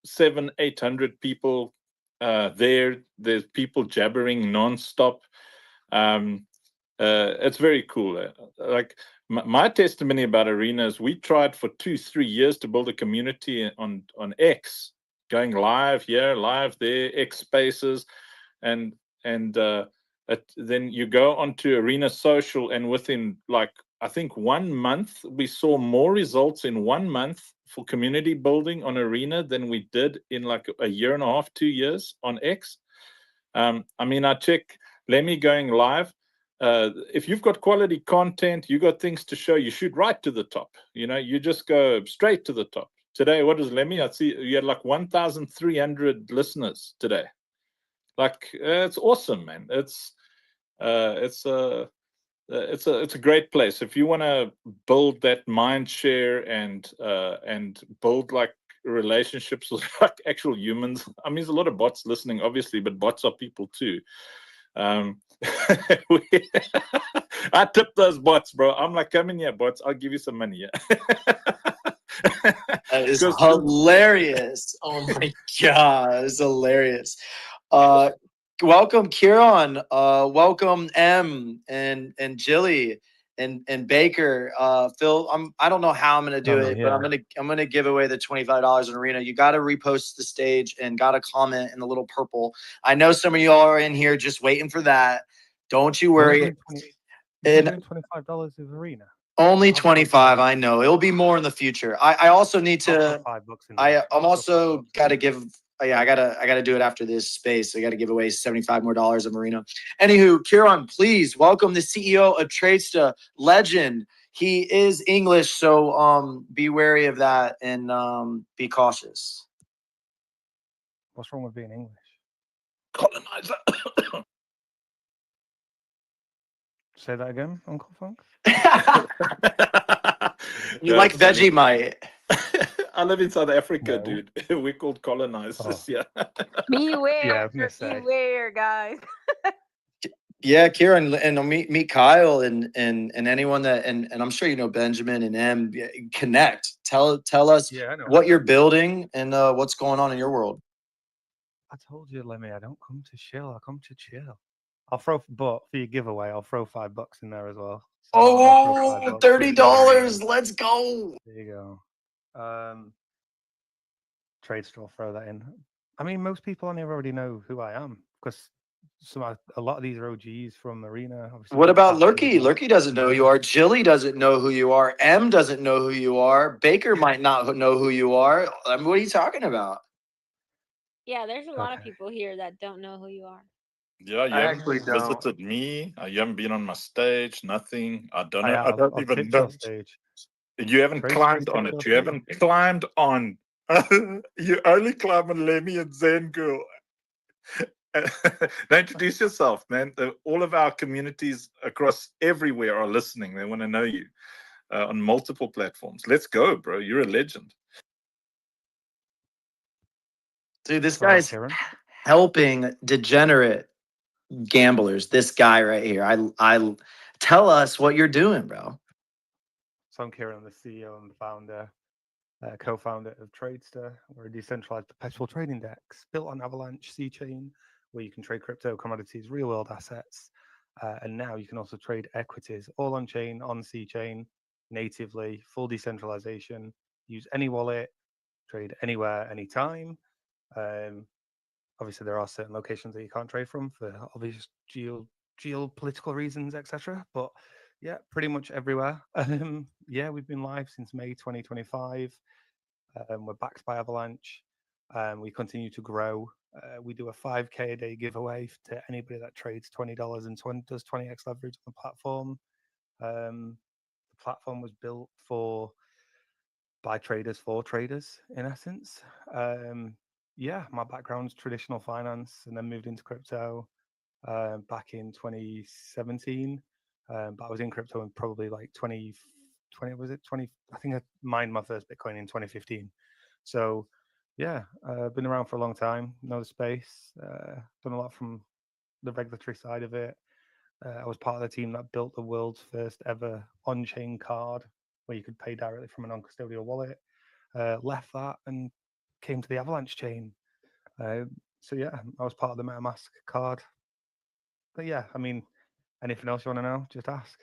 700-800 people there. There's people jabbering nonstop. It's very cool. Like my testimony about Arena is we tried for 2-3 years to build a community on X, going live here, live there, X Spaces, and then you go onto Arena Social, and within like I think 1 month we saw more results in 1 month for community building on Arena than we did in like a year and a half, 2 years on X. I mean, I check Lemmy going live. If you've got quality content, you got things to show, you shoot right to the top. You just go straight to the top. Today, what is Lemmy? I see you had like 1,300 listeners today. Like it's awesome, man. It's a great place if you want to build that mind share and build like relationships with like actual humans. I mean, there's a lot of bots listening, obviously, but bots are people too. I tip those bots, bro. I'm like, come in here, bots. I'll give you some money. Yeah. That is hilarious. Oh my god, it's hilarious. Welcome, Kieran. Welcome, M and Jilly and Baker, Phil, I don't know how I'm gonna do it, but I'm gonna give away the $25 in Arena. You got to repost the stage and got to comment in the little purple. I know some of y'all are in here just waiting for that. Don't you worry. And $25 of Arena. only 25. I know it'll be more in the future. I also need to. $5 in I'm also got to give. Yeah, I gotta do it after this space. I gotta give away $75 more of Marina. Anywho, Kieran, please welcome the CEO of Tradesta, legend. He is English, so be wary of that and be cautious. What's wrong with being English? Colonizer. Say that again, Uncle Funk. You like Vegemite? I live in South Africa, dude. We're called colonizers. Yeah. Beware, beware, guys. Yeah, Kieran, and meet Kyle and anyone that and I'm sure you know Benjamin and M. Connect. Tell us what you're building and what's going on in your world. I told you, Lemmy, I don't come to chill. I come to chill. I'll throw, but for your giveaway, I'll throw $5 in there as well. So oh, $30! Let's go. There you go. Tradesta, I'll throw that in. I mean, most people on here already know who I am because a lot of these are OGs from Arena. What about Lurky? Lurky doesn't know who you are. Jilly doesn't know who you are. M doesn't know who you are. Baker might not know who you are. What are you talking about? Yeah, there's a lot of people here that don't know who you are. Yeah, you haven't visited me. You haven't been on my stage. Nothing. I don't know. I don't even know. Stage. You haven't climbed on it. You haven't climbed on. You only climb on Lemmy and Zen Girl. Now introduce yourself, man. All of our communities across everywhere are listening. They want to know you on multiple platforms. Let's go, bro. You're a legend. Dude, this guy's helping degenerate gamblers. This guy right here. I tell us what you're doing, bro. So I'm Kieran, the CEO and the founder, co-founder of Tradesta. We're a decentralized perpetual trading dex built on Avalanche C-Chain, where you can trade crypto, commodities, real-world assets, and now you can also trade equities, all on-chain, on C-Chain, natively, full decentralization. Use any wallet, trade anywhere, anytime. Obviously, there are certain locations that you can't trade from for obvious geopolitical reasons, etc. But yeah, pretty much everywhere. Yeah, we've been live since May 2025. We're backed by Avalanche. We continue to grow. We do a 5K a day giveaway to anybody that trades $20 and does 20x leverage on the platform. The platform was built by traders for traders, in essence. Yeah, my background's traditional finance, and then moved into crypto back in 2017. But I was in crypto in probably like 2020, was it 20? I think I mined my first Bitcoin in 2015. So yeah, been around for a long time, know the space, done a lot from the regulatory side of it. I was part of the team that built the world's first ever on-chain card where you could pay directly from a non-custodial wallet. Left that and came to the Avalanche chain. So yeah, I was part of the MetaMask card. But yeah, I mean, anything else you want to know, just ask.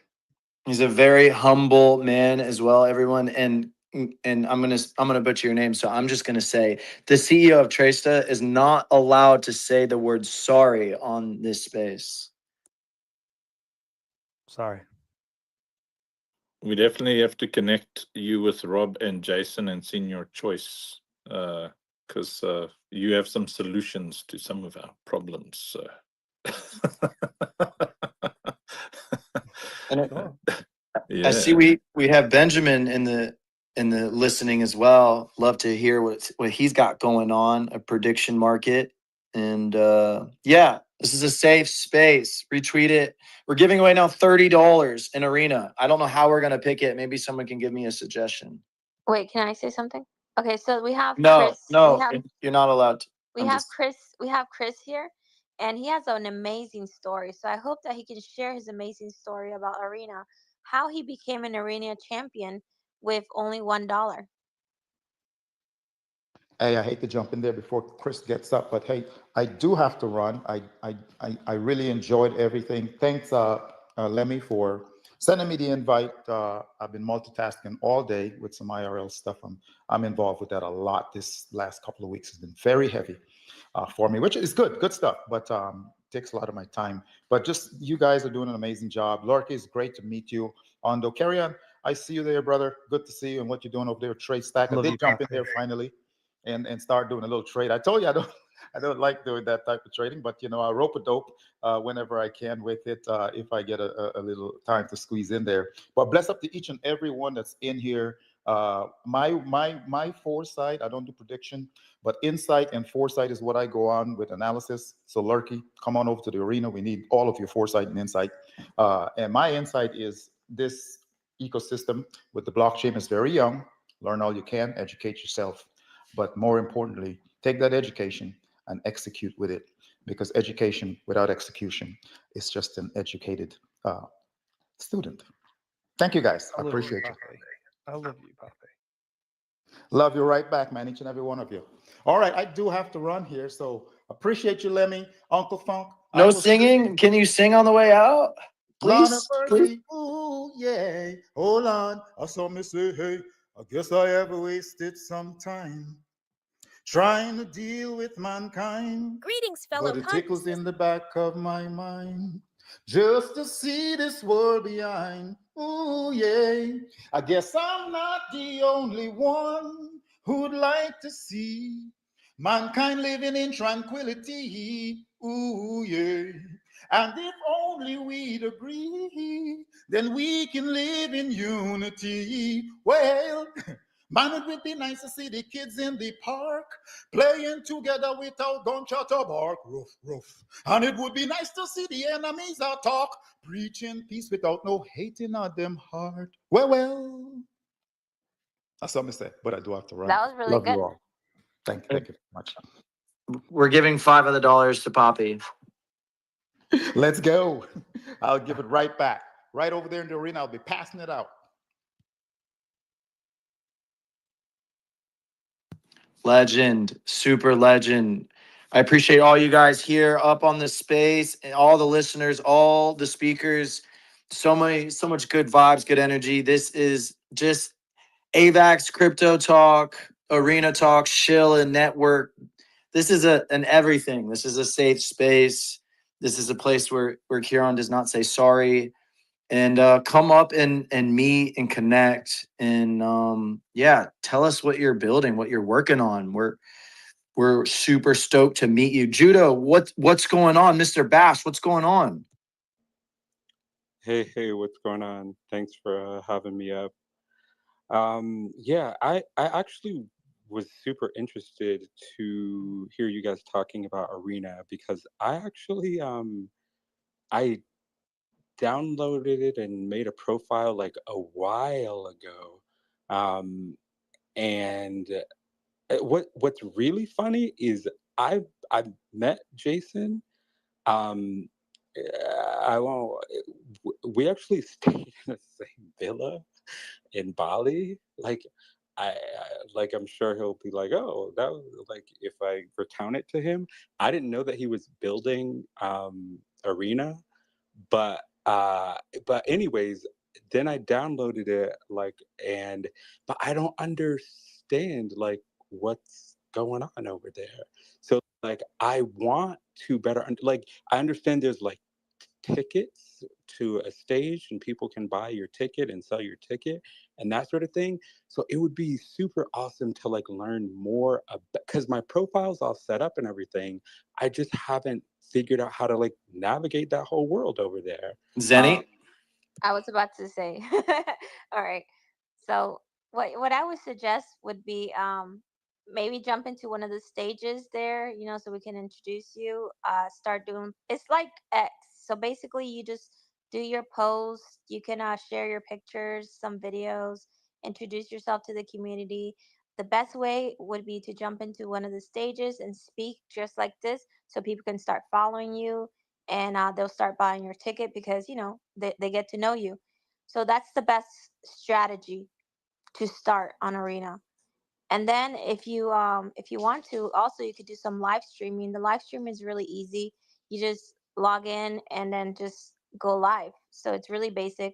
He's a very humble man as well, everyone. And I'm gonna butcher your name, so I'm just gonna say the CEO of Tradesta is not allowed to say the word sorry on this space. Sorry. We definitely have to connect you with Rob and Jason and Senior Choice, because you have some solutions to some of our problems. I see we have Benjamin in the listening as well. Love to hear what he's got going on, a prediction market. And yeah, this is a safe space. Retweet it. We're giving away now $30 in Arena. I don't know how we're gonna pick it. Maybe someone can give me a suggestion. Wait, can I say something? Okay, so we have No, Chris. you're not allowed to. We have Chris here, and he has an amazing story. So I hope that he can share his amazing story about Arena, how he became an Arena champion with only $1. Hey, I hate to jump in there before Chris gets up, but hey, I do have to run. I really enjoyed everything. Thanks, Lemmy, for sending me the invite. I've been multitasking all day with some IRL stuff. I'm involved with that a lot. This last couple of weeks has been very heavy for me, which is good stuff, but takes a lot of my time. But just you guys are doing an amazing job. Lorky, it's great to meet you. Ondo, carry on. I see you there, brother. Good to see you and what you're doing over there. Trade Stack. I did jump in there finally and start doing a little trade. I told you I don't like doing that type of trading, but you know, I rope a dope whenever I can with it, if I get a little time to squeeze in there. But bless up to each and every one that's in here. My foresight, I don't do prediction, but insight and foresight is what I go on with analysis. So Lurky, come on over to the arena. We need all of your foresight and insight. And my insight is this ecosystem with the blockchain is very young. Learn all you can, educate yourself. But more importantly, take that education and execute with it, because education without execution is just an educated student. Thank you, guys. I appreciate you. I love you, Papi. Love you right back, man, each and every one of you. All right, I do have to run here, so appreciate you, Lemmy, Uncle Funk. No singing? Can you sing on the way out? Please, please. Ooh, yeah. Hold on. I saw me say, hey, I guess I have wasted some time trying to deal with mankind. Greetings, fellow But it tickles in the back of my mind just to see this world behind. Ooh, yeah. I guess I'm not the only one who'd like to see mankind living in tranquility. Ooh, yeah. And if only we'd agree, then we can live in unity. Well, man, it would be nice to see the kids in the park playing together without gunshot or bark. Roof, roof. And it would be nice to see the enemies that talk, preaching peace without no hating on them heart. Well. That's something to say, but I do have to run. That was really Love good. you all. Thank you very much. We're giving $5 of the dollars to Poppy. Let's go. I'll give it right back. Right over there in the arena, I'll be passing it out. Legend, super legend. I appreciate all you guys here up on this space, and all the listeners, all the speakers. So much good vibes, good energy. This is just AVAX Crypto Talk, Arena Talk, Shill and Network. This is an everything. This is a safe space. This is a place where Kieran does not say sorry. And come up and meet and connect. And yeah, tell us what you're building, what you're working on. We're super stoked to meet you. Judo, what's going on? Mr. Bass, what's going on? Hey, what's going on? Thanks for having me up. Yeah, I actually was super interested to hear you guys talking about Arena, because I actually I downloaded it and made a profile like a while ago. And what's really funny is I've met Jason. I won't. We actually stayed in the same villa in Bali. Like, I'm sure he'll be like, oh, that was like, if I recount it to him, I didn't know that he was building Arena, but anyways, then I downloaded it, but I don't understand like what's going on over there. So like, I want to better I understand there's like tickets to a stage and people can buy your ticket and sell your ticket and that sort of thing. So it would be super awesome to like learn more about, because my profile's all set up and everything. I just haven't figured out how to like navigate that whole world over there. Zenny? I was about to say. All right. So what I would suggest would be maybe jump into one of the stages there, so we can introduce you. Start doing, it's like X. So basically you just do your posts. You can share your pictures, some videos, introduce yourself to the community. The best way would be to jump into one of the stages and speak just like this, so people can start following you, and they'll start buying your ticket because they get to know you. So that's the best strategy to start on Arena. And then if you want to, also you could do some live streaming. The live stream is really easy. You just log in and then just go live. So it's really basic.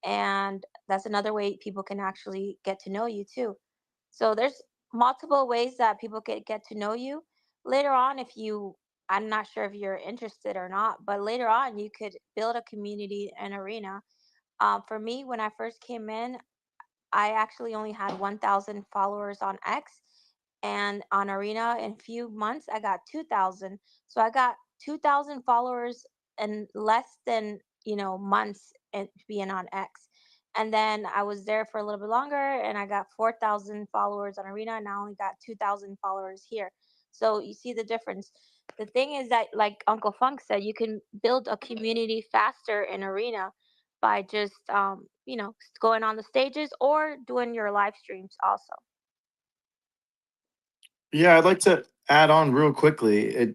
and that's another way people can actually get to know you too. So there's multiple ways that people can get to know you. Later on, if you, I'm not sure if you're interested or not, but later on you could build a community and arena. For me, when I first came in, I actually only had 1,000 followers on X, and on Arena in a few months I got 2,000. So I got 2,000 followers in less than, months and being on X. And then I was there for a little bit longer and I got 4,000 followers on Arena, and I only got 2,000 followers here. So you see the difference. The thing is that, like Uncle Funk said, you can build a community faster in Arena by just going on the stages or doing your live streams also. Yeah, I'd like to add on real quickly.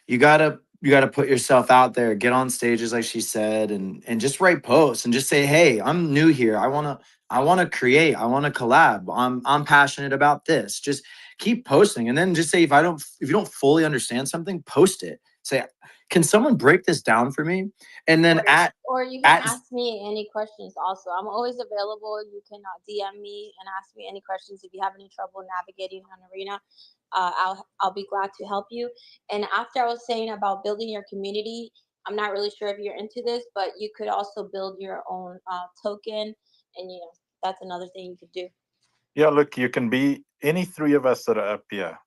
You gotta put yourself out there, get on stages like she said, and just write posts and just say, hey, I'm new here. I wanna create, I wanna collab. I'm passionate about this. Just keep posting. And then just say if you don't fully understand something, post it. Say, can someone break this down for me? And then Or you can ask me any questions also. I'm always available. You can DM me and ask me any questions if you have any trouble navigating on Arena. I'll be glad to help you. And after I was saying about building your community, I'm not really sure if you're into this, but you could also build your own token, and that's another thing you could do. Yeah, look, you can be any three of us that are up here.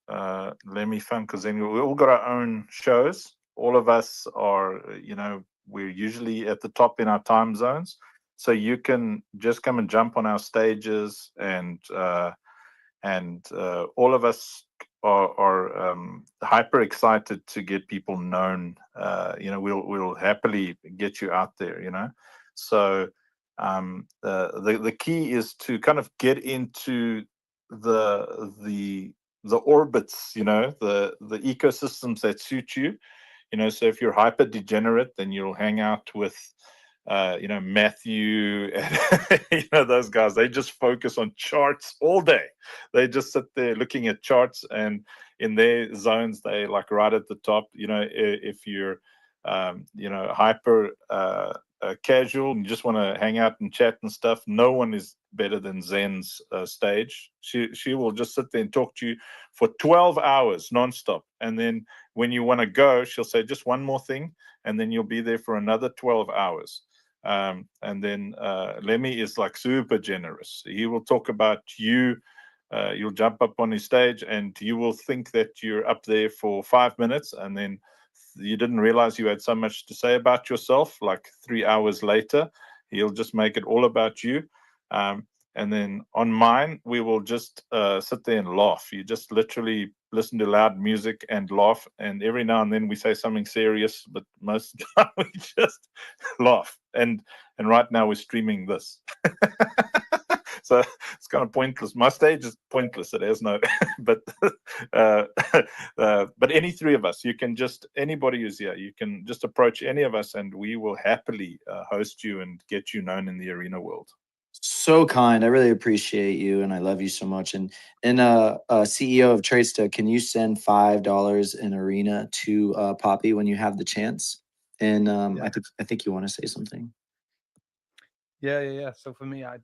Lemmy Funk, because then we all got our own shows. All of us are, we're usually at the top in our time zones. So you can just come and jump on our stages, and all of us are hyper excited to get people known. We'll happily get you out there. So the key is to kind of get into the orbits, the ecosystems that suit you. So if you're hyper degenerate, then you'll hang out with Matthew and those guys. They just focus on charts all day. They just sit there looking at charts, and in their zones they like right at the top. If you're hyper casual and you just want to hang out and chat and stuff, no one is better than Zen's stage. She will just sit there and talk to you for 12 hours nonstop, and then when you want to go, she'll say just one more thing, and then you'll be there for another 12 hours. And then Lemmy is like super generous. He will talk about you. You'll jump up on his stage and you will think that you're up there for 5 minutes, and then you didn't realize you had so much to say about yourself. Like 3 hours later, he'll just make it all about you. And then on mine, we will just sit there and laugh. You just literally listen to loud music and laugh. And every now and then we say something serious, but most of the time we just laugh. And right now we're streaming this. So it's kind of pointless. My stage is pointless. It has no, but any three of us, you can just, anybody who's here, you can just approach any of us and we will happily host you and get you known in the arena world. So kind. I really appreciate you, and I love you so much. And CEO of Tradesta, can you send $5 in Arena to Poppy when you have the chance? And I think you want to say something. Yeah. So for me, I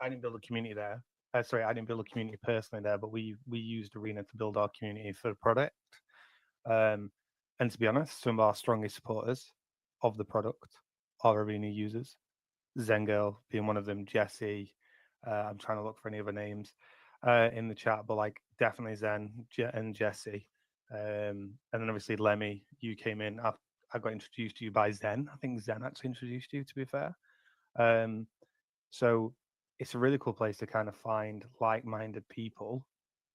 didn't build a community there. Sorry, I didn't build a community personally there, but we used Arena to build our community for the product. And to be honest, some of our strongest supporters of the product are Arena users. Zengirl being one of them, Jesse. I'm trying to look for any other names in the chat, but like definitely Zen and Jesse. And then obviously Lemmy, you came in. I got introduced to you by Zen. I think Zen actually introduced you, to be fair. So it's a really cool place to kind of find like-minded people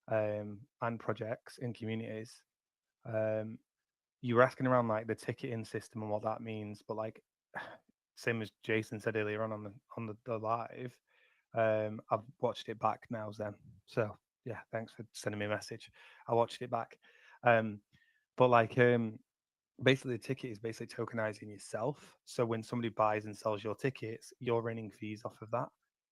and projects in communities. You were asking around like the ticketing system and what that means, but like same as Jason said earlier on the live, I've watched it back now, Zen. So yeah, thanks for sending me a message. I watched it back. But like basically the ticket is basically tokenizing yourself. So when somebody buys and sells your tickets, you're earning fees off of that.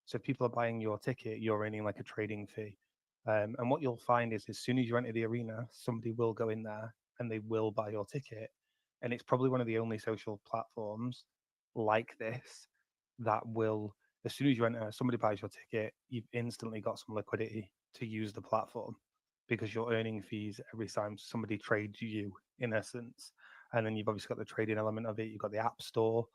So if people are buying your ticket, you're earning like a trading fee. And what you'll find is as soon as you enter the arena, somebody will go in there and they will buy your ticket. And it's probably one of the only social platforms like this that will, as soon as you enter, somebody buys your ticket, you've instantly got some liquidity to use the platform because you're earning fees every time somebody trades you, in essence. And then you've obviously got the trading element of it. You've got the app store.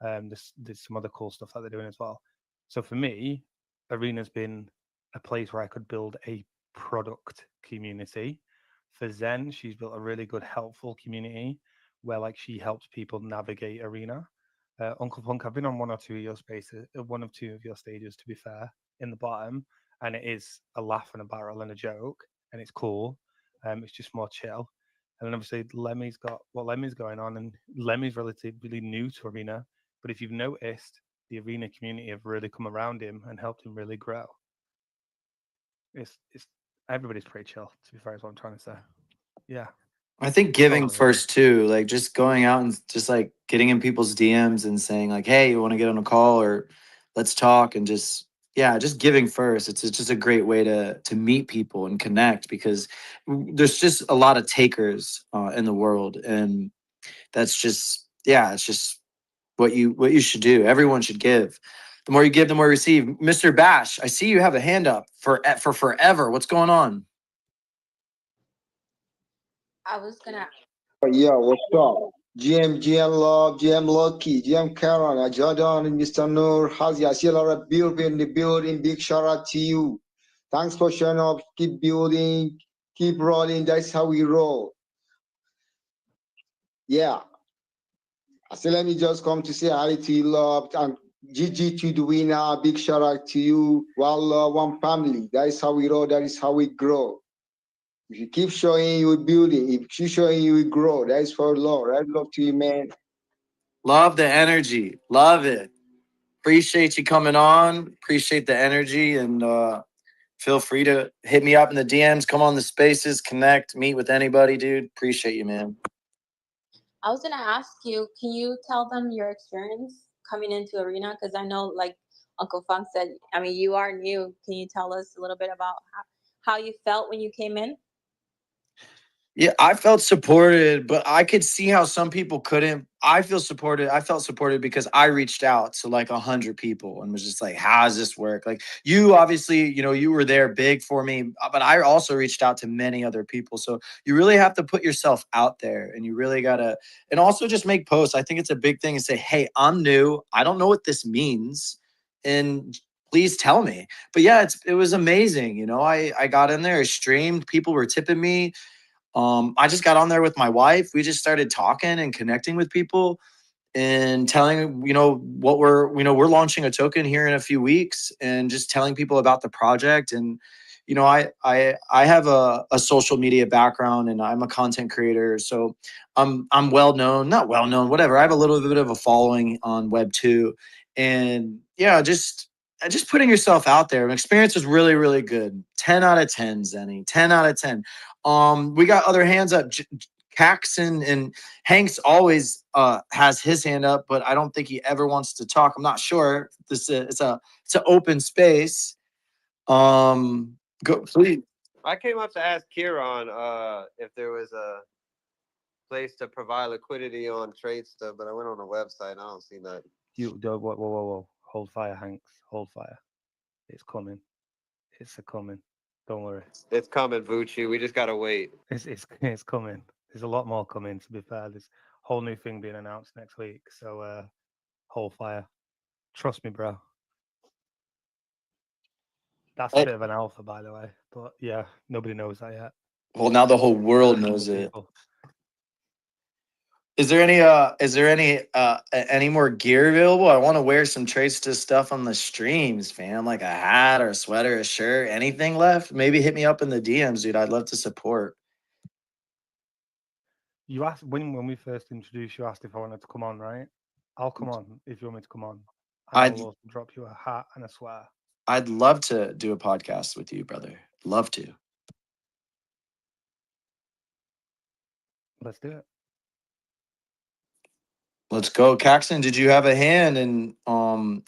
There's some other cool stuff that they're doing as well. So for me, Arena's been a place where I could build a product community. For Zen, she's built a really good, helpful community where like she helps people navigate Arena. Uncle Funk, I've been on one or two of your spaces, one of two of your stages, to be fair, in the bottom, and it is a laugh and a barrel and a joke, and it's cool. It's just more chill. And then obviously Lemmy's got what Lemmy's going on, and Lemmy's relatively new to Arena, but if you've noticed, the Arena community have really come around him and helped him really grow. It's everybody's pretty chill, to be fair, is what I'm trying to say. Yeah. I think giving Totally. first too, like just going out and just like getting in people's DMs and saying like, "Hey, you want to get on a call or let's talk?" and just just giving first. It's just a great way to meet people and connect because there's just a lot of takers in the world, and that's just it's just what you should do. Everyone should give. The more you give, the more you receive. Mr. Bash, I see you have a hand up for forever. What's going on? I was gonna. Yeah, what's up? GM Love, GM Lucky, GM Karen, Jordan, Mr. Noor, Hazi. I see a lot of building in the building. Big shout out to you. Thanks for showing up. Keep building, keep rolling. That's how we roll. Yeah. So let me just come to say hi to you, love, and GG to the winner. Big shout out to you. One love, one family. That is how we roll. That is how we grow. If you keep showing, you will build it. If you keep showing, you will grow. That is for love. Right? Love to you, man. Love the energy. Love it. Appreciate you coming on. Appreciate the energy. And feel free to hit me up in the DMs. Come on the spaces. Connect. Meet with anybody, dude. Appreciate you, man. I was gonna ask you, can you tell them your experience coming into Arena? Because I know, like Uncle Funk said, I mean, you are new. Can you tell us a little bit about how you felt when you came in? Yeah, I felt supported, but I could see how some people couldn't. I feel supported. I felt supported because I reached out to like 100 people and was just like, how does this work? Like you obviously, you were there big for me, but I also reached out to many other people. So you really have to put yourself out there and you really gotta, and also just make posts. I think it's a big thing and say, hey, I'm new. I don't know what this means. And please tell me. But yeah, it was amazing. I got in there, I streamed, people were tipping me. I just got on there with my wife. We just started talking and connecting with people and telling, what we're launching a token here in a few weeks and just telling people about the project. And, I have a social media background and I'm a content creator. So I'm well known, not well known, whatever. I have a little bit of a following on Web2 and just putting yourself out there. My experience was really, really good. 10 out of 10, Zenny, 10 out of 10. We got other hands up. Caxon and Hanks always has his hand up, but I don't think he ever wants to talk. I'm not sure. It's an open space. Go please. I came up to ask Kieran if there was a place to provide liquidity on trade stuff, but I went on the website. And I don't see that. Whoa. Hold fire, Hanks. Hold fire. It's coming. It's a coming. Don't worry. It's coming, Vucci. We just gotta wait. It's coming. There's a lot more coming, to be fair. There's a whole new thing being announced next week. So hold fire. Trust me, bro. That's a bit of an alpha, by the way. But yeah, nobody knows that yet. Well, now the whole world knows it. Is there any more gear available? I want to wear some Trades to stuff on the streams, fam. Like a hat or a sweater, a shirt, anything left? Maybe hit me up in the DMs, dude. I'd love to support. You asked when we first introduced you, asked if I wanted to come on, right? I'll come on if you want me to come on. I'll also drop you a hat and a sweater. I'd love to do a podcast with you, brother. Love to. Let's do it. Let's go. Caxton, did you have a hand? And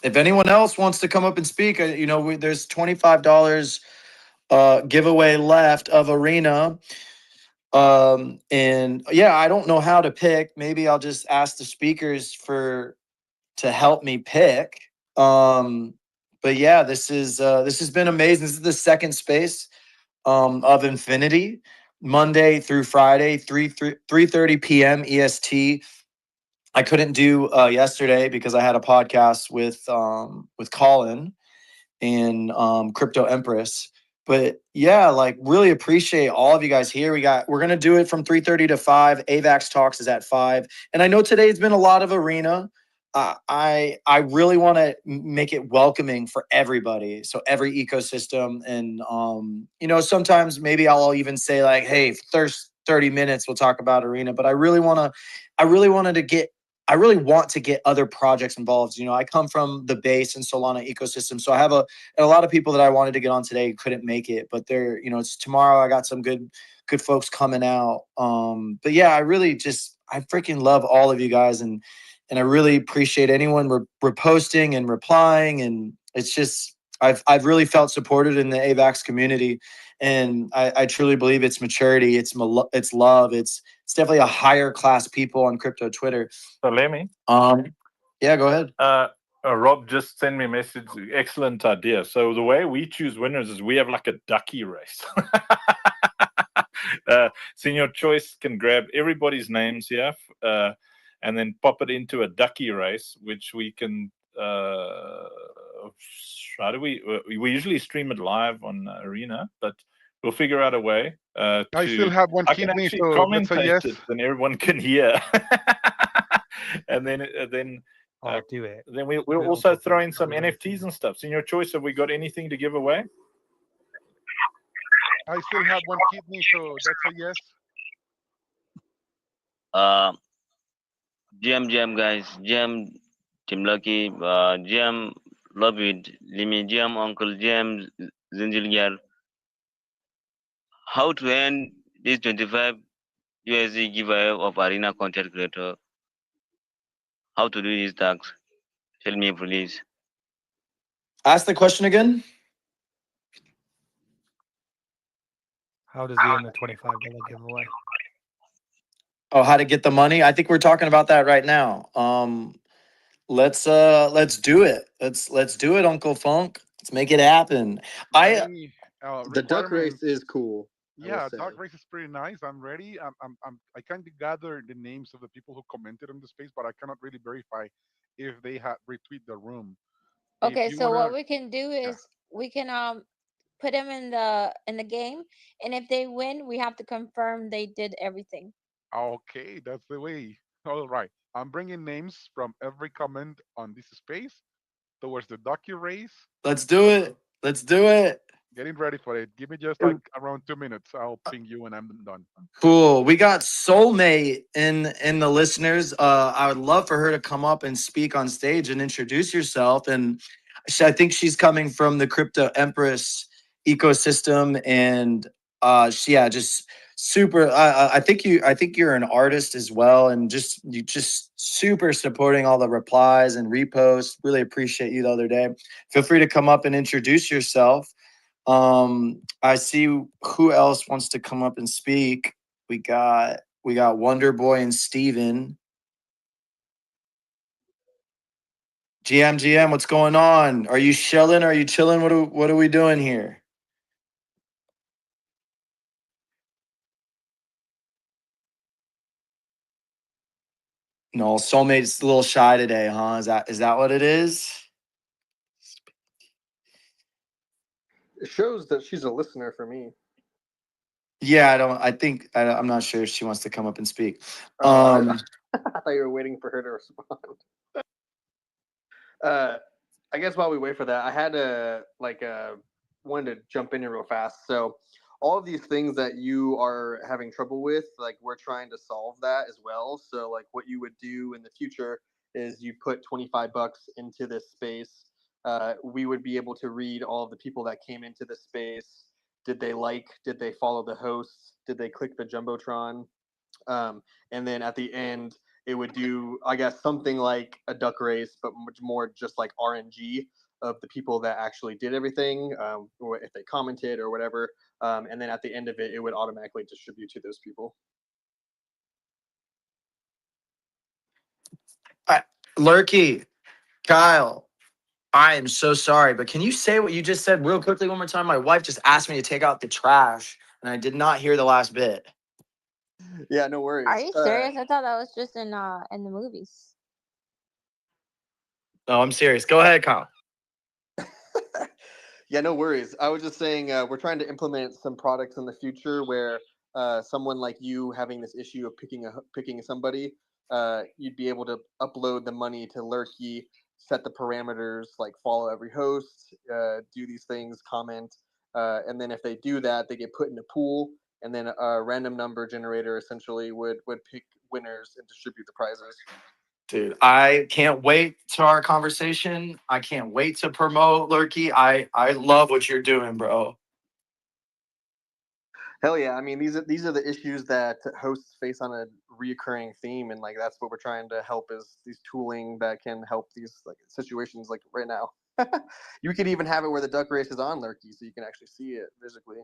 if anyone else wants to come up and speak, there's $25 giveaway left of Arena. And yeah, I don't know how to pick. Maybe I'll just ask the speakers to help me pick. But yeah, this has been amazing. This is the second space of Infinity, Monday through Friday, 3:30 p.m. EST. I couldn't do yesterday because I had a podcast with Colin and Crypto Empress. But yeah, like really appreciate all of you guys here. We're gonna do it from 3:30 to 5. AVAX Talks is at 5. And I know today's been a lot of arena. I really want to make it welcoming for everybody. So every ecosystem. And you know, sometimes maybe I'll even say like, hey, first 30 minutes we'll talk about arena. But I really want to get other projects involved. You know, I come from the base and Solana ecosystem. So I have a lot of people that I wanted to get on today couldn't make it, but they're, you know, it's tomorrow. I got some good folks coming out. But yeah, I freaking love all of you guys. And I really appreciate anyone reposting and replying. And it's just, I've really felt supported in the AVAX community. And I truly believe it's maturity. It's love. It's definitely a higher class people on crypto Twitter. So let me. Yeah, go ahead. Rob just sent me a message. Excellent idea. So the way we choose winners is we have like a ducky race. Senior Choice can grab everybody's names here and then pop it into a ducky race, which we can. How do we usually stream it live on Arena, but we'll figure out a way. I still have one I can kidney, actually so that's a commentate yes. it, and everyone can hear. And then I'll do it. Then we'll also throw in some NFTs and stuff. Senior Choice, have we got anything to give away? I still have one kidney, so that's a yes. GM guys, GM Team Lucky, GM Love It, Limi, GM Uncle, GM Zinjilgar. How to end this 25 USD giveaway of Arena content creator? How to do these tags? Tell me, please. Ask the question again. How does he end the $25 giveaway? Oh, how to get the money? I think we're talking about that right now. Let's do it. Let's do it, Uncle Funk. Let's make it happen. The duck race is cool. Yeah, duck race is pretty nice. I'm ready. I kind of gather the names of the people who commented on the space, but I cannot really verify if they had retweet the room. Okay, so what we can do is we can put them in the game, and if they win, we have to confirm they did everything. Okay, that's the way. All right. I'm bringing names from every comment on this space towards the ducky race. Let's do it. Let's do it. Getting ready for it. Give me just like around 2 minutes. I'll ping you when I'm done. Cool. We got Soulmate in the listeners. I would love for her to come up and speak on stage and introduce herself. And I think she's coming from the Crypto Empress ecosystem, and just super. I think you're an artist as well, and just super supporting all the replies and reposts. Really appreciate you the other day. Feel free to come up and introduce yourself. I see who else wants to come up and speak. We got Wonder Boy and Steven. GM, what's going on? Are you chilling? Are you chilling? What are we doing here? No, Soulmate's a little shy today, huh? Is that what it is? It shows that she's a listener for me. Yeah, I'm not sure if she wants to come up and speak. I thought you were waiting for her to respond. I guess while we wait for that, I had wanted to jump in here real fast. So all of these things that you are having trouble with, like we're trying to solve that as well. So like what you would do in the future is you put $25 into this space. We would be able to read all of the people that came into the space. Did they follow the hosts? Did they click the Jumbotron? And then at the end, it would do, I guess, something like a duck race, but much more just like RNG of the people that actually did everything, or if they commented or whatever. And then at the end of it, it would automatically distribute to those people. Lurky, Kyle, I am so sorry, but can you say what you just said real quickly one more time? My wife just asked me to take out the trash, and I did not hear the last bit. Yeah, no worries. Are you serious? I thought that was just in the movies. No, I'm serious. Go ahead, Kyle. Yeah, no worries. I was just saying we're trying to implement some products in the future where someone like you having this issue of picking somebody, you'd be able to upload the money to Lurky, set the parameters like follow every host, do these things, comment, and then if they do that, they get put in a pool, and then a random number generator essentially would pick winners and distribute the prizes. Dude, I can't wait to our conversation. I can't wait to promote Lurky. I love what you're doing, bro. Hell yeah! I mean, these are the issues that hosts face on a reoccurring theme, and like that's what we're trying to help is these tooling that can help these like situations like right now. You could even have it where the duck race is on Lurky, so you can actually see it physically.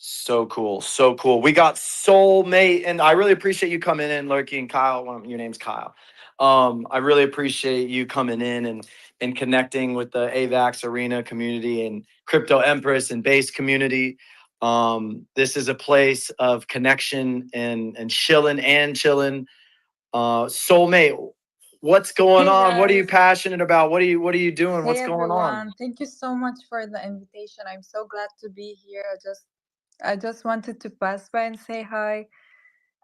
So cool. So cool. We got Soulmate, and I really appreciate you coming in, Lurky, and Kyle. Your name's Kyle. I really appreciate you coming in and connecting with the AVAX Arena community and Crypto Empress and base community. This is a place of connection and chilling. Soulmate, what's going Hey on? What are you guys. passionate about? What are you doing? Hey What's going on? everyone. Thank you so much for the invitation. I'm so glad to be here. I just wanted to pass by and say hi.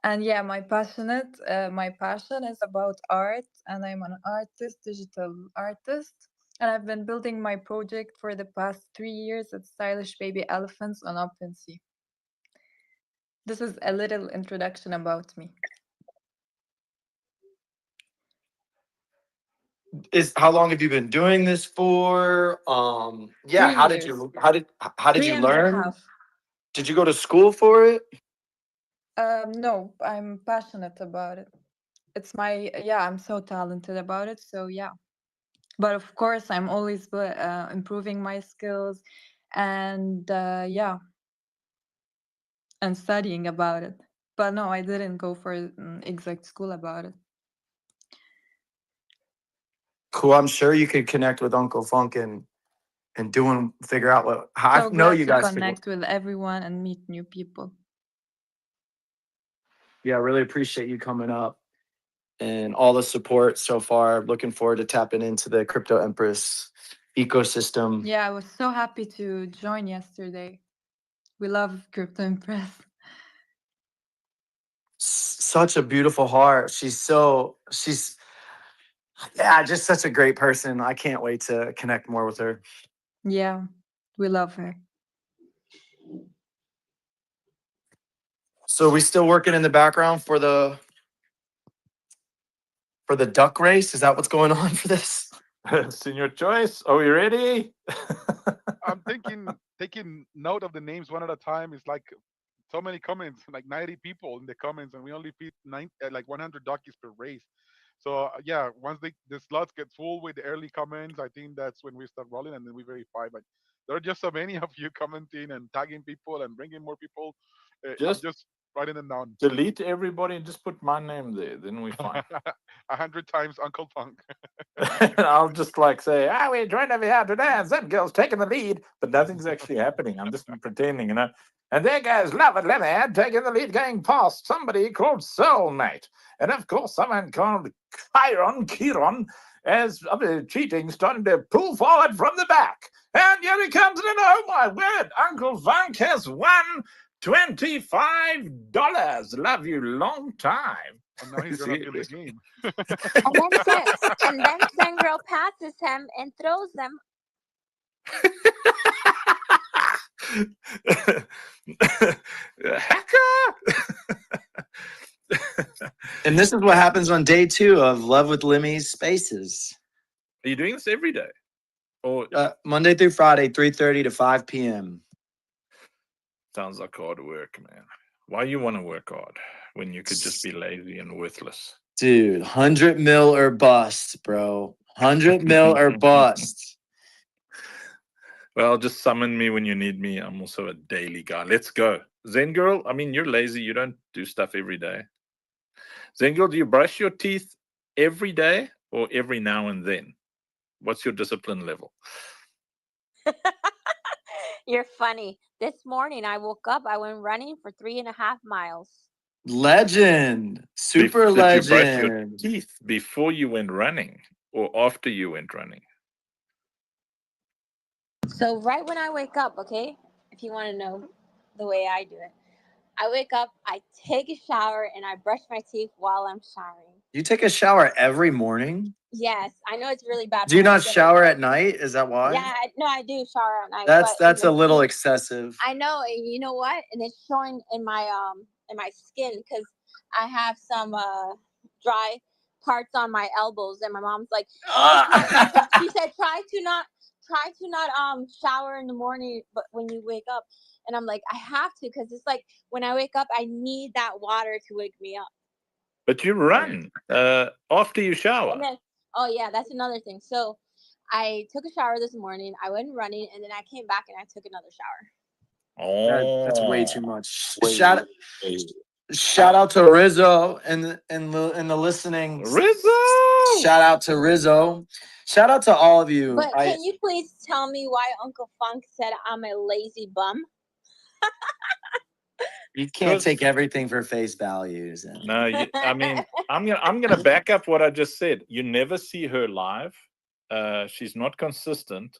And yeah, my passion is about art, and I'm an artist, digital artist. And I've been building my project for the past 3 years at Stylish Baby Elephants on OpenSea. This is a little introduction about me. How long have you been doing this for? Yeah, 3 how did years. you Three and a learn? half. Did you go to school for it? No, I'm passionate about it. I'm so talented about it. So yeah, but of course, I'm always improving my skills, and and studying about it. But no, I didn't go for exact school about it. Cool. I'm sure you could connect with Uncle Funk and figure out how So I know glad you to guys could. connect with everyone and meet new people. Yeah, I really appreciate you coming up and all the support so far. Looking forward to tapping into the Crypto Empress ecosystem. Yeah, I was so happy to join yesterday. We love Crypto Empress. Such a beautiful heart. Yeah, just such a great person. I can't wait to connect more with her. Yeah, we love her. So we still working in the background for the duck race? Is that what's going on for this? It's in your choice. Are we ready? I'm taking note of the names one at a time. It's like so many comments, like 90 people in the comments, and we only feed 100 duckies per race. So yeah, once the slots get full with the early comments, I think that's when we start rolling, and then we verify. But there are just so many of you commenting and tagging people and bringing more people. I'm Just just writing them down. delete everybody and just put my name there. Then we fine. 100 times Uncle Funk. I'll just say, we joined over here today, and that girl's taking the lead, but nothing's actually happening. I'm just pretending, And there goes Love and Lemmy taking the lead, going past somebody called Soulmate. And of course, someone called Kieron, as cheating, starting to pull forward from the back. And here he comes, and oh my word, Uncle Funk has won $25. Love you long time. And now he's gonna kill the game. And then Sangirl passes him and throws them. And this is what happens on day 2 of Love with Lemmy's Spaces. Are you doing this every day? Or Monday through Friday, 3:30 to 5 p.m. Sounds like hard work, man. Why you want to work hard when you could just be lazy and worthless? Dude, 100 mil or bust, bro. 100 mil or bust. Well, just summon me when you need me. I'm also a daily guy. Let's go. Zen Girl, I mean, you're lazy. You don't do stuff every day. Zen Girl, do you brush your teeth every day or every now and then? What's your discipline level? You're funny. This morning I woke up, I went running for 3.5 miles. Legend, super Did you brush your legend. teeth before you went running or after you went running? So right when I wake up, okay, if you want to know the way I do it, I wake up, I take a shower, and I brush my teeth while I'm showering. You take a shower every morning? Yes, I know it's really bad. Do you for my not skin. shower at night? Is that why? Yeah, no, I do shower at night. That's but in a the little heat- excessive. I know, and you know what? And it's showing in my skin because I have some dry parts on my elbows, and my mom's like, she said, try to not shower in the morning, but when you wake up, and I'm like, I have to because it's like when I wake up, I need that water to wake me up. But you run after you shower. And then, oh yeah, that's another thing. So I took a shower this morning. I went running, and then I came back and I took another shower. That's way too much. Wait, Shout out to Rizzo in the listening. Rizzo! Shout out to Rizzo. Shout out to all of you. But can you please tell me why Uncle Funk said I'm a lazy bum? You can't take everything for face values. No, I mean, I'm gonna back up what I just said. You never see her live. She's not consistent.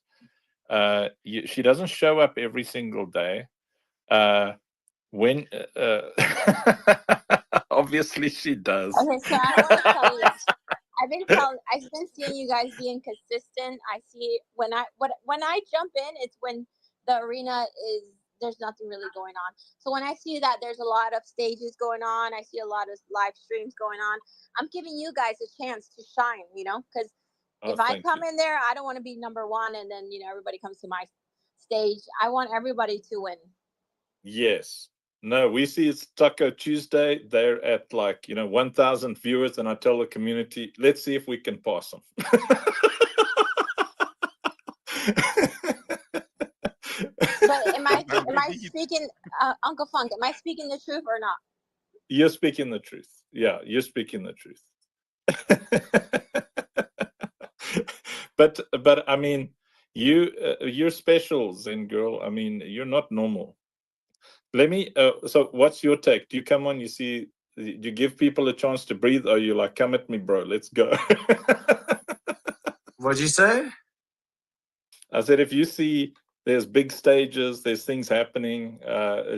She doesn't show up every single day. When obviously she does. Okay, so I want to tell you this. I've been seeing you guys being consistent. I see when I jump in, it's when the arena there's nothing really going on. So when I see that there's a lot of stages going on, I see a lot of live streams going on, I'm giving you guys a chance to shine, because if I come in there, I don't want to be number one and then, everybody comes to my stage. I want everybody to win. Yes. No, we see it's Taco Tuesday. They're at 1,000 viewers, and I tell the community, let's see if we can pass them. But am I speaking, Uncle Funk? Am I speaking the truth or not? You're speaking the truth. Yeah, you're speaking the truth. But I mean, you're special, Zen girl. I mean, you're not normal. Let me. So, what's your take? Do you come on? Do you give people a chance to breathe? Or are you like, come at me, bro? Let's go. What'd you say? I said, if you see there's big stages, there's things happening,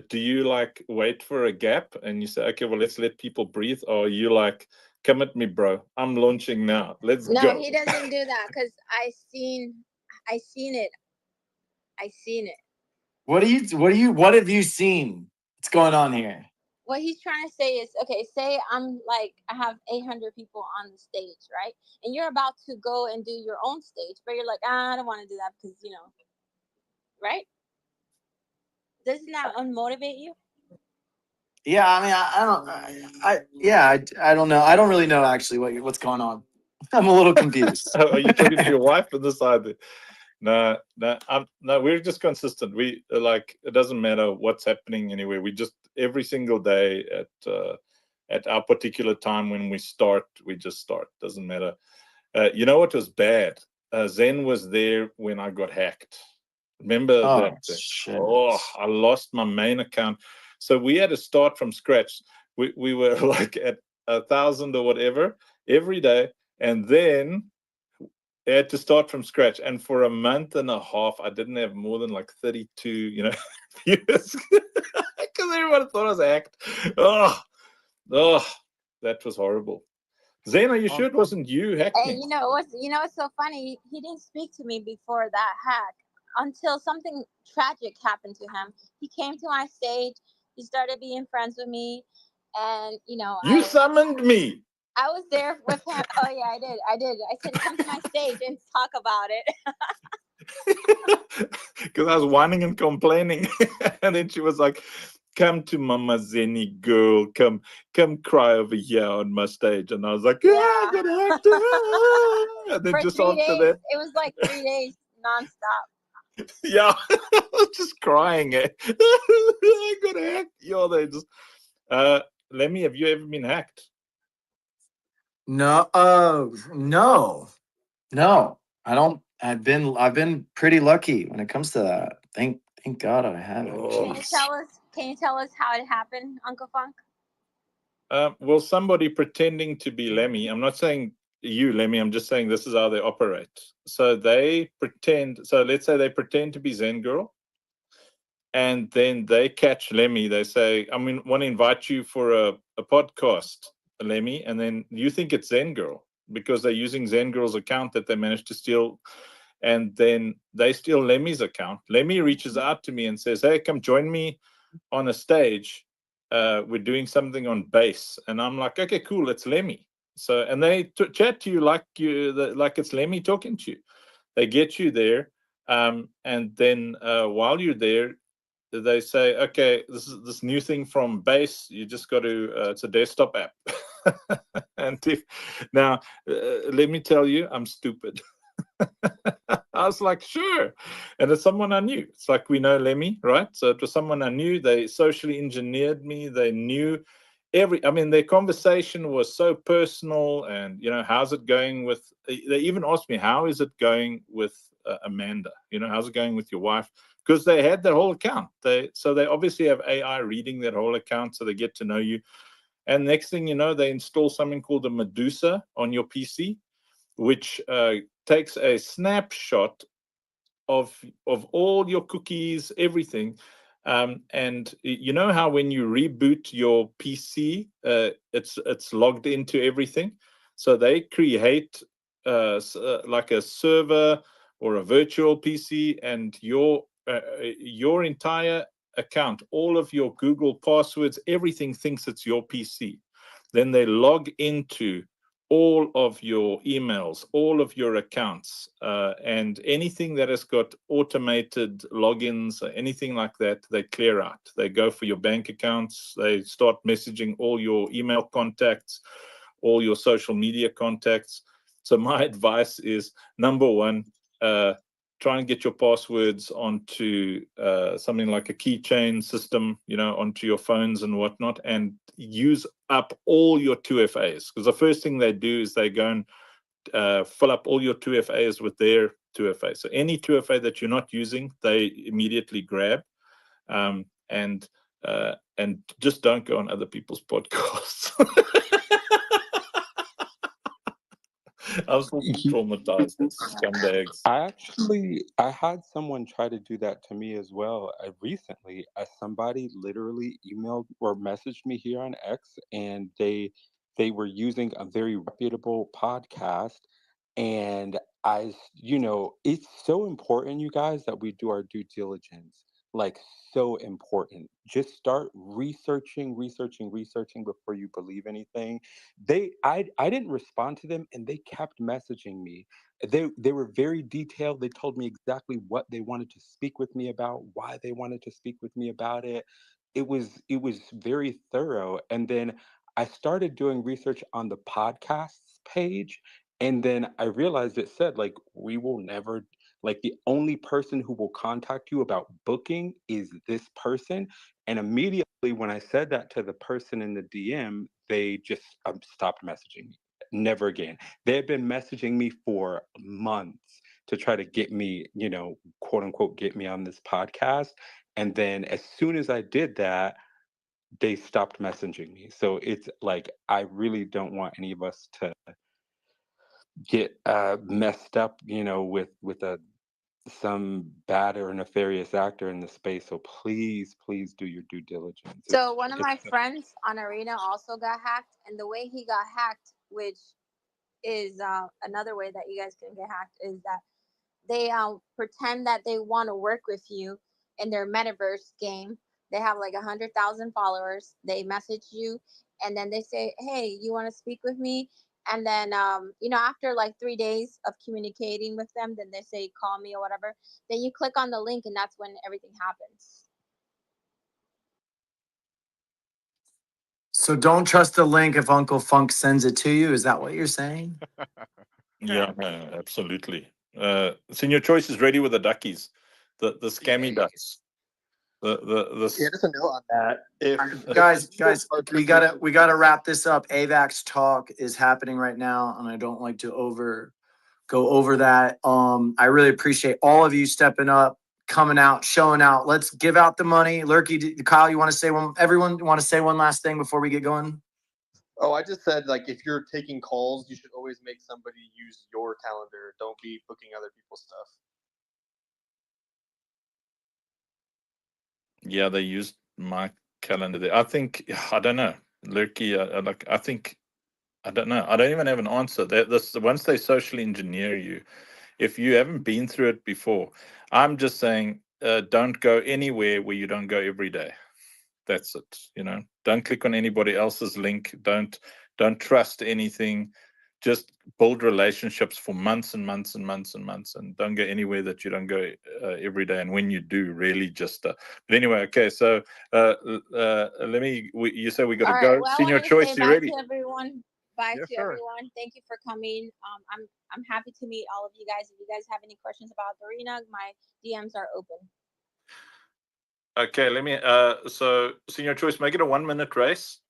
do you wait for a gap and you say, okay, well, let's let people breathe? Or are you like, come at me, bro, I'm launching now, let's go? No, he doesn't do that because I seen it. What have you seen? What's going on here? What he's trying to say is, okay, say I have 800 people on the stage, right? And you're about to go and do your own stage, but you're like, I don't want to do that because, right? Doesn't that unmotivate you? Yeah, I mean, I don't know. I don't really know actually what's going on. I'm a little confused. Are you talking to your wife on the side? No, we're just consistent. We it doesn't matter what's happening anywhere. We just every single day at our particular time when we start, we just start. Doesn't matter. You know what was bad? Zen was there when I got hacked. Remember that? Shit. Oh, I lost my main account. So we had to start from scratch. We were at 1,000 or whatever every day, and then I had to start from scratch. And for a month and a half, I didn't have more than 32, viewers, because everyone thought I was hacked. Oh, that was horrible. Zen, are you sure it wasn't you hacking? And what's so funny? He didn't speak to me before that hack until something tragic happened to him. He came to my stage. He started being friends with me, and you summoned me. I was there with him. Oh yeah, I did. I said, come to my stage and talk about it. Because I was whining and complaining, and then she was like, come to Mama Zenny girl, come cry over here on my stage. And I was like, I got hacked. And then For just 3 after days, that, it was 3 days nonstop. yeah, I was just crying. I got hacked. They just Lemmy, have you ever been hacked? No, I I've been pretty lucky when it comes to that. Thank God I haven't. Can you Jeez. tell us? Can you tell us how it happened, Uncle Funk? Well, somebody pretending to be Lemmy. I'm not saying you, Lemmy. I'm just saying this is how they operate. So they pretend. So let's say they pretend to be Zen Girl, and then they catch Lemmy. They say, "I mean, want to invite you for a podcast, Lemmy," and then you think it's Zen Girl because they're using Zen Girl's account that they managed to steal, and then they steal Lemmy's account. Lemmy reaches out to me and says, "Hey, come join me on a stage. We're doing something on bass," and I'm like, "Okay, cool, it's Lemmy." So, and they chat to you like it's Lemmy talking to you. They get you there, and then while you're there, they say, "Okay, this is this new thing from bass. You just got to. It's a desktop app." And now, let me tell you, I'm stupid. I was like, sure. And it's someone I knew. It's like, we know Lemmy, right? So it was someone I knew. They socially engineered me. They knew their conversation was so personal. And, how's it going with, they even asked me, how is it going with Amanda? How's it going with your wife? Because they had their whole account. So they obviously have AI reading that whole account, so they get to know you. And next thing you know, they install something called a Medusa on your PC, which takes a snapshot of all your cookies, everything. And you know how when you reboot your PC, it's logged into everything. So they create like a server or a virtual PC, and your entire account, all of your Google passwords, everything thinks it's your PC. Then they log into all of your emails, all of your accounts, and anything that has got automated logins, anything like that, they clear out. They go for your bank accounts. They start messaging all your email contacts, all your social media contacts. So my advice is, number one, try and get your passwords onto something like a keychain system, onto your phones and whatnot, and use up all your 2FAs. Because the first thing they do is they go and fill up all your 2FAs with their 2FA. So any 2FA that you're not using, they immediately grab. And just don't go on other people's podcasts. I was traumatized. Scumbags. I had someone try to do that to me as well recently. Somebody literally emailed or messaged me here on X, and they were using a very reputable podcast. And it's so important, you guys, that we do our due diligence. Like, so important. Just start researching before you believe anything. I didn't respond to them, and they kept messaging me. They were very detailed. They told me exactly what they wanted to speak with me about, why they wanted to speak with me about it. It was very thorough. And then I started doing research on the podcasts page, and then I realized it said, like, we will never, like, the only person who will contact you about booking is this person. And immediately when I said that to the person in the DM, they just stopped messaging me. Never again. They had been messaging me for months to try to get me, quote unquote, get me on this podcast. And then as soon as I did that, they stopped messaging me. So it's like, I really don't want any of us to get messed up, with some bad or nefarious actor in the space. So please do your due diligence. So one of my friends on Arena also got hacked, and the way he got hacked, which is another way that you guys can get hacked, is that they pretend that they want to work with you in their metaverse game. They have like 100,000 followers. They message you, and then they say, "Hey, you want to speak with me?" And then, after like 3 days of communicating with them, then they say, "Call me," or whatever. Then you click on the link, and that's when everything happens. So don't trust the link if Uncle Funk sends it to you. Is that what you're saying? Yeah, absolutely. Senior Choice is ready with the duckies, the scammy ducks. Just a note on that. If Guys, we gotta wrap this up. AVAX talk is happening right now, and I don't like to go over that. I really appreciate all of you stepping up, coming out, showing out. Let's give out the money. Lurky, Kyle, you want to say one? Everyone want to say one last thing before we get going? Oh, I just said, like, if you're taking calls, you should always make somebody use your calendar. Don't be booking other people's stuff. Yeah, they used my calendar there. I think I don't know, Lurky. I think I don't know. I don't even have an answer. Once they socially engineer you, if you haven't been through it before, I'm just saying, don't go anywhere where you don't go every day. That's it. Don't click on anybody else's link. Don't trust anything. Just build relationships for months and months and months and months, and don't go anywhere that you don't go every day. And when you do, really just. But anyway, okay. So let me. You say we got to All go. right. Well, I Senior wanted to choice, say you bye ready? to everyone. Bye Yes, to sir. everyone. Thank you for coming. I'm happy to meet all of you guys. If you guys have any questions about the arena, my DMs are open. Okay, let me. So senior choice, make it a 1 minute race,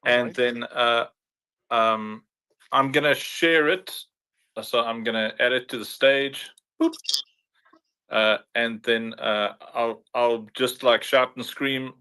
and then I'm gonna share it. So I'm gonna add it to the stage. Boop. And then I'll just like shout and scream.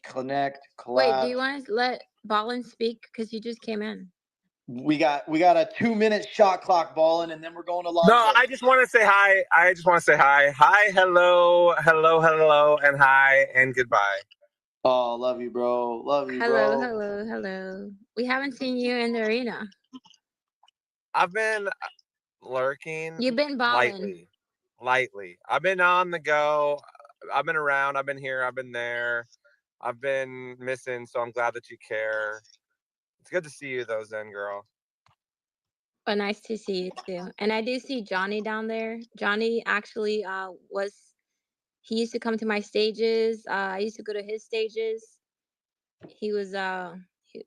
connect, Wait, do collab. you want to let Ballin speak? Because you just came in. We got a 2-minute shot clock, Ballin, and then we're going to No, Lonzo. I just want to say hi. I just want to say hi. Hi, hello, and hi, and goodbye. Oh, love you, bro. Love you, Hello, bro. hello, hello. We haven't seen you in the arena. I've been lurking You've been balling. lightly. I've been on the go. I've been around. I've been here. I've been there. I've been missing, so I'm glad that you care. It's good to see you, though, Zen girl. Oh, nice to see you too. And I do see Johnny down there. Johnny actually he used to come to my stages. I used to go to his stages. He was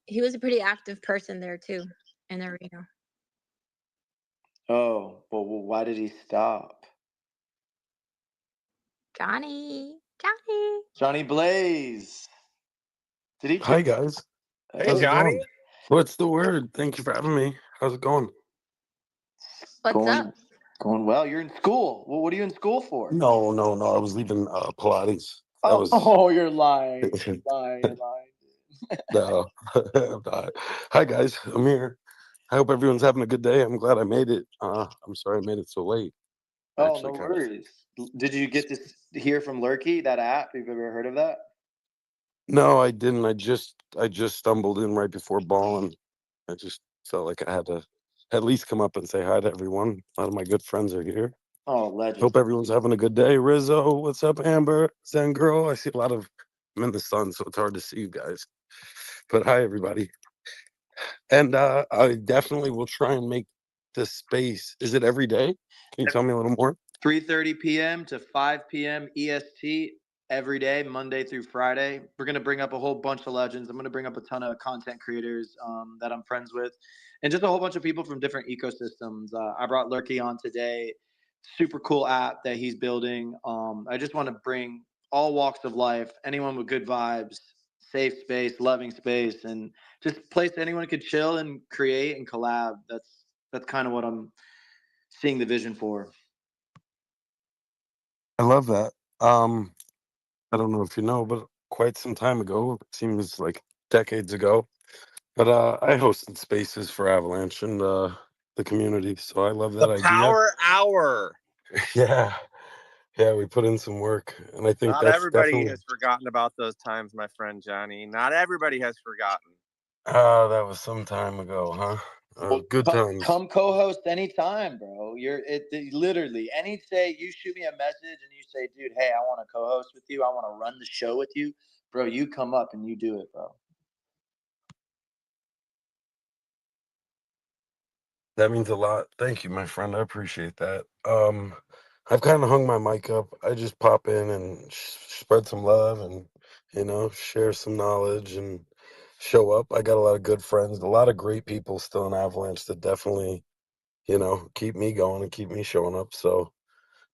he was a pretty active person there too in the arena. Oh, but why did he stop? Johnny. Johnny Blaze. Did he? Hi guys. Hey, How's it Johnny. going? What's the word? Thank you for having me. How's it going? What's up? Going well. You're in school. Well, what are you in school for? No. I was leaving Pilates. That Oh, was you're lying. You're lying. no. I'm not. Hi guys. I'm here. I hope everyone's having a good day. I'm glad I made it. I'm sorry I made it so late. Oh, no worries. Did you get to hear from Lurky, that app? Have you ever heard of that? No, I didn't. I just stumbled in right before ball, and I just felt like I had to at least come up and say hi to everyone. A lot of my good friends are here. Oh, legend. Hope everyone's having a good day. Rizzo, what's up, Amber? Zen girl. I see a lot of I'm in the sun, so it's hard to see you guys. But hi, everybody. And I definitely will try and make this space. Is it every day? Can you tell me a little more? 3:30 p.m. to 5 p.m. EST every day, Monday through Friday. We're going to bring up a whole bunch of legends. I'm going to bring up a ton of content creators that I'm friends with and just a whole bunch of people from different ecosystems. I brought Lurky on today. Super cool app that he's building. I just want to bring all walks of life, anyone with good vibes, safe space, loving space, and just a place that anyone could chill and create and collab. That's kind of what I'm seeing the vision for. I love that. I don't know if you know, but quite some time ago, it seems like decades ago, but I hosted spaces for Avalanche and the community. So I love that The idea. Power Hour. Yeah. Yeah, we put in some work, and I think Not that's everybody definitely. has forgotten about those times, my friend Johnny. Not everybody has forgotten. That was some time ago, huh? Good times. Come co-host anytime, bro. Literally any day you shoot me a message and you say, dude, hey, I want to co-host with you. I want to run the show with you, bro. You come up and you do it, bro. That means a lot. Thank you, my friend. I appreciate that. I've kind of hung my mic up. I just pop in and spread some love and share some knowledge and show up. I got a lot of good friends, a lot of great people still in Avalanche that definitely keep me going and keep me showing up. So,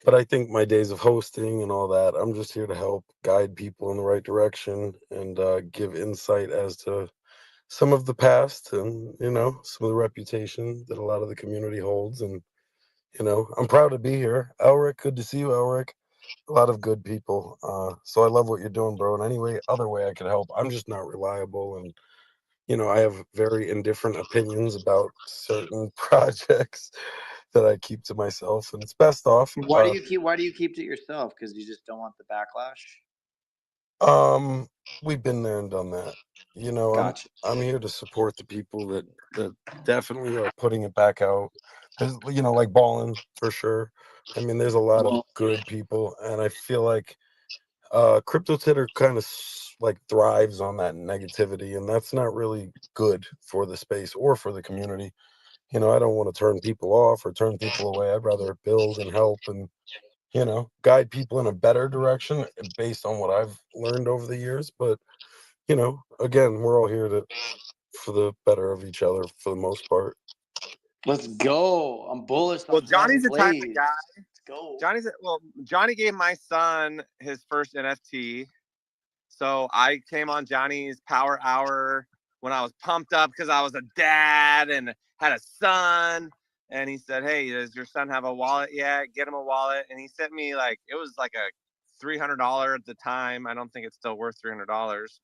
but I think my days of hosting and all that, I'm just here to help guide people in the right direction and give insight as to some of the past and some of the reputation that a lot of the community holds. And I'm proud to be here. Elric, good to see you, Elric. A lot of good people. So I love what you're doing, bro. And any other way I could help, I'm just not reliable. And I have very indifferent opinions about certain projects that I keep to myself, and it's best off. Why do you keep to yourself? Because you just don't want the backlash? We've been there and done that. Gotcha. I'm here to support the people that definitely are putting it back out. There's, like Ballin for sure. I mean, there's a lot of good people, and I feel like Crypto Titter kind of like thrives on that negativity, and that's not really good for the space or for the community. I don't want to turn people off or turn people away. I'd rather build and help and guide people in a better direction based on what I've learned over the years. But again, we're all here for the better of each other for the most part. Let's go. I'm bullish. Well, Johnny's the type of guy. Let's go. Johnny gave my son his first NFT. So I came on Johnny's Power Hour when I was pumped up because I was a dad and had a son. And he said, hey, does your son have a wallet yet? Get him a wallet. And he sent me it was like a $300 at the time. I don't think it's still worth $300,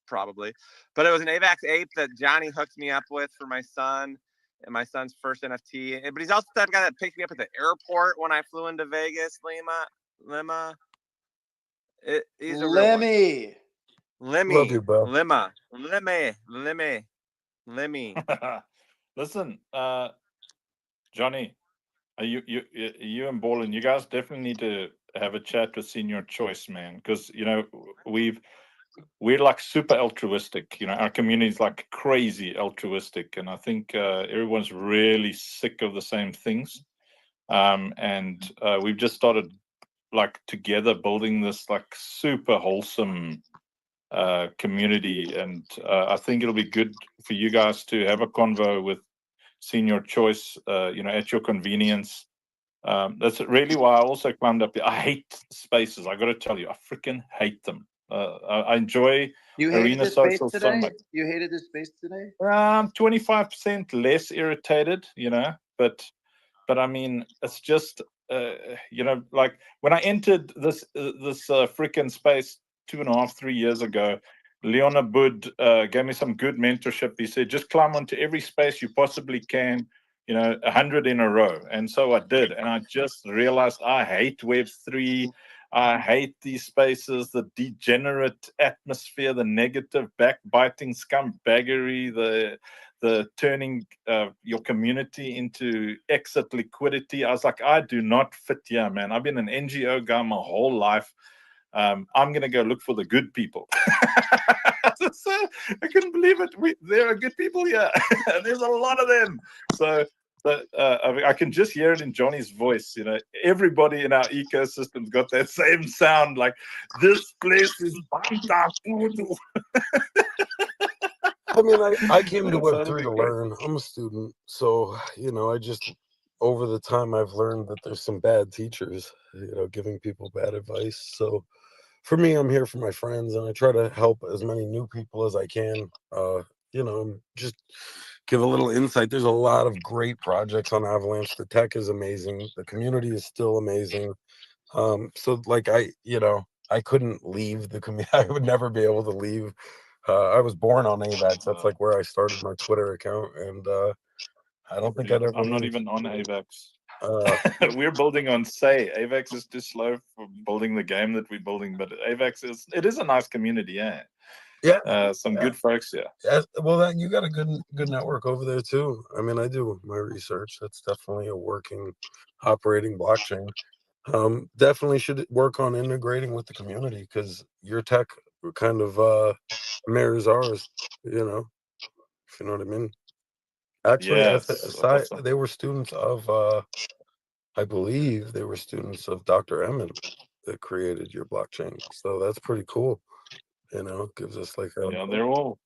probably. But it was an AVAX ape that Johnny hooked me up with for my son and my son's first NFT. But he's also that guy that picked me up at the airport when I flew into Vegas, Lima. He's a real one. Lemmy. Love you, bro. Lemmy. Listen, Johnny, you and Ballin, you guys definitely need to have a chat with Senior Choice, man, because we're like super altruistic. Our community is like crazy altruistic, and I think everyone's really sick of the same things. And we've just started like together building this like super wholesome community, and I think it'll be good for you guys to have a convo with Senior Choice, at your convenience. That's really why I also climbed up here. I hate spaces. I got to tell you, I freaking hate them. I enjoy You hated arena this space social so today? much. You hated this space today? 25% less irritated, but I mean, it's just, like when I entered this freaking space 2.5, 3 years ago, Leona Bud gave me some good mentorship. He said, just climb onto every space you possibly can, 100 in a row. And so I did. And I just realized I hate Web3. I hate these spaces, the degenerate atmosphere, the negative backbiting scumbaggery, the turning your community into exit liquidity. I was like, I do not fit here, man. I've been an NGO guy my whole life. I'm going to go look for the good people. So, I couldn't believe it. There are good people here. There's a lot of them. So I can just hear it in Johnny's voice. Everybody in our ecosystem's got that same sound. Like, this place is Banta Voodoo. I mean, I came to That's Web3 totally to good. learn. I'm a student, so I just over the time I've learned that there's some bad teachers, giving people bad advice. So for me, I'm here for my friends, and I try to help as many new people as I can. Just give a little insight. There's a lot of great projects on Avalanche. The tech is amazing. The community is still amazing. So like I couldn't leave the community. I would never be able to leave. I was born on AVAX. That's like where I started my Twitter account, and I don't think I'd ever I'm not leave. even on AVAX. We're building on Say. AVAX is too slow for building the game that we're building, but AVAX is a nice community, yeah. Some good folks, yeah. Well, you got a good network over there too. I mean, I do my research. That's definitely a working, operating blockchain. Definitely should work on integrating with the community, because your tech kind of mirrors ours. If you know what I mean. Actually, Yes, awesome. they were students of, I believe they were students of Dr. Emmett that created your blockchain. So that's pretty cool. Gives us like Yeah, they're all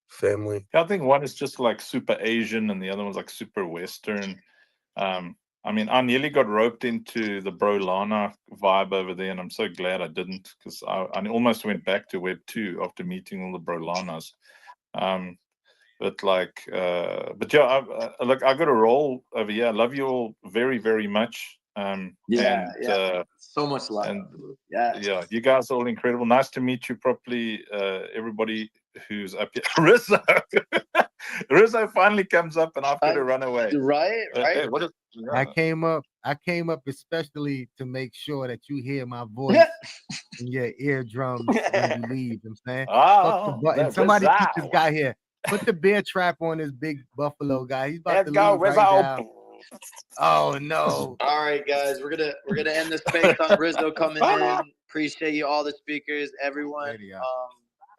family. I think one is just like super Asian and the other one's like super Western. I mean, I nearly got roped into the Bro Lana vibe over there, and I'm so glad I didn't, because I almost went back to Web 2 after meeting all the Bro Lanas. But yeah, look, I got a roll over here. I love you all very, very much. So much love. Yeah, you guys are all incredible. Nice to meet you properly, everybody who's up here. Rizzo finally comes up, and I've got to run away. Right. Hey, what is, I came up especially to make sure that you hear my voice in your eardrums when you leave. I'm saying, push the button. Somebody keep this guy here. Put the bear trap on this big buffalo guy. He's about to leave right now. Oh no! All right, guys, we're gonna end the space on Rizzo coming in. Appreciate you, all the speakers, everyone.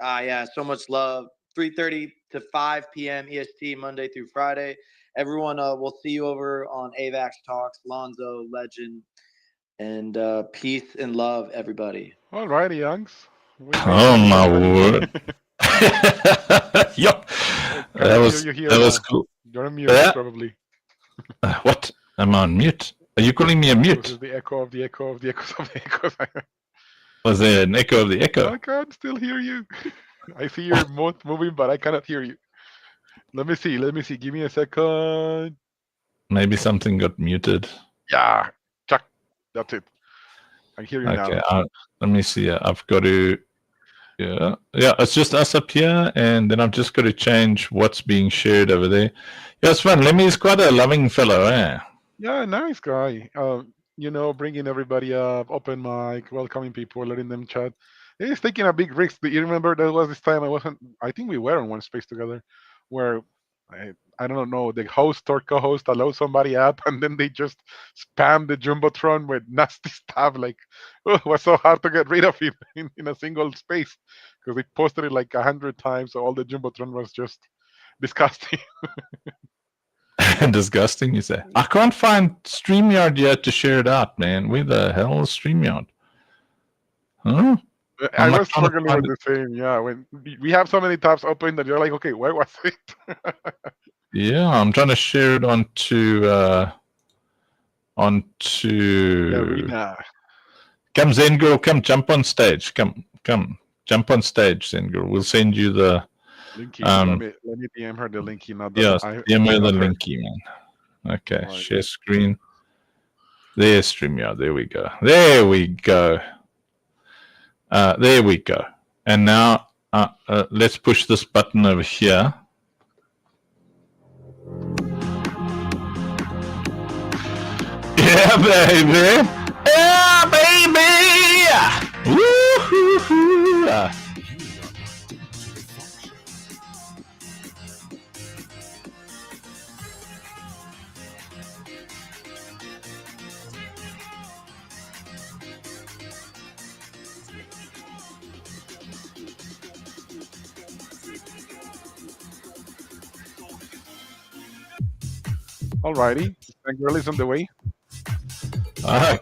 So much love. 3:30 to 5 p.m. EST, Monday through Friday. Everyone, we'll see you over on AVAX Talks. Lonzo, Legend, and peace and love, everybody. All righty, youngs. Oh my word! Yup. That was cool. You're on mute, Yeah. probably. What? I'm on mute. Are you calling me a This mute? is the echo of the echo of the echoes of the echoes. Was there an echo of the echo? I can't still hear you. I see your mouth moving, but I cannot hear you. Let me see. Give me a second. Maybe something got muted. Yeah, Chuck. That's it. I hear you Okay, now. let me see. I've got to. Yeah, it's just us up here, and then I've just got to change what's being shared over there. Yeah, it's fun. Lemmy's quite a loving fellow, eh? Yeah, nice guy. Bringing everybody up, open mic, welcoming people, letting them chat. He's taking a big risk. Do you remember there was this time I think we were on one space together where I don't know, the host or co-host allowed somebody up and then they just spammed the Jumbotron with nasty stuff. Like, it was so hard to get rid of it in a single space because they posted it like 100 times. So all the Jumbotron was just disgusting. Disgusting, you say? I can't find StreamYard yet to share it out, man. Where the hell is StreamYard? Huh? I was struggling with the same. Yeah, when we have so many tabs open that you're like, okay, where was it? Yeah, I'm trying to share it onto Arena. Come, Zen girl, come jump on stage. Come, jump on stage, Zen girl. We'll send you the. Linky. Let me DM her the linky. Not the, Yes, DM her the linky, man. Okay, Right. share screen. There's StreamYard. There we go. There we go. There we go. And now let's push this button over here. Yeah, baby. Yeah, baby. Woo-hoo-hoo. Alrighty, that girl is on the way.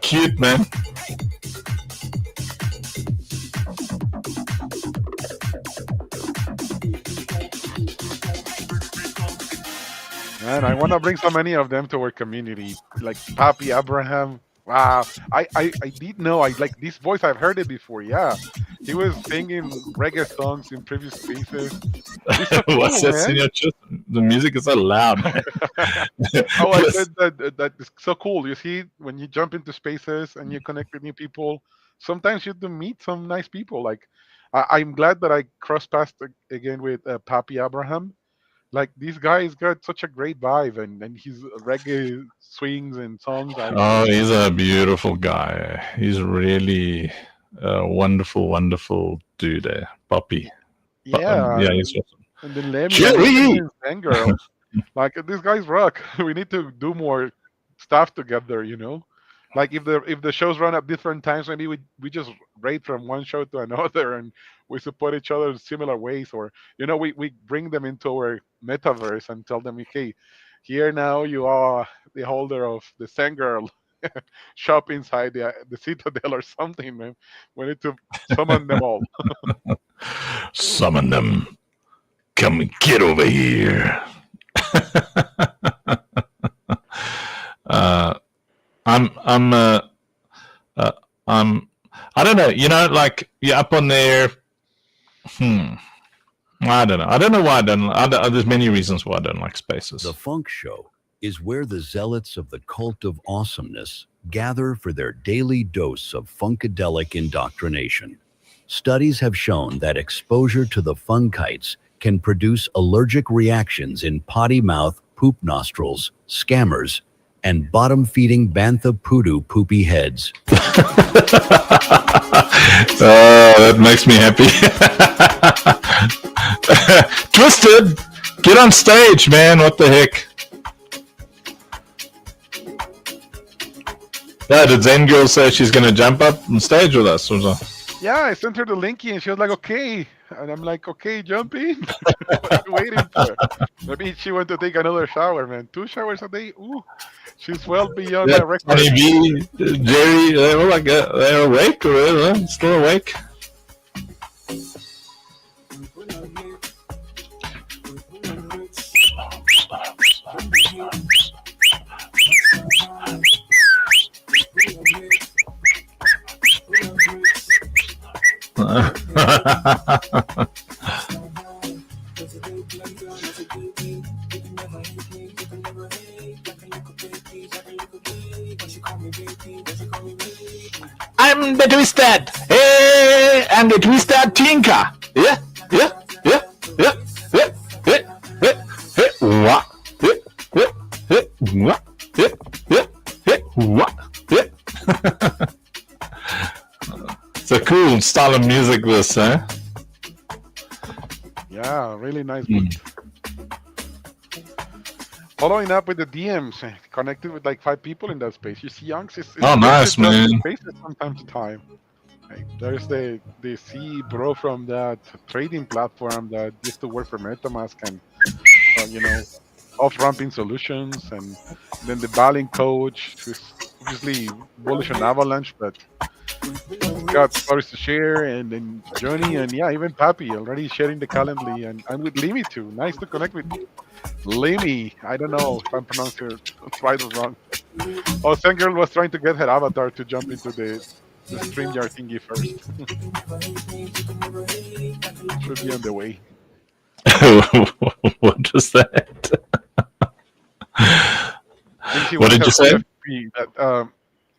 Cute, man. Man, I want to bring so many of them to our community, like Papi Abraham. Wow, I did know. I like this voice. I've heard it before. Yeah, he was singing reggae songs in previous spaces. He's so cool, What's that, man. Senor? The music is so loud, man. Oh, I said that is so cool. You see, when you jump into spaces and you connect with new people, sometimes you do meet some nice people. Like, I'm glad that I cross paths again with Papi Abraham. Like, this guy's got such a great vibe, and his reggae swings and songs. Oh, he's a beautiful guy. He's really a wonderful, wonderful dude, Poppy. Yeah, Yeah, he's awesome. and then Lemmy Jerry! and girl. Like, these guys rock. We need to do more stuff together, you know. Like, if the shows run at different times, maybe we just raid from one show to another, and we support each other in similar ways, or we bring them into our metaverse and tell them, okay, here now you are the holder of the Sangirl shop inside the Citadel or something, man. We need to summon them all. Summon them. Come and get over here. I don't know. Like, you're up on there. I don't know. I don't know why I don't. There's many reasons why I don't like spaces. The Funk Show is where the zealots of the cult of awesomeness gather for their daily dose of funkadelic indoctrination. Studies have shown that exposure to the funkites can produce allergic reactions in potty mouth, poop nostrils, scammers, and bottom-feeding bantha poodoo poopy heads. That makes me happy. Twisted, get on stage, man. What the heck? Yeah, did Zen Girl say she's going to jump up on stage with us? Or something? Yeah, I sent her the linky and she was like, okay. And I'm like, okay, jump in. What are you waiting for? Maybe she went to take another shower, man. 2 showers a day? Ooh, she's well beyond Yeah, my record. Tony B, Jerry, they're awake or whatever, still awake. I'm am the Twisted. Hey, I'm the Twisted Tinker. Yeah. What? It's a cool style of music, this, huh? Yeah, really nice beat. Following up with the DMs, connected with like 5 people in that space. You see, Yonks is Oh, nice, man. spaces from time to time. Like, there's the C bro from that trading platform that used to work for MetaMask and off-ramping solutions, and then the Balin coach who's obviously bullish on Avalanche, but got stories to share, and then Johnny, and yeah, even Pappy already sharing the Calendly, and I'm with Limi too. Nice to connect with Limi. I don't know if I'm pronouncing it right or wrong. Oh, Sangirl was trying to get her avatar to jump into the StreamYard thingy first. Should be on the way. What was that? What did you say? PFP, that,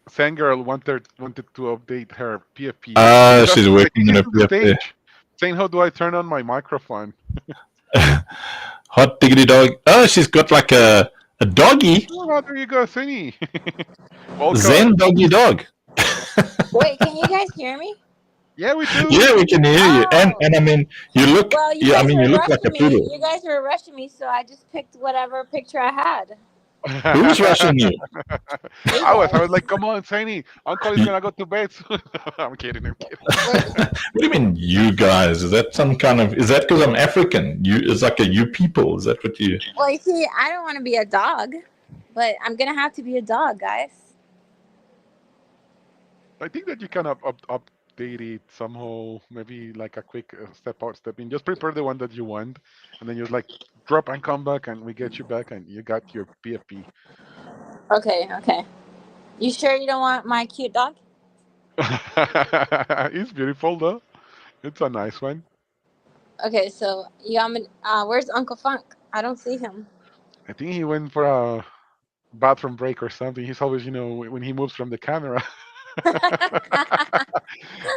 Fangirl wanted to update her PFP. She's working in a PFP. Stage, saying, how do I turn on my microphone? Hot diggity dog. Oh, she's got like a doggy. Oh, there you go, Thingy. Zen doggy dog. Wait, can you guys hear me? Yeah, we do. Yeah, we can hear you. And I mean, you look. Well, you Yeah, I guys mean, were you look like a rushing me. poodle. You guys were rushing me, so I just picked whatever picture I had. Who's rushing you? I was like, come on, Tiny. Uncle is gonna go to bed soon. I'm kidding. What do you mean, you guys? Is that some kind of? Is that because I'm African? It's like a you people. Is that what you? Well, you see, I don't want to be a dog, but I'm gonna have to be a dog, guys. I think that you can update it somehow. Maybe like a quick step out, step in. Just prepare the one that you want, and then you like drop and come back, and we get you back, and you got your PFP. Okay. You sure you don't want my cute dog? It's beautiful though. It's a nice one. Okay, so you got me. Where's Uncle Funk? I don't see him. I think he went for a bathroom break or something. He's always, when he moves from the camera.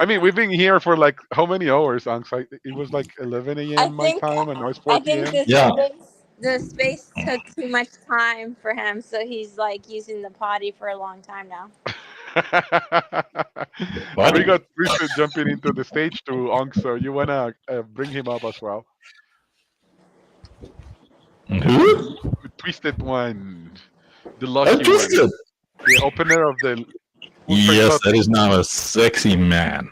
I mean, we've been here for like how many hours, Anx? It was like 11 a.m. my time, and now it's 4 I think p.m. the space took too much time for him, so he's like using the potty for a long time now. And we got Twisted jumping into the stage too, Anx, so you wanna bring him up as well. Who? Twisted one, the lucky one, Twisted. the opener of the. Yes, that is now a sexy man.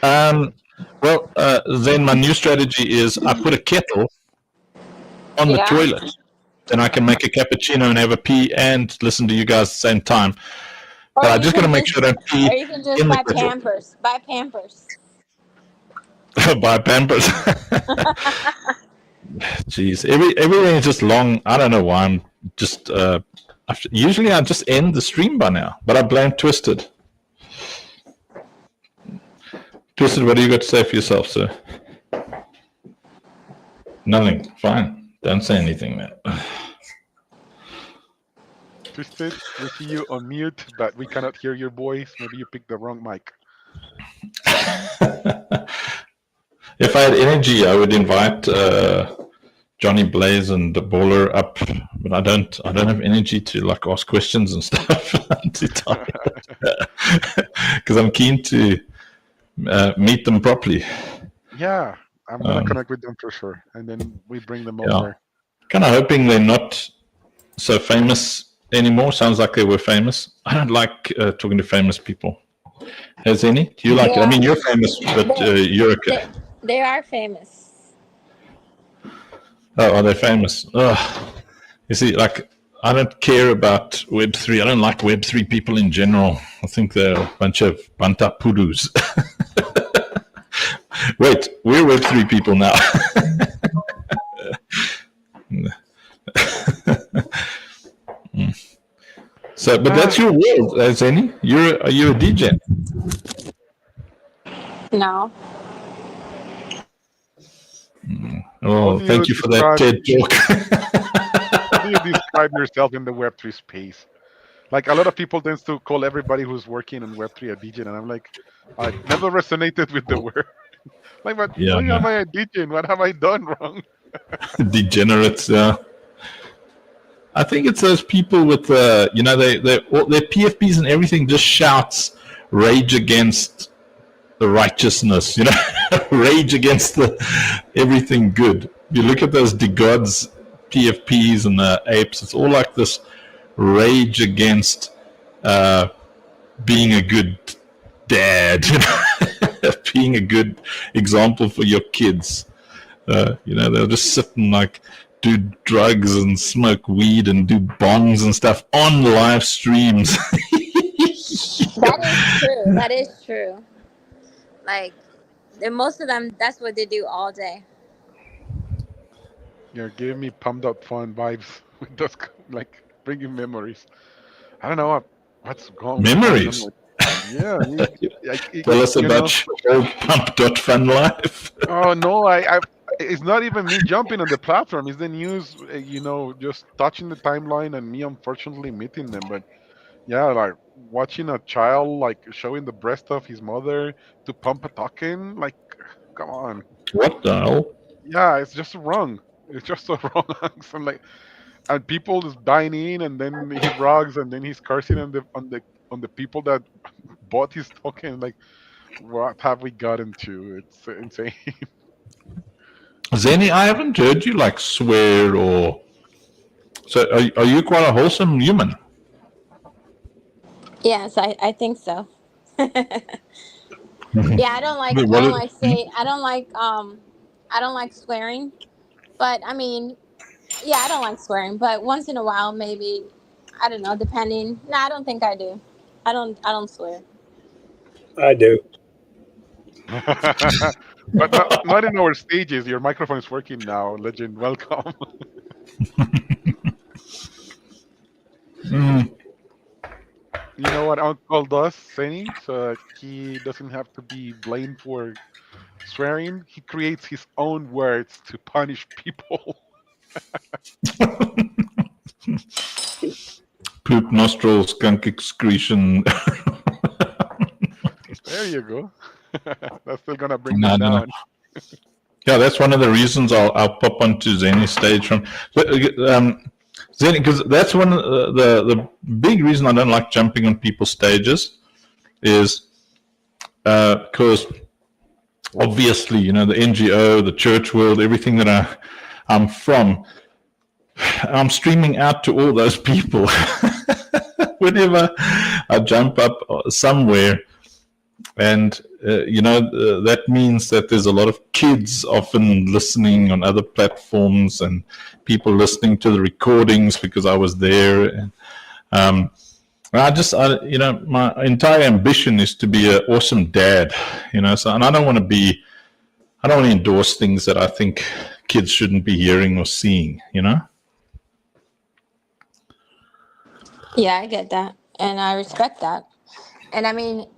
Well, then my new strategy is I put a kettle on the toilet. Then I can make a cappuccino and have a pee and listen to you guys at the same time. But I just got to make sure I don't pee Or you can just in the buy kettle. Pampers. Buy Pampers. Buy Pampers. Jeez, everything is just long. I don't know why I'm just... usually I just end the stream by now, but I blame Twisted. Twisted, what do you got to say for yourself, sir? Nothing. Fine. Don't say anything, man. Twisted, we see you on mute, but we cannot hear your voice. Maybe you picked the wrong mic. If I had energy, I would invite Johnny Blaze and the Baller up, but I don't have energy to like ask questions and stuff. Because I'm keen to meet them properly. Yeah, I'm gonna connect with them for sure, and then we bring them Yeah. over. Kind of hoping they're not so famous anymore. Sounds like they were famous. I don't like talking to famous people. Has any? Do you like it? I mean, you're famous, but you're a... They are famous. Oh, are they famous? Ugh. You see, like, I don't care about Web3. I don't like Web3 people in general. I think they're a bunch of banta pudus. Wait, we're Web3 people now. So, but that's your world, Zeni. Are you a DJ? No. Oh, thank you for that TED talk. How do you describe yourself in the Web3 space? Like a lot of people tends to call everybody who's working in Web3 a DJ, and I'm like, I never resonated with the word. Like, but Yeah, why no. am I a DJ? What have I done wrong? Degenerates. Yeah. I think it's those people with you know, their PFPs and everything just shouts rage against the righteousness, you know, rage against the everything good. You look at those DeGods PFPs and the apes, it's all like this rage against being a good dad, you know, being a good example for your kids. You know, they'll just sit and like do drugs and smoke weed and do bongs and stuff on live streams. That is true. That is true. Like, most of them, that's what they do all day. You're giving me pumped up fun vibes with those, like, bringing memories. I don't know what's going Memories? on. Yeah. Tell us about your old pump.fun life. Oh no, it's not even me jumping on the platform. It's the news, you know, just touching the timeline and me unfortunately meeting them. But yeah, like watching a child like showing the breast of his mother to pump a token, like, come on. What the hell? Yeah, it's just wrong. It's just so wrong. So like, and people just dying in, and then he brags, and then he's cursing on the people that bought his token. Like, what have we gotten to? It's insane. Zenny, I haven't heard you like swear or. So, are you quite a wholesome human? Yes, I think so. Yeah, I don't like I don't like swearing, but I mean, yeah, I don't like swearing, but once in a while maybe, I don't know, depending. No, I don't think I do. I don't swear. I do. But not in our stages. Your microphone is working now, Legend. Welcome. You know what Uncle does, Senny? So he doesn't have to be blamed for swearing. He creates his own words to punish people. Poop, nostrils, skunk excretion. There you go. That's still gonna bring No, them no, no. down. Yeah, that's one of the reasons I'll pop onto Zenny's stage from. Zenny, because that's one of the big reason I don't like jumping on people's stages is because obviously, you know, the NGO, the church world, everything that I'm from, I'm streaming out to all those people whenever I jump up somewhere. And, you know, that means that there's a lot of kids often listening on other platforms and people listening to the recordings because I was there. And you know, my entire ambition is to be an awesome dad, you know, so, and I don't want to endorse things that I think kids shouldn't be hearing or seeing, you know? Yeah, I get that, and I respect that. And I mean,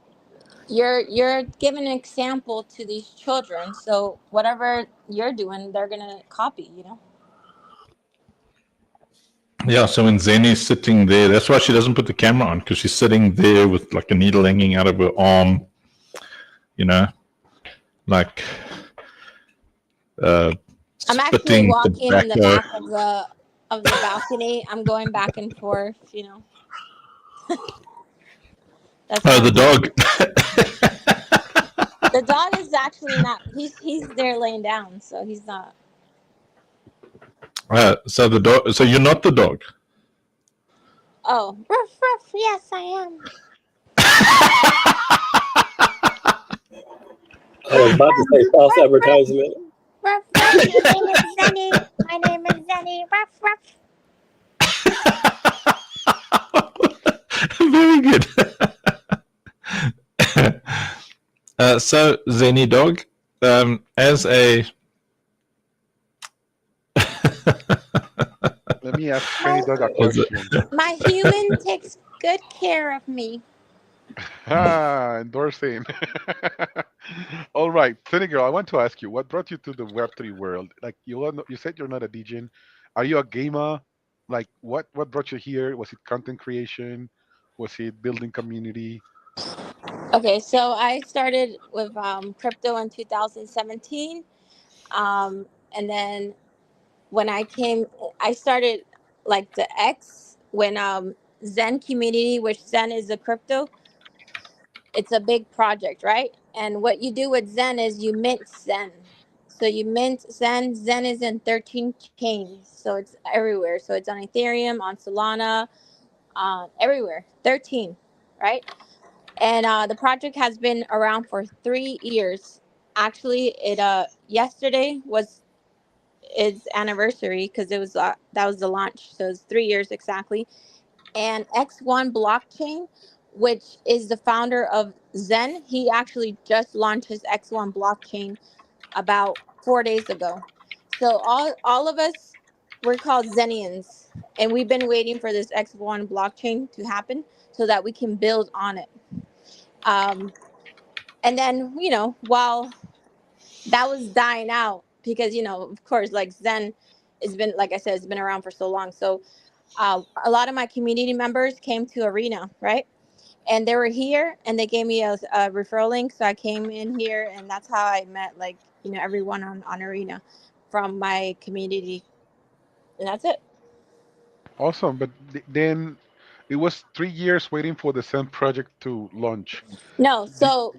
you're giving an example to these children, so whatever you're doing, they're gonna copy. You know. Yeah, so when Zenny's sitting there, that's why she doesn't put the camera on, because she's sitting there with like a needle hanging out of her arm, you know, like I'm actually spitting walking in the tobacco. back of the balcony. I'm going back and forth. You know. That's Oh, the dog. The dog is actually not. He's there laying down, so he's not. So the dog. So you're not the dog. Oh, ruff, ruff. Yes, I am. I was about to say false advertisement. Ruff, ruff. My name is Zenny. My name is Zenny. Ruff, ruff. Very good. So Zenny dog, as a Let me ask Penny Dog a question. My human takes good care of me. Endorsing. All right, Penny Girl, I want to ask you, what brought you to the Web3 world? Like you said you're not a DJ. Are you a gamer? Like what brought you here? Was it content creation? Was it building community? Okay, so I started with crypto in 2017. And then when I started like the X when Zen community, which Zen is a crypto, it's a big project, right? And what you do with Zen is you mint Zen. So you mint Zen. Zen is in 13 chains, so it's everywhere. So it's on Ethereum, on Solana, everywhere. 13, right? And the project has been around for 3 years. Actually, it yesterday was its anniversary because it was that was the launch. So it's 3 years exactly. And X1 Blockchain, which is the founder of Zen, he actually just launched his X1 Blockchain about 4 days ago. So all of us, we're called Zenians, and we've been waiting for this X1 Blockchain to happen so that we can build on it. And then, while that was dying out, because, of course, like Zen has been, like I said, it's been around for so long. So a lot of my community members came to Arena, right? And they were here and they gave me a referral link. So I came in here and that's how I met, like, everyone on Arena from my community. And that's it. Awesome. But then it was 3 years waiting for the Zen project to launch. No, so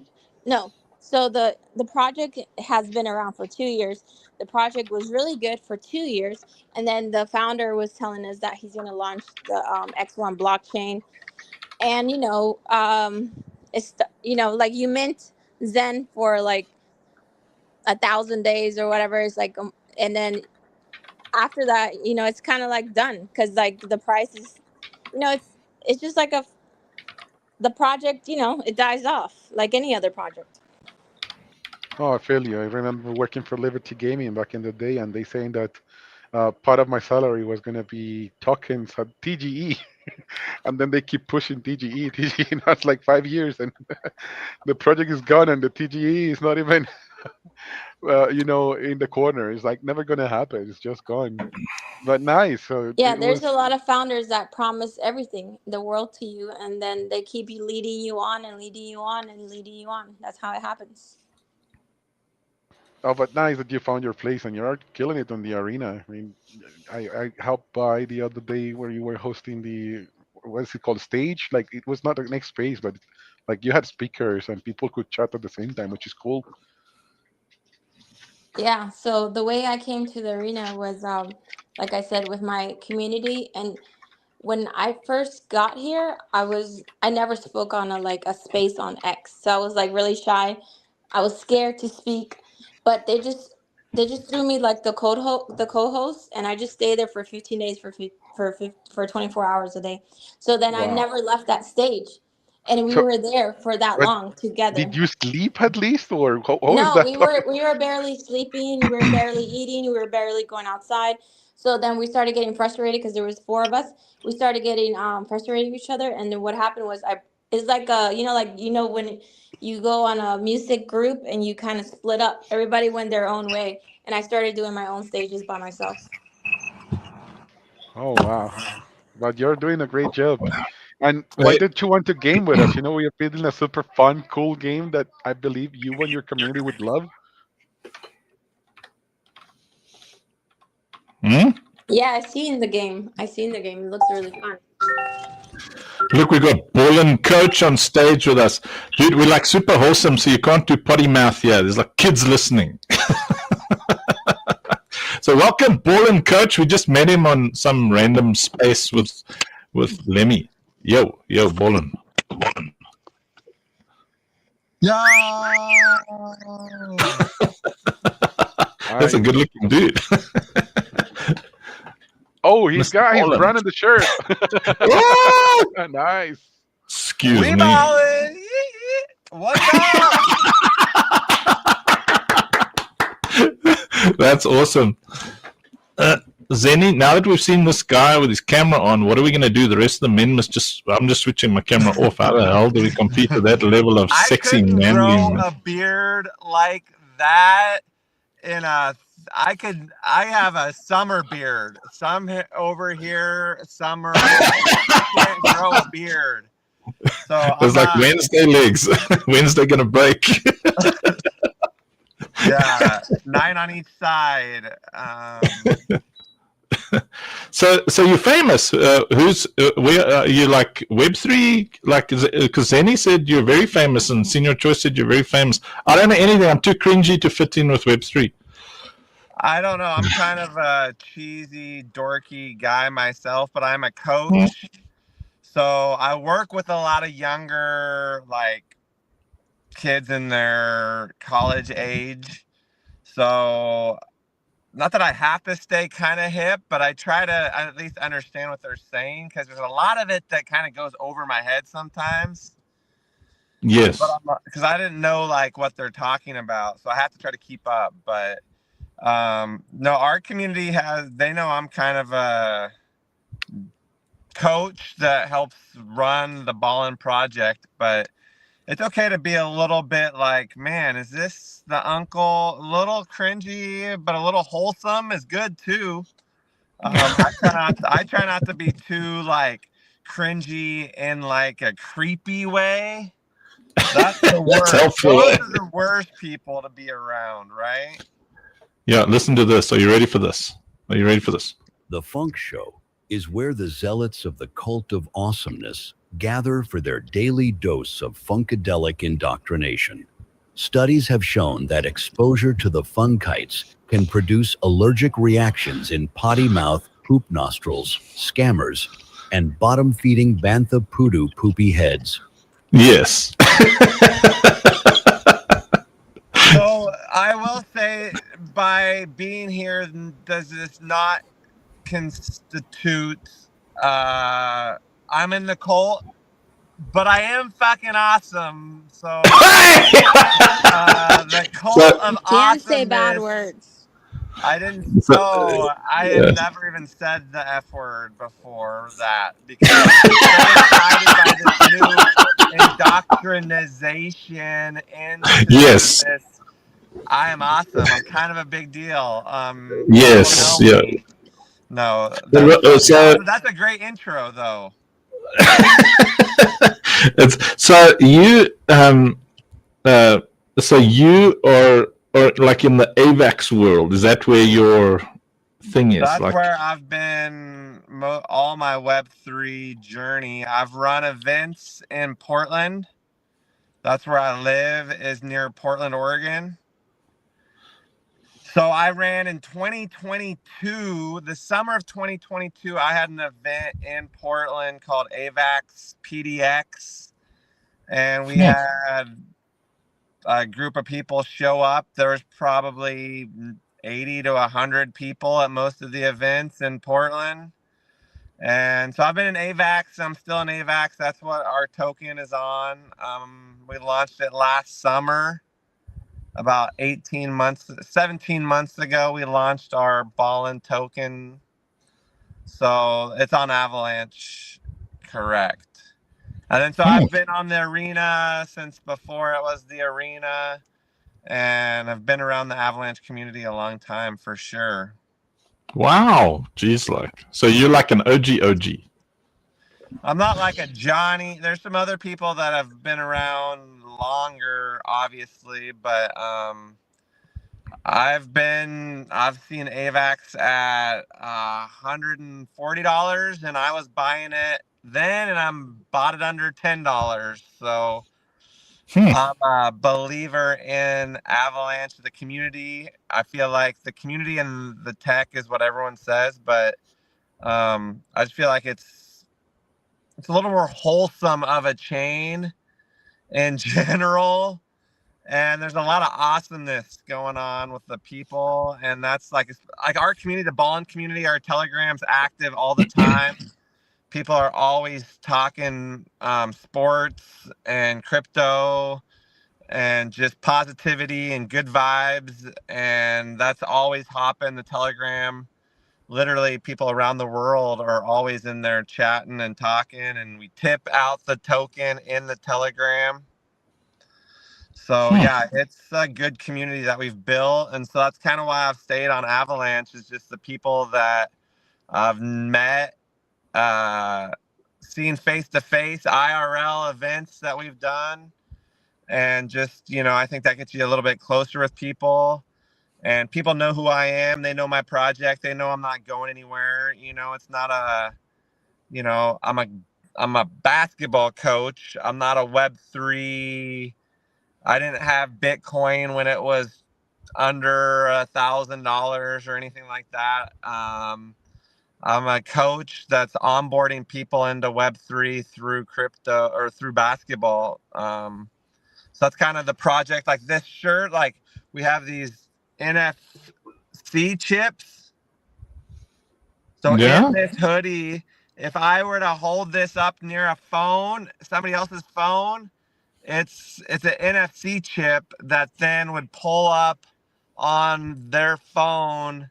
the project has been around for 2 years. The project was really good for 2 years, and then the founder was telling us that he's going to launch the X1 blockchain, and it's like you mint Zen for like 1,000 days or whatever. It's like, and then after that, it's kind of like done because like the price is, it's just like the project, it dies off like any other project. Oh, I feel you. I remember working for Liberty Gaming back in the day, and they saying that part of my salary was going to be tokens at TGE. And then they keep pushing TGE. TGE now it's like 5 years, and the project is gone, and the TGE is not even, in the corner. It's like never going to happen. It's just gone. But nice. So Yeah, it there's was. a lot of founders that promise everything, the world to you, and then they keep you leading you on and leading you on and leading you on. That's how it happens. Oh, but nice that you found your place and you're killing it on the arena. I mean, I helped by the other day where you were hosting the, what is it called, stage? Like it was not an next space, but like you had speakers and people could chat at the same time, which is cool. Yeah, so the way I came to the arena was, like I said, with my community. And when I first got here, I never spoke on a space on X. So I was like really shy. I was scared to speak, but they just threw me like the co-host, and I just stayed there for 15 days for 24 hours a day. So then I Wow. never left that stage, and we So, were there for that but long together. did you sleep at least, or what is No, that? we were barely sleeping, we were barely eating, we were barely going outside. So then we started getting frustrated because there was four of us. We started getting frustrated with each other, and then what happened was it's like when you go on a music group and you kind of split up. Everybody went their own way, and I started doing my own stages by myself. Oh wow! But you're doing a great job. And why did you want to game with us? We are building a super fun, cool game that I believe you and your community would love. Hmm? Yeah, I seen the game. It looks really fun. Look, we got Ballin Coach on stage with us. Dude, we're like super wholesome, so you can't do potty mouth here. There's like kids listening. So welcome, Ballin Coach. We just met him on some random space with Lemmy. Yo, Ballin. Yeah. That's a good looking dude. Oh, he's got his Ballin. brand in the shirt. Nice. Excuse We me. ballin'. What's up? That's awesome. Zenny, now that we've seen this guy with his camera on, what are we going to do? The rest of the men must I'm just switching my camera off. How the hell do we compete with that level of sexy grow manliness? a beard like that I have a summer beard. Some over here, summer. I can't grow a beard. So It's like Wednesday legs. Wednesday gonna break. yeah, 9 on each side. So you're famous. Where are you? Like Web3? Like, because Zenny said you're very famous, and Senior Choice said you're very famous. I don't know anything. I'm too cringy to fit in with Web3. I don't know. I'm kind of a cheesy, dorky guy myself, but I'm a coach. So I work with a lot of younger, like, kids in their college age. So not that I have to stay kind of hip, but I try to at least understand what they're saying, because there's a lot of it that kind of goes over my head sometimes. Yes. Because I didn't know like what they're talking about, so I have to try to keep up. But no, our community they know I'm kind of a coach that helps run the Ballin Project, but it's okay to be a little bit like, man, is this the uncle? A little cringy, but a little wholesome is good too. I try not to be too like cringy in like a creepy way. That's the worst. helpful. Those are the worst people to be around, right? Yeah, listen to this. Are you ready for this? The Funk Show is where the zealots of the cult of awesomeness gather for their daily dose of funkadelic indoctrination. Studies have shown that exposure to the funkites can produce allergic reactions in potty mouth, poop nostrils, scammers, and bottom-feeding bantha poodoo poopy heads. Yes. So I will say, by being here, does this not constitute I'm in the cult, but I am fucking awesome. So the cult of Can't say bad awesomeness. words. I didn't. So I have never even said the F word before that, because I'm so excited by this new indoctrination into Yes. this. I am awesome. I'm kind of a big deal. Yes. People know Yeah. me. No, So that's a great intro, though. so you are like in the AVAX world. Is that where your thing is? That's like, where I've been all my Web3 journey. I've run events in Portland. That's where I live, is near Portland, Oregon. So I ran in 2022, the summer of 2022, I had an event in Portland called AVAX PDX. And we had a group of people show up. There was probably 80 to 100 people at most of the events in Portland. And so I've been in AVAX. I'm still in AVAX. That's what our token is on. We launched it last summer. About 17 months ago, we launched our Ballin token. So it's on Avalanche, correct. And then so I've been on the arena since before it was the arena. And I've been around the Avalanche community a long time, for sure. wow, geez, like, so you're like an OG. I'm not like a Johnny. There's some other people that have been around longer, obviously, but I've seen AVAX at $140, and I was buying it then, and I'm bought it under $10. So I'm a believer in Avalanche, the community. I feel like the community and the tech is what everyone says, but I just feel like it's a little more wholesome of a chain in general. And there's a lot of awesomeness going on with the people. And that's like our community, the Ballin community, our Telegram's active all the time. People are always talking sports and crypto and just positivity and good vibes. And that's always hopping the Telegram. Literally, people around the world are always in there chatting and talking, and we tip out the token in the Telegram. So yeah, it's a good community that we've built, and so that's kind of why I've stayed on Avalanche, is just the people that I've met seeing face-to-face IRL events that we've done. And just, I think that gets you a little bit closer with people. And people know who I am. They know my project. They know I'm not going anywhere. It's not I'm a basketball coach. I'm not a Web3. I didn't have Bitcoin when it was under $1,000 or anything like that. I'm a coach that's onboarding people into Web3 through crypto or through basketball. So that's kind of the project. Like this shirt, like we have these NFC chips. So in this hoodie, if I were to hold this up near a phone, somebody else's phone, it's an NFC chip that then would pull up on their phone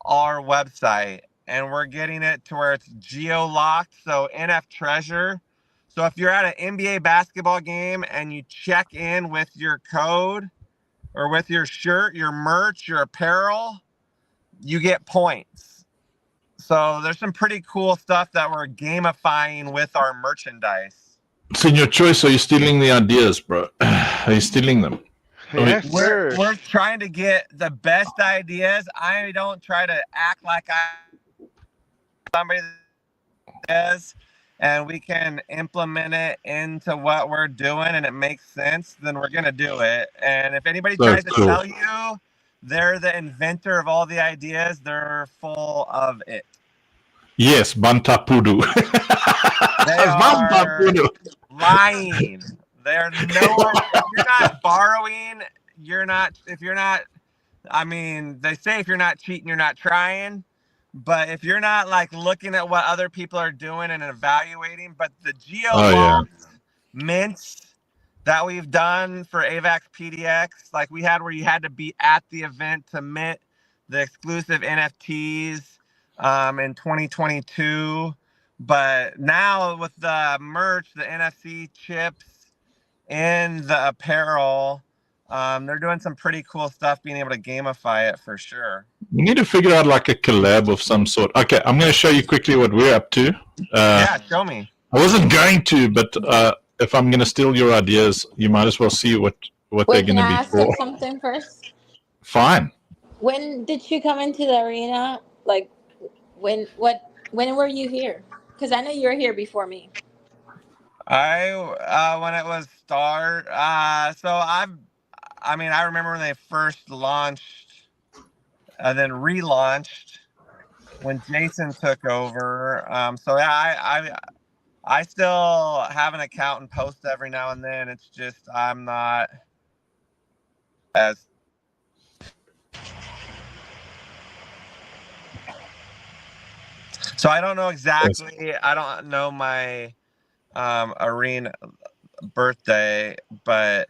our website. And we're getting it to where it's geo-locked, so NF Treasure. So if you're at an NBA basketball game and you check in with your code or with your shirt, your merch, your apparel, you get points. So there's some pretty cool stuff that we're gamifying with our merchandise. It's in your choice. Are you stealing the ideas, bro? Are you stealing them? Yes, We're sir. trying to get the best ideas. I don't try to act like somebody says, and we can implement it into what we're doing and it makes sense, then we're going to do it. And if anybody tries to tell you they're the inventor of all the ideas, they're full of it. Yes, Bantapudu. They are lying. They're nowhere. If you're not borrowing, I mean, they say if you're not cheating, you're not trying. But if you're not like looking at what other people are doing and evaluating, but the mints that we've done for AVAX PDX, like we had where you had to be at the event to mint the exclusive NFTs in 2022. But now with the merch, the NFC chips, and the apparel, they're doing some pretty cool stuff, being able to gamify it for sure. We need to figure out like a collab of some sort. Okay, I'm going to show you quickly what we're up to. Yeah, show me. I wasn't going to, but if I'm going to steal your ideas, you might as well see what they're Wait, going can I to be ask you for. something first? Fine. When did you come into the arena? Like, when were you here? Because I know you were here before me. When it was I remember when they first launched and then relaunched when Jason took over. So yeah, I still have an account and post every now and then. It's just I'm not as so I don't know exactly. I don't know my arena birthday, but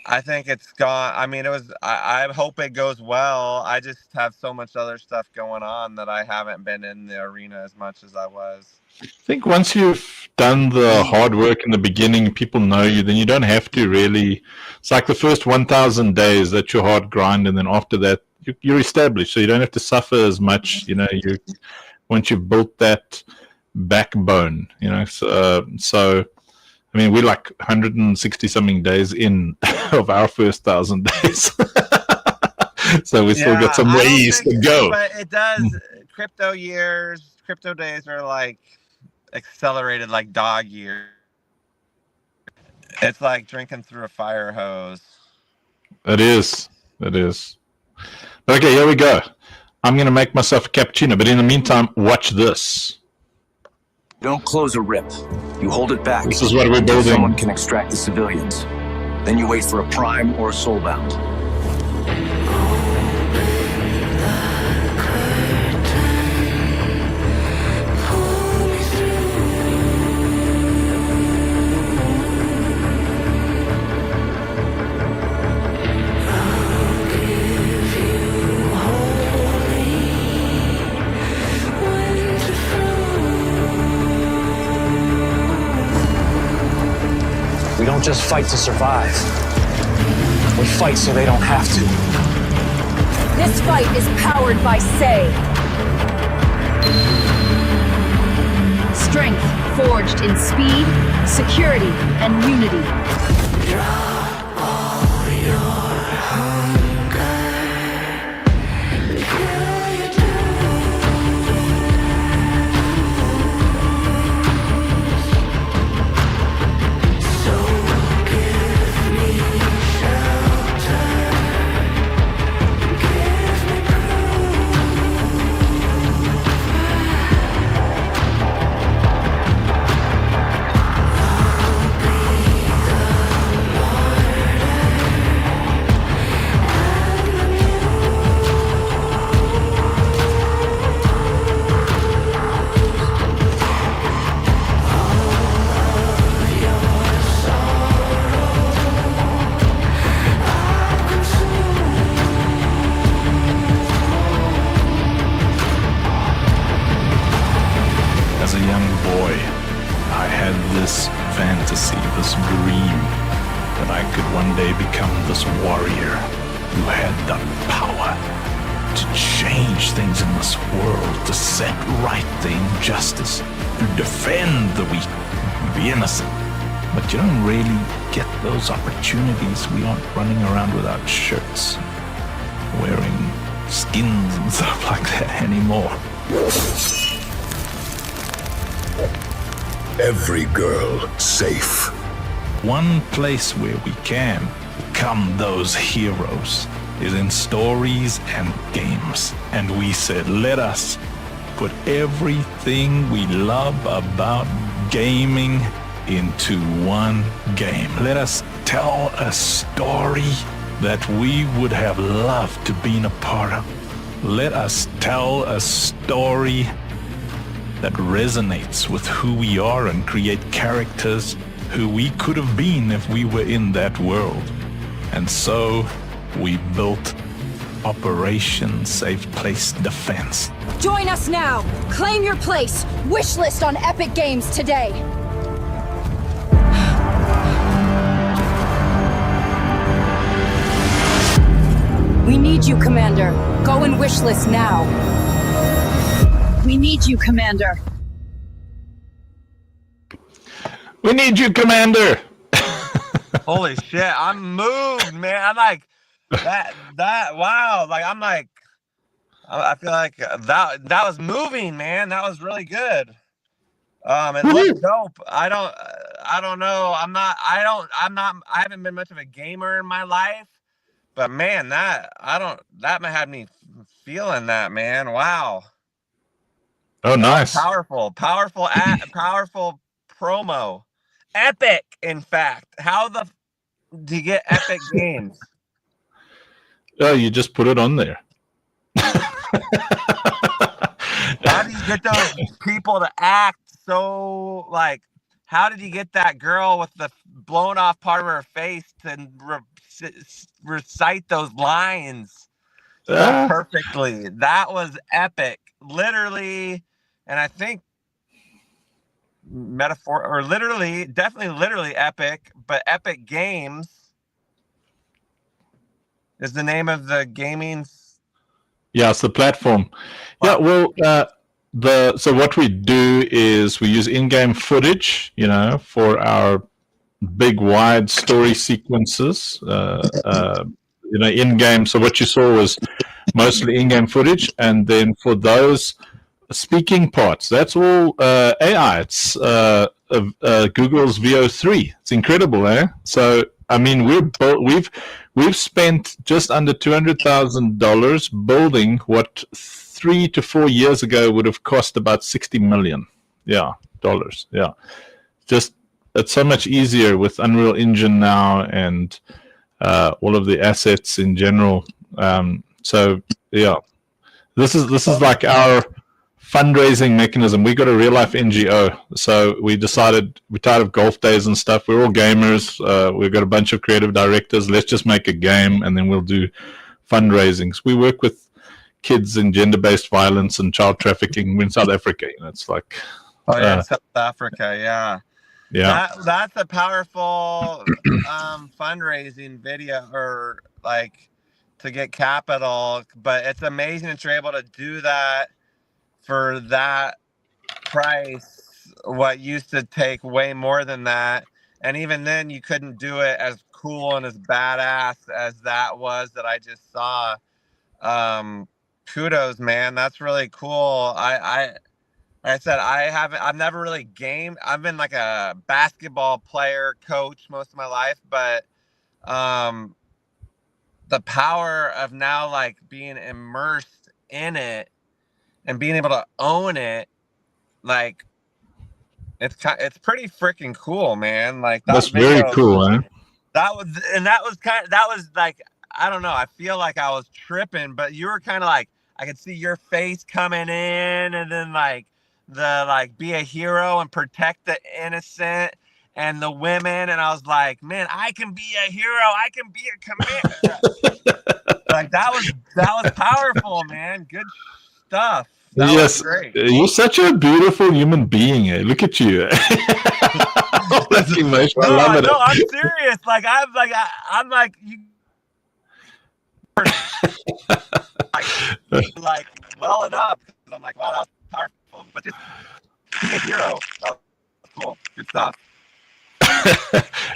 I think it's gone. I mean, I hope it goes well. I just have so much other stuff going on that I haven't been in the arena as much as I was. I think once you've done the hard work in the beginning, people know you, then you don't have to really. It's like the first 1,000 days, that's your hard grind, and then after that, you're established, so you don't have to suffer as much. Once you've built that backbone, so I mean, we're like 160 something days in of our first 1,000 days. So we still got some ways to go. But it does. Crypto days are like accelerated like dog years. It's like drinking through a fire hose. It is. But okay, here we go. I'm going to make myself a cappuccino, but in the meantime, watch this. Don't close a rip. You hold it back. This is what we're until building. Someone can extract the civilians. Then you wait for a prime or a soulbound. We don't just fight to survive. We fight so they don't have to. This fight is powered by Say. Strength forged in speed, security, and unity. As a young boy, I had this fantasy, this dream, that I could one day become this warrior who had the power to change things in this world, to set right the injustice, to defend the weak, the innocent. But you don't really get those opportunities. We aren't running around without shirts, wearing skins and stuff like that anymore. Every girl safe. One place where we can become those heroes is in stories and games. And we said, let us put everything we love about gaming into one game. Let us tell a story that we would have loved to be a part of. Let us tell a story that resonates with who we are and create characters who we could have been if we were in that world. And so we built Operation Safe Place Defense. Join us now. Claim your place. Wishlist on Epic Games today. We need you, Commander. Go and wishlist now. We need you, Commander. We need you, Commander. Holy shit, I'm moved, man. I'm like that wow. Like I'm like I feel like that was moving, man. That was really good. It looked dope. I don't know. I haven't been much of a gamer in my life, but man, that had me feeling that, man. Wow. Oh, nice. Powerful promo. Epic, in fact. How do you get Epic Games? Oh, you just put it on there. How do you get those people to act so, like, how did you get that girl with the blown off part of her face to recite those lines so perfectly? That was epic. Literally, and I think definitely literally epic, but Epic Games is the name of the gaming. Yeah, it's the platform. Yeah, well, so what we do is we use in-game footage, for our big wide story sequences, in-game. So what you saw was mostly in-game footage, and then for those speaking parts, that's all AI. It's Google's VO3. It's incredible, eh? So I mean, we've spent just under $200,000 building what 3 to 4 years ago would have cost about $60 million. Dollars. Yeah, just it's so much easier with Unreal Engine now and all of the assets in general. So yeah, this is like our fundraising mechanism. We got a real life NGO, so we decided we're tired of golf days and stuff. We're all gamers. We've got a bunch of creative directors. Let's just make a game, and then we'll do fundraisings. We work with kids in gender-based violence and child trafficking in South Africa. It's like South Africa, yeah. That's a powerful fundraising video, or like to get capital. But it's amazing that you're able to do that for that price. what used to take way more than that. And even then, you couldn't do it as cool and as badass as that was that I just saw. Kudos, man. That's really cool. Like I said, I've never really gamed. I've been like a basketball player, coach most of my life, but the power of now like being immersed in it and being able to own it, like it's pretty freaking cool, man. Like That's very cool, man. That was like, I don't know. I feel like I was tripping, but you were kind of like, I could see your face coming in, and then like be a hero and protect the innocent and the women, and I was like, man, I can be a hero. I can be a commander. Like that was powerful, man. Good stuff. That was great. You're such a beautiful human being. Look at you. That's emotional. No, I love it. no, I'm serious. Like I'm like you. like well enough. I'm like, wow, that's powerful. But just be a hero. That was cool. Good stuff.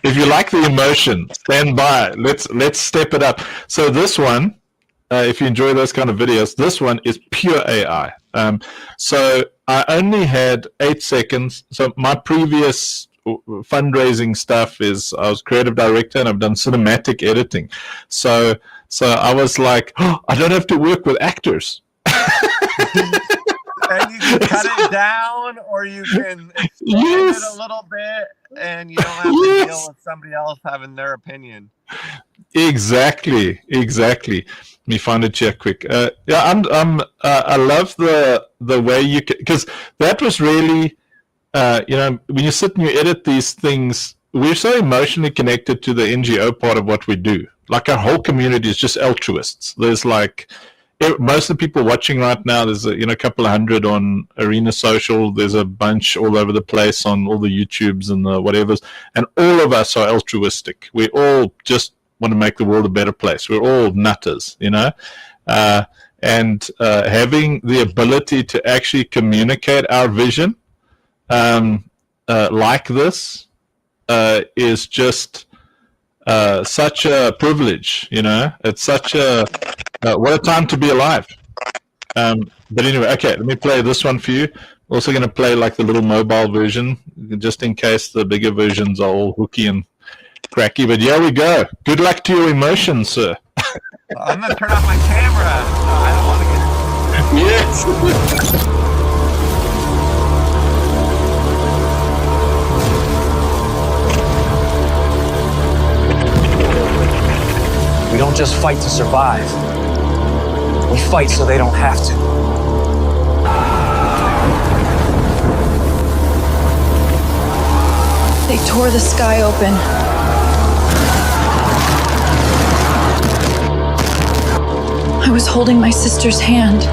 If you like the emotion, stand by. Let's step it up. So this one, if you enjoy those kind of videos, this one is pure AI. So I only had 8 seconds. So my previous fundraising stuff is I was creative director and I've done cinematic editing. So I was like, oh, I don't have to work with actors. And you can cut it down, or you can expand it a little bit, and you don't have to deal with somebody else having their opinion. Exactly. Let me find it here quick. I love the way you can, because that was really, when you sit and you edit these things, we're so emotionally connected to the NGO part of what we do. Like our whole community is just altruists. There's like most of the people watching right now, there's a couple of hundred on Arena Social. There's a bunch all over the place on all the YouTubes and the whatevers, and all of us are altruistic. We all just want to make the world a better place. We're all nutters, and having the ability to actually communicate our vision like this is just such a privilege. It's such a what a time to be alive. But anyway, okay, let me play this one for you. Also going to play like the little mobile version, just in case the bigger versions are all hooky and cracky. But here we go. Good luck to your emotions, sir. I'm going to turn off my camera. I don't want to get... Yes. We don't just fight to survive. We fight so they don't have to. They tore the sky open. I was holding my sister's hand.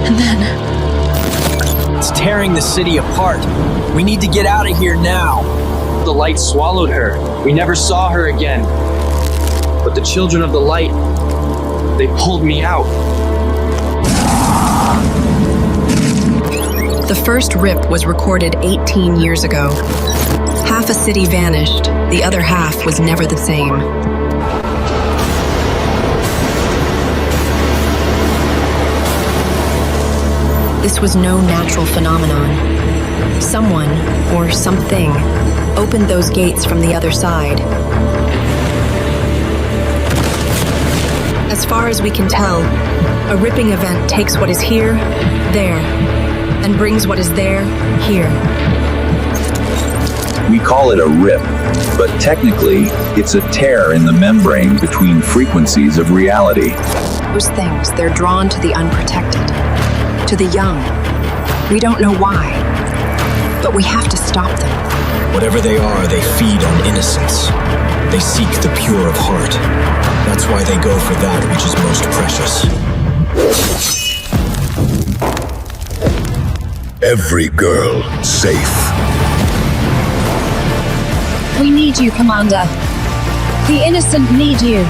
And then... It's tearing the city apart. We need to get out of here now. The light swallowed her. We never saw her again. But the children of the light, they pulled me out. The first rip was recorded 18 years ago. Half a city vanished. The other half was never the same. This was no natural phenomenon. Someone, or something, opened those gates from the other side. As far as we can tell, a ripping event takes what is here, there, and brings what is there, here. We call it a rip, but technically, it's a tear in the membrane between frequencies of reality. Those things, they're drawn to the unprotected, to the young. We don't know why, but we have to stop them. Whatever they are, they feed on innocence. They seek the pure of heart. That's why they go for that which is most precious. Every girl safe. We need you, Commander. The innocent need you.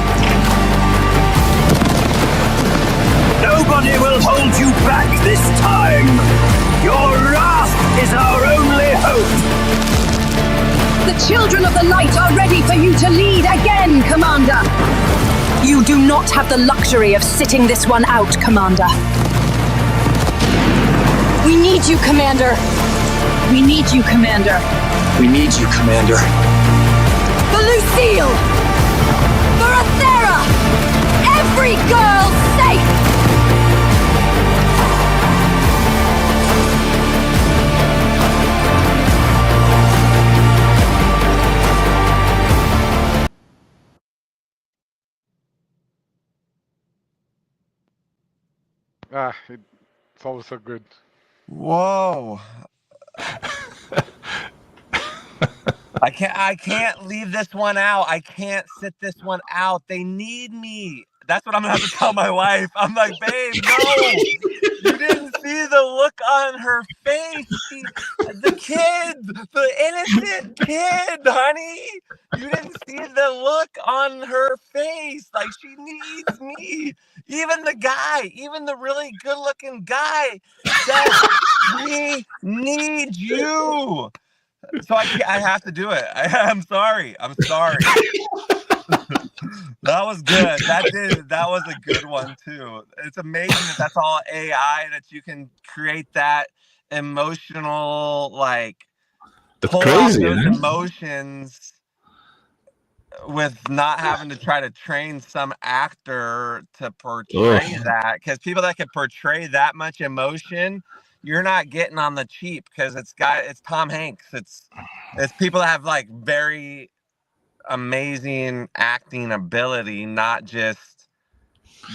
Nobody will hold you back this time. Your wrath The children of the light are ready for you to lead again, Commander. You do not have the luxury of sitting this one out, Commander. We need you, Commander. We need you, Commander. We need you, Commander. For Lucille! For Athera! Every girl safe! It's always so good. Whoa. I can't leave this one out. I can't sit this one out. They need me. That's what I'm gonna have to tell my wife. I'm like, babe, no. You didn't see the look on her face. The kid, the innocent kid, honey. You didn't see the look on her face. Like, she needs me. Even the guy, even the really good-looking guy said, we need you. So I have to do it. I'm sorry. That was good. That was a good one too. It's amazing that that's all AI, that you can create that emotional, like, That's pull crazy, off those huh? emotions with not having to try to train some actor to portray Ugh. that. Because people that can portray that much emotion, you're not getting on the cheap, because it's Tom Hanks. It's people that have like very amazing acting ability, not just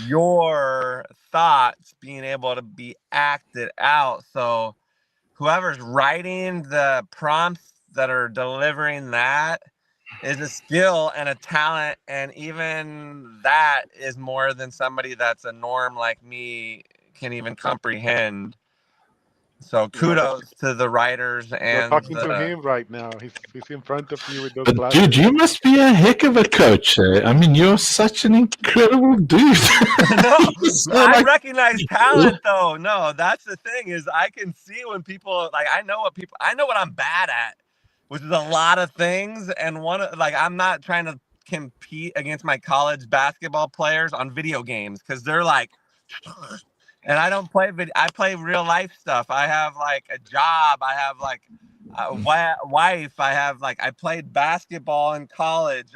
your thoughts being able to be acted out. So whoever's writing the prompts that are delivering that is a skill and a talent, and even that is more than somebody that's a norm like me can even comprehend. So kudos to the writers You're and talking to the, him right now. He's in front of you with those But glasses. dude, you must be a heck of a coach. Eh? I mean, you're such an incredible dude. I recognize talent though. No, that's the thing, is I can see when people, like, I know what I'm bad at, which is a lot of things. And I'm not trying to compete against my college basketball players on video games, because they're like, and I don't play I play real life stuff. I have like a job. I have like a wife. I played basketball in college.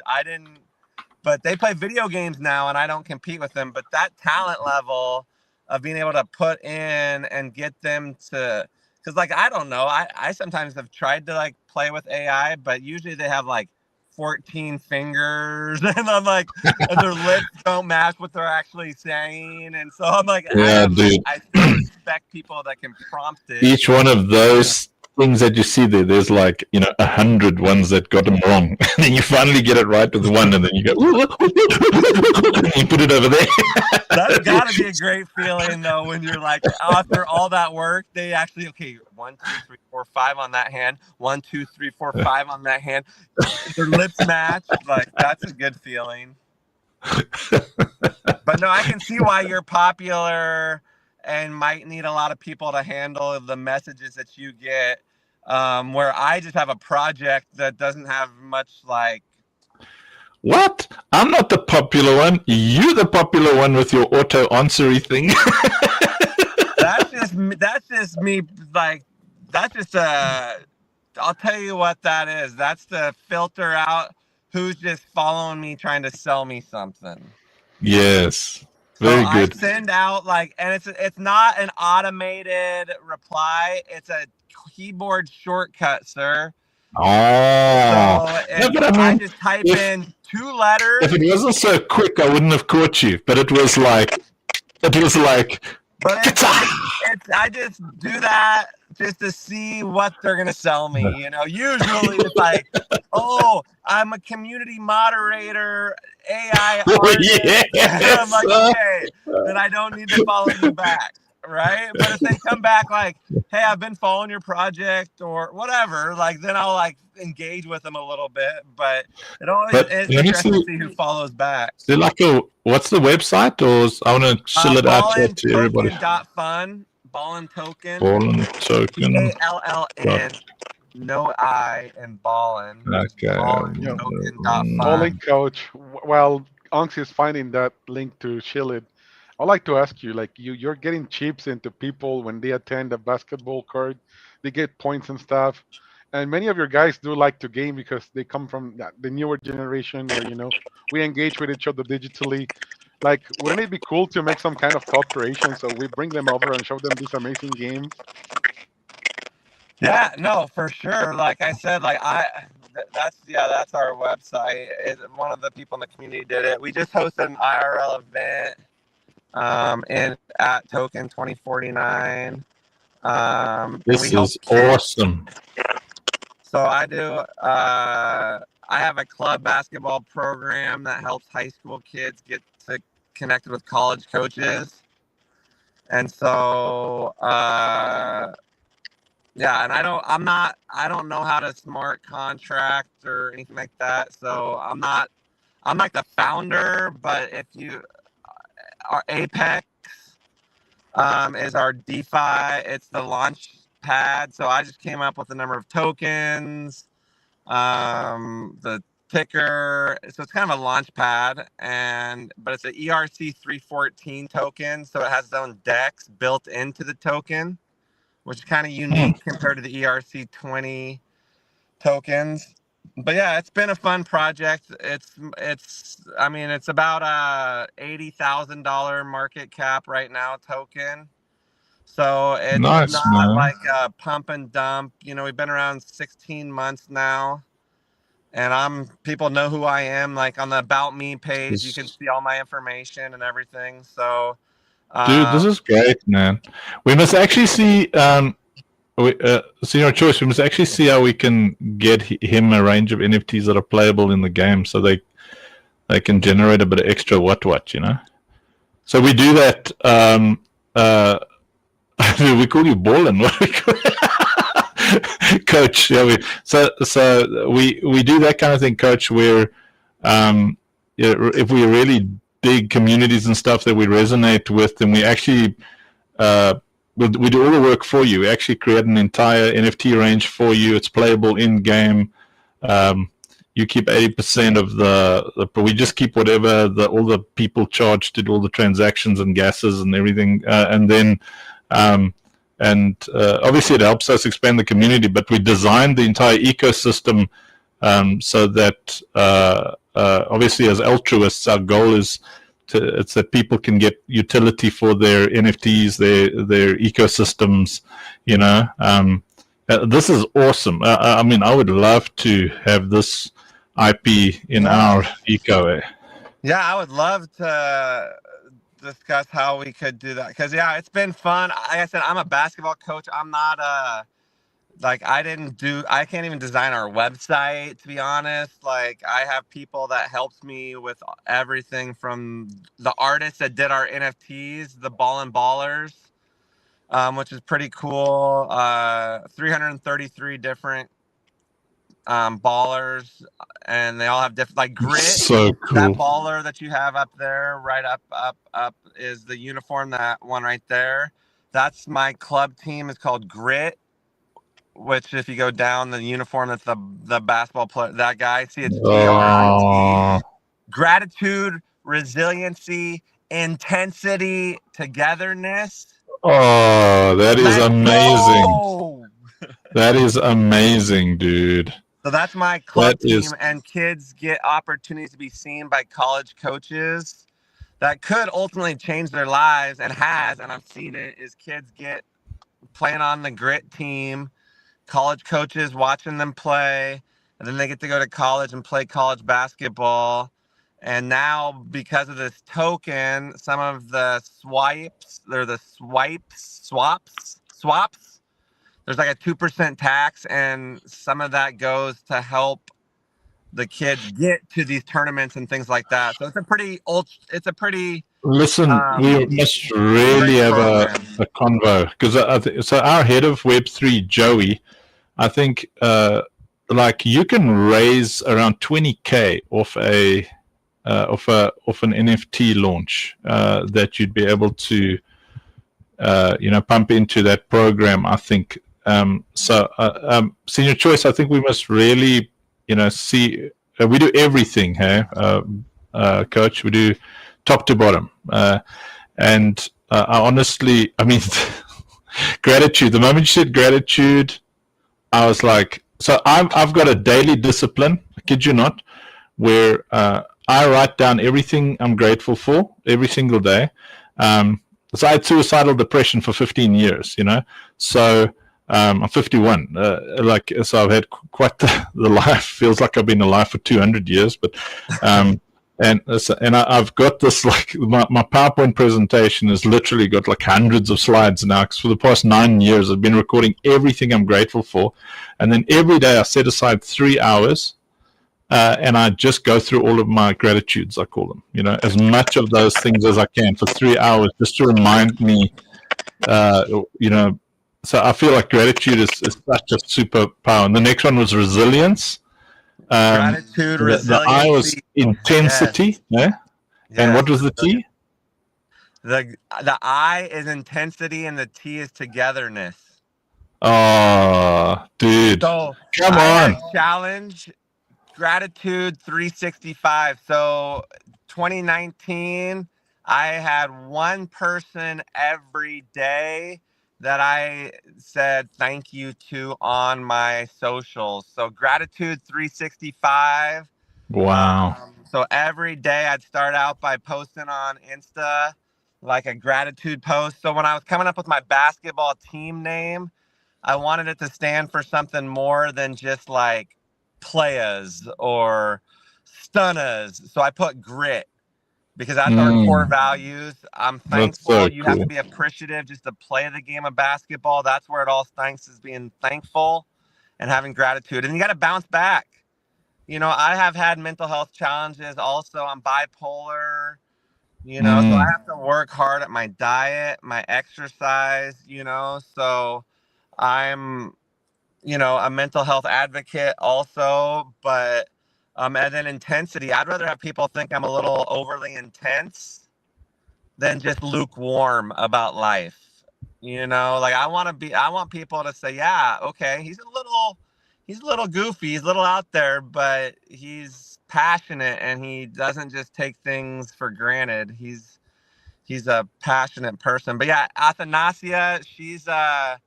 But they play video games now, and I don't compete with them. But that talent level of being able to put in and get them to, because like, I don't know, I sometimes have tried to like play with AI, but usually they have like 14 fingers, and I'm like, and their lips don't match what they're actually saying, and so I'm like, Yeah, dude. I still respect people that can prompt it. Each one of those things that you see there's like, 100 ones that got them wrong. And then you finally get it right with one, and then you go, and you put it over there. That's gotta be a great feeling though, when you're like, after all that work, they actually, okay, 1, 2, 3, 4, 5 on that hand, 1, 2, 3, 4, 5 on that hand. Their lips match. Like, that's a good feeling. But no, I can see why you're popular and might need a lot of people to handle the messages that you get. Where I just have a project that doesn't have much like. What? I'm not the popular one. You're the popular one with your auto answery thing. That's just me. Like, that's just I'll tell you what that is. That's to filter out who's just following me, trying to sell me something. Yes. Very good. I send out like, and it's not an automated reply. It's a keyboard shortcut, sir. Oh. So I just type in 2 letters. If it wasn't so quick, I wouldn't have caught you. But it was like. But I just do that just to see what they're gonna sell me. Usually it's like, oh, I'm a community moderator, AI artist. Yes. I'm like, okay, then I don't need to follow you back, right? But if they come back like, hey, I've been following your project or whatever, like, then I'll like engage with them a little bit. But it always is interesting to see who follows back. Is there like what's the website, or I want to chill it out here to everybody? Ballin Token. Ballin Token. BALLN. no I in Ballin. Okay. Bowling coach, while Unks is finding that link to Shillid, I'd like to ask you, like you're getting chips into people when they attend a basketball court, they get points and stuff. And many of your guys do like to game because they come from the newer generation where, we engage with each other digitally. Like, wouldn't it be cool to make some kind of cooperation so we bring them over and show them these amazing games? Yeah, no, for sure. Like I said, that's our website. One of the people in the community did it. We just hosted an IRL event at Token 2049. This is awesome. So I have a club basketball program that helps high school kids get to connected with college coaches. And so yeah, and I don't know how to smart contract or anything like that. So I'm like the founder, but if you our Apex is our DeFi, it's the launch pad. So I just came up with a number of tokens, the ticker. So it's kind of a launch pad, but it's an ERC 314 token. So it has its own DEX built into the token, which is kind of unique compared to the ERC 20 tokens. But yeah, it's been a fun project. It's about a $80,000 market cap right now token. So it's Nice, not man. like a pump and dump. We've been around 16 months now, and people know who I am. Like on the About Me page, you can see all my information and everything. So, Dude, this is great, man. We must actually see, Senior Choice, we must actually see how we can get him a range of NFTs that are playable in the game so they can generate a bit of extra what, So we do that, we call you Ballin. What do we call Coach? Yeah, we do that kind of thing, Coach, where if we really big communities and stuff that we resonate with, then we actually we do all the work for you. We actually create an entire NFT range for you. It's playable in game. You keep 80% of we just keep whatever all the people charge to do all the transactions and gases and everything, and then obviously it helps us expand the community. But we designed the entire ecosystem so that obviously as altruists, our goal is it's that people can get utility for their NFTs, their ecosystems. This is awesome. I would love to have this IP in our eco. Yeah, I would love to discuss how we could do that, because it's been fun. Like I said, I'm a basketball coach. I'm not I can't even design our website, to be honest. Like, I have people that helped me with everything from the artists that did our NFTs, the Ballin' Ballers, which is pretty cool. 333 different ballers, and they all have different, like Grit. So cool. That baller that you have up there, right up is the uniform, that one right there. That's my club team. It's called Grit, which if you go down the uniform, that's the basketball player, that guy. See, it's GRIT. Gratitude, resiliency, intensity, togetherness. Oh, that is amazing. Go! That is amazing, dude. So that's my club team, and kids get opportunities to be seen by college coaches that could ultimately change their lives, and I've seen it, is kids get playing on the Grit team, college coaches watching them play, and then they get to go to college and play college basketball. And now, because of this token, some of the swaps, there's like a 2% tax, and some of that goes to help the kids get to these tournaments and things like that. So it's a pretty Listen, we must really have a convo, because so our head of Web3, Joey, I think you can raise around 20K off an NFT launch that you'd be able to pump into that program, I think. Senior Choice, I think we must really, see. We do everything, hey, Coach. We do top to bottom, and I honestly, gratitude. The moment you said gratitude, I was like, so I've got a daily discipline. I kid you not, where I write down everything I'm grateful for every single day. So I had suicidal depression for 15 years, so I'm 51. So I've had quite the life. Feels like I've been alive for 200 years, but I've got this, like, my PowerPoint presentation has literally got like hundreds of slides now, because for the past 9 years I've been recording everything I'm grateful for, and then every day I set aside 3 hours. And I just go through all of my gratitudes, I call them, as much of those things as I can for 3 hours, just to remind me, so I feel like gratitude is such a superpower. And the next one was resilience. Gratitude, resilience. The I was intensity. Yes. And what was the T? The I is intensity and the T is togetherness. Oh, dude. So come I on. had a challenge. Gratitude 365. So 2019, I had one person every day that I said thank you to on my socials. So gratitude 365. Wow. So every day I'd start out by posting on Insta like a gratitude post. So when I was coming up with my basketball team name, I wanted it to stand for something more than just like players or stunners. So I put grit because that's our core values. I'm thankful. so You have to cool. be appreciative just to play the game of basketball. That's where it all starts, is being thankful and having gratitude. And you got to bounce back. I have had mental health challenges also. I'm bipolar, so I have to work hard at my diet, my exercise, so I'm a mental health advocate also, but and then intensity. I'd rather have people think I'm a little overly intense than just lukewarm about life. I want people to say, yeah, okay, he's a little goofy, he's a little out there, but he's passionate and he doesn't just take things for granted. He's a passionate person. But yeah, Athanasia, she's one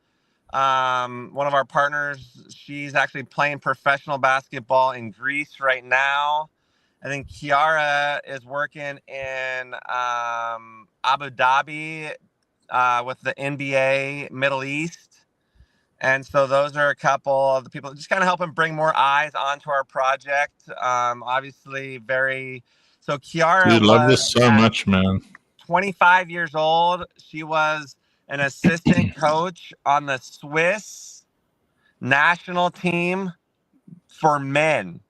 of our partners. She's actually playing professional basketball in Greece right now. I think Kiara is working in Abu Dhabi with the NBA Middle East. And so those are a couple of the people just kind of helping bring more eyes onto our project. Obviously so Kiara Dude, love was this so much, man. 25 years old. She was an assistant coach on the Swiss national team for men.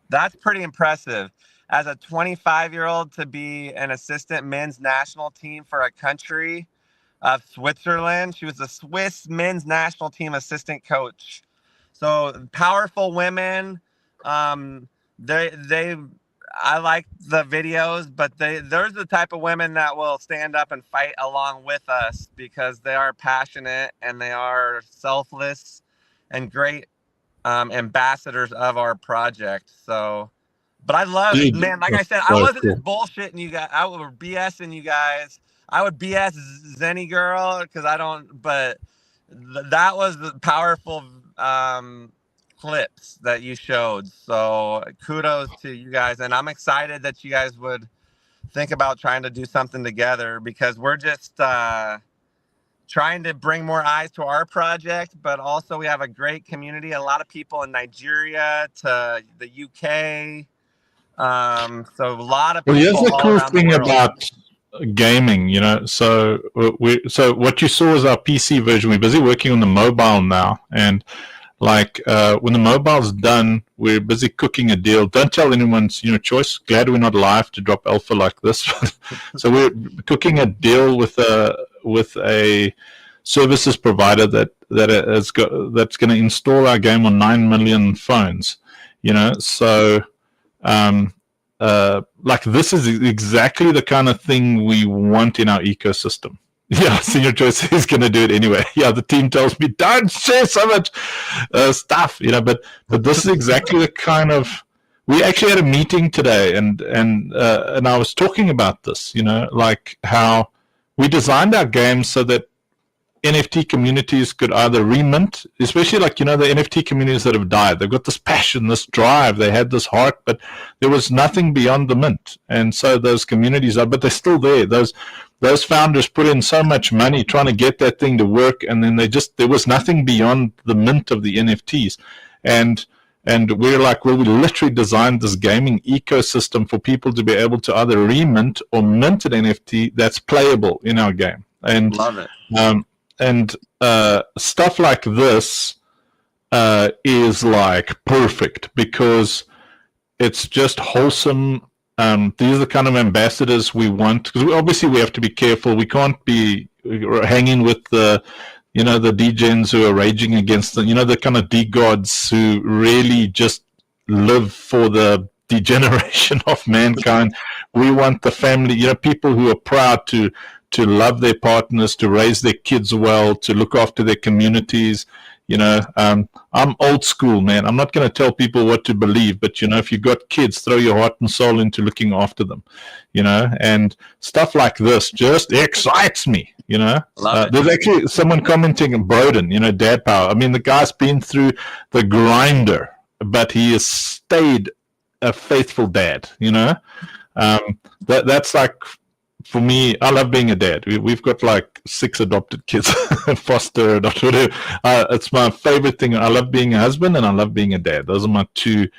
That's pretty impressive. As a 25-year-old to be an assistant men's national team for a country of Switzerland. She was the Swiss men's national team assistant coach. So powerful women. I like the videos, but there's the type of women that will stand up and fight along with us because they are passionate and they are selfless and great ambassadors of our project. So, but I love it, man. Like I said, I wasn't just bullshitting you guys. I was BSing you guys. I would BS Zenny Girl because I don't, but that was the powerful clips that you showed. So kudos to you guys. And I'm excited that you guys would think about trying to do something together because we're just trying to bring more eyes to our project, but also we have a great community, a lot of people in Nigeria to the UK. So a lot of people. Well, here's the all cool around the thing world. about gaming, so what you saw is our PC version. We're busy working on the mobile now, and like when the mobile's done, we're busy cooking a deal. Don't tell anyone, Choice. Glad we're not live to drop alpha like this. So we're cooking a deal with a services provider that's going to install our game on 9 million phones. So like this is exactly the kind of thing we want in our ecosystem. Yeah, Senior Choice is going to do it anyway. Yeah, the team tells me, don't share so much stuff, but this is exactly the kind of, we actually had a meeting today and I was talking about this, like how we designed our games so that NFT communities could either remint, especially like, the NFT communities that have died. They've got this passion, this drive, they had this heart, but there was nothing beyond the mint. And so those communities are, but they're still there. Those founders put in so much money trying to get that thing to work, and then there was nothing beyond the mint of the NFTs. And we're like, well, we literally designed this gaming ecosystem for people to be able to either remint or mint an NFT that's playable in our game. And Love it. And stuff like this is like perfect because it's just wholesome. These are the kind of ambassadors we want, because obviously we have to be careful. We can't be hanging with the degens who are raging against the kind of de-gods who really just live for the degeneration of mankind. We want the family, people who are proud to love their partners, to raise their kids well, to look after their communities. I'm old school, man. I'm not going to tell people what to believe, but if you've got kids, throw your heart and soul into looking after them, and stuff like this just excites me, There's actually someone commenting, Broden, dad power. I mean, the guy's been through the grinder, but he has stayed a faithful dad, that's like, for me, I love being a dad. We've got like 6 adopted kids, foster, adopted, whatever. It's my favorite thing. I love being a husband and I love being a dad. Those are my two.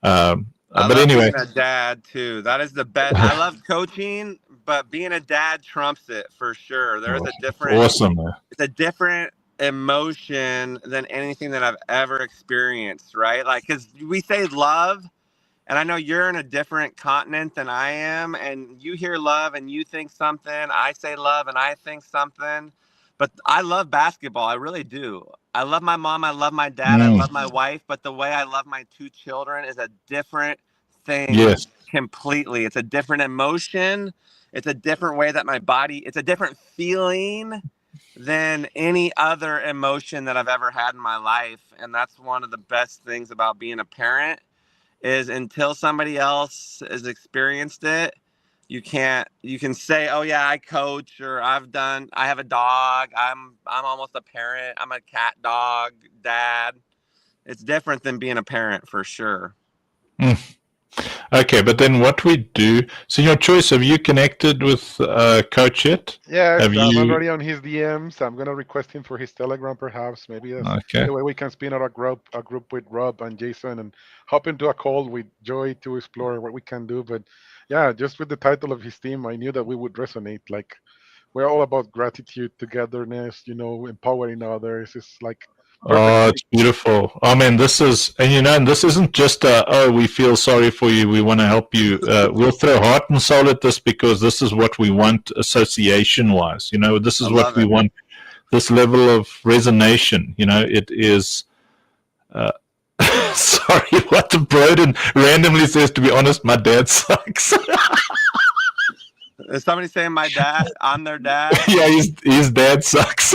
I But love anyway, being a dad too. That is the best. I love coaching, but being a dad trumps it for sure. There's a different, awesome, man. it's a different emotion than anything that I've ever experienced, right? Like, because we say love, and I know you're in a different continent than I am, and you hear love and you think something. I say love and I think something. But I love basketball. I really do. I love my mom. I love my dad. I love my wife. But the way I love my 2 children is a different thing Yes. completely. It's a different emotion. It's a different way that my body, it's a different feeling than any other emotion that I've ever had in my life. And that's one of the best things about being a parent, is until somebody else has experienced it, you can say, oh yeah, I coach, or I have a dog, I'm almost a parent, I'm a cat dog dad. It's different than being a parent for sure. Okay, but then what we do, so your choice, have you connected with Coach yet? Yes, Have I'm you? already on his DMs. I'm gonna request him for his Telegram, perhaps. Maybe that's Okay. the way we can spin out a group with Rob and Jason, and hop into a call with Joy to explore what we can do. But yeah, just with the title of his team, I knew that we would resonate. Like, we're all about gratitude, togetherness, empowering others. It's like Oh, it's beautiful. I mean, this is, and this isn't just we feel sorry for you, we want to help you. We'll throw heart and soul at this because this is what we want association-wise. This is what we want, this level of resonation. It is, sorry, what the Broden randomly says, to be honest, my dad sucks. Is somebody saying my dad? I'm their dad? Yeah, his dad sucks.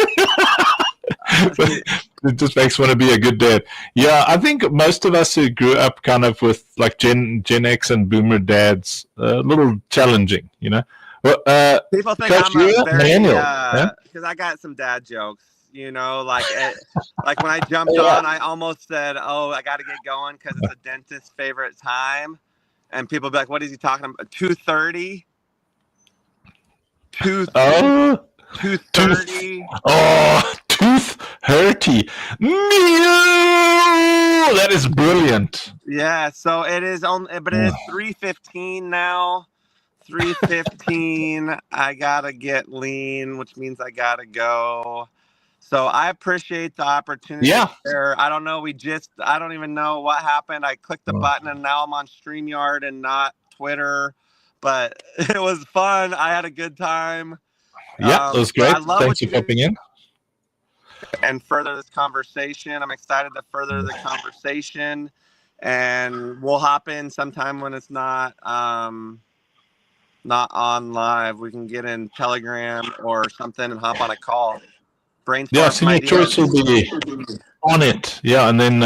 It just makes one to be a good dad. Yeah, I think most of us who grew up kind of with like Gen X and Boomer dads, a little challenging, Well, People think Coach, I'm you're a very, millennial, yeah? because I got some dad jokes, like like when I jumped on, I almost said, oh, I got to get going because it's a dentist's favorite time. And people be like, what is he talking about? 2:30? 2:30? Oh, tooth hurty. That is brilliant. Yeah, so it is but it is 3:15 now. 3:15. I gotta get lean, which means I gotta go. So I appreciate the opportunity. Yeah. There. I don't know. I don't even know what happened. I clicked the button and now I'm on StreamYard and not Twitter. But it was fun. I had a good time. Yeah, it was great. Thanks for popping in. And further this conversation. I'm excited to further the conversation, and we'll hop in sometime when it's not not on live, we can get in Telegram or something and hop on a call. Brainstorm Yeah, some senior ideas. choice will be on it. Yeah, and then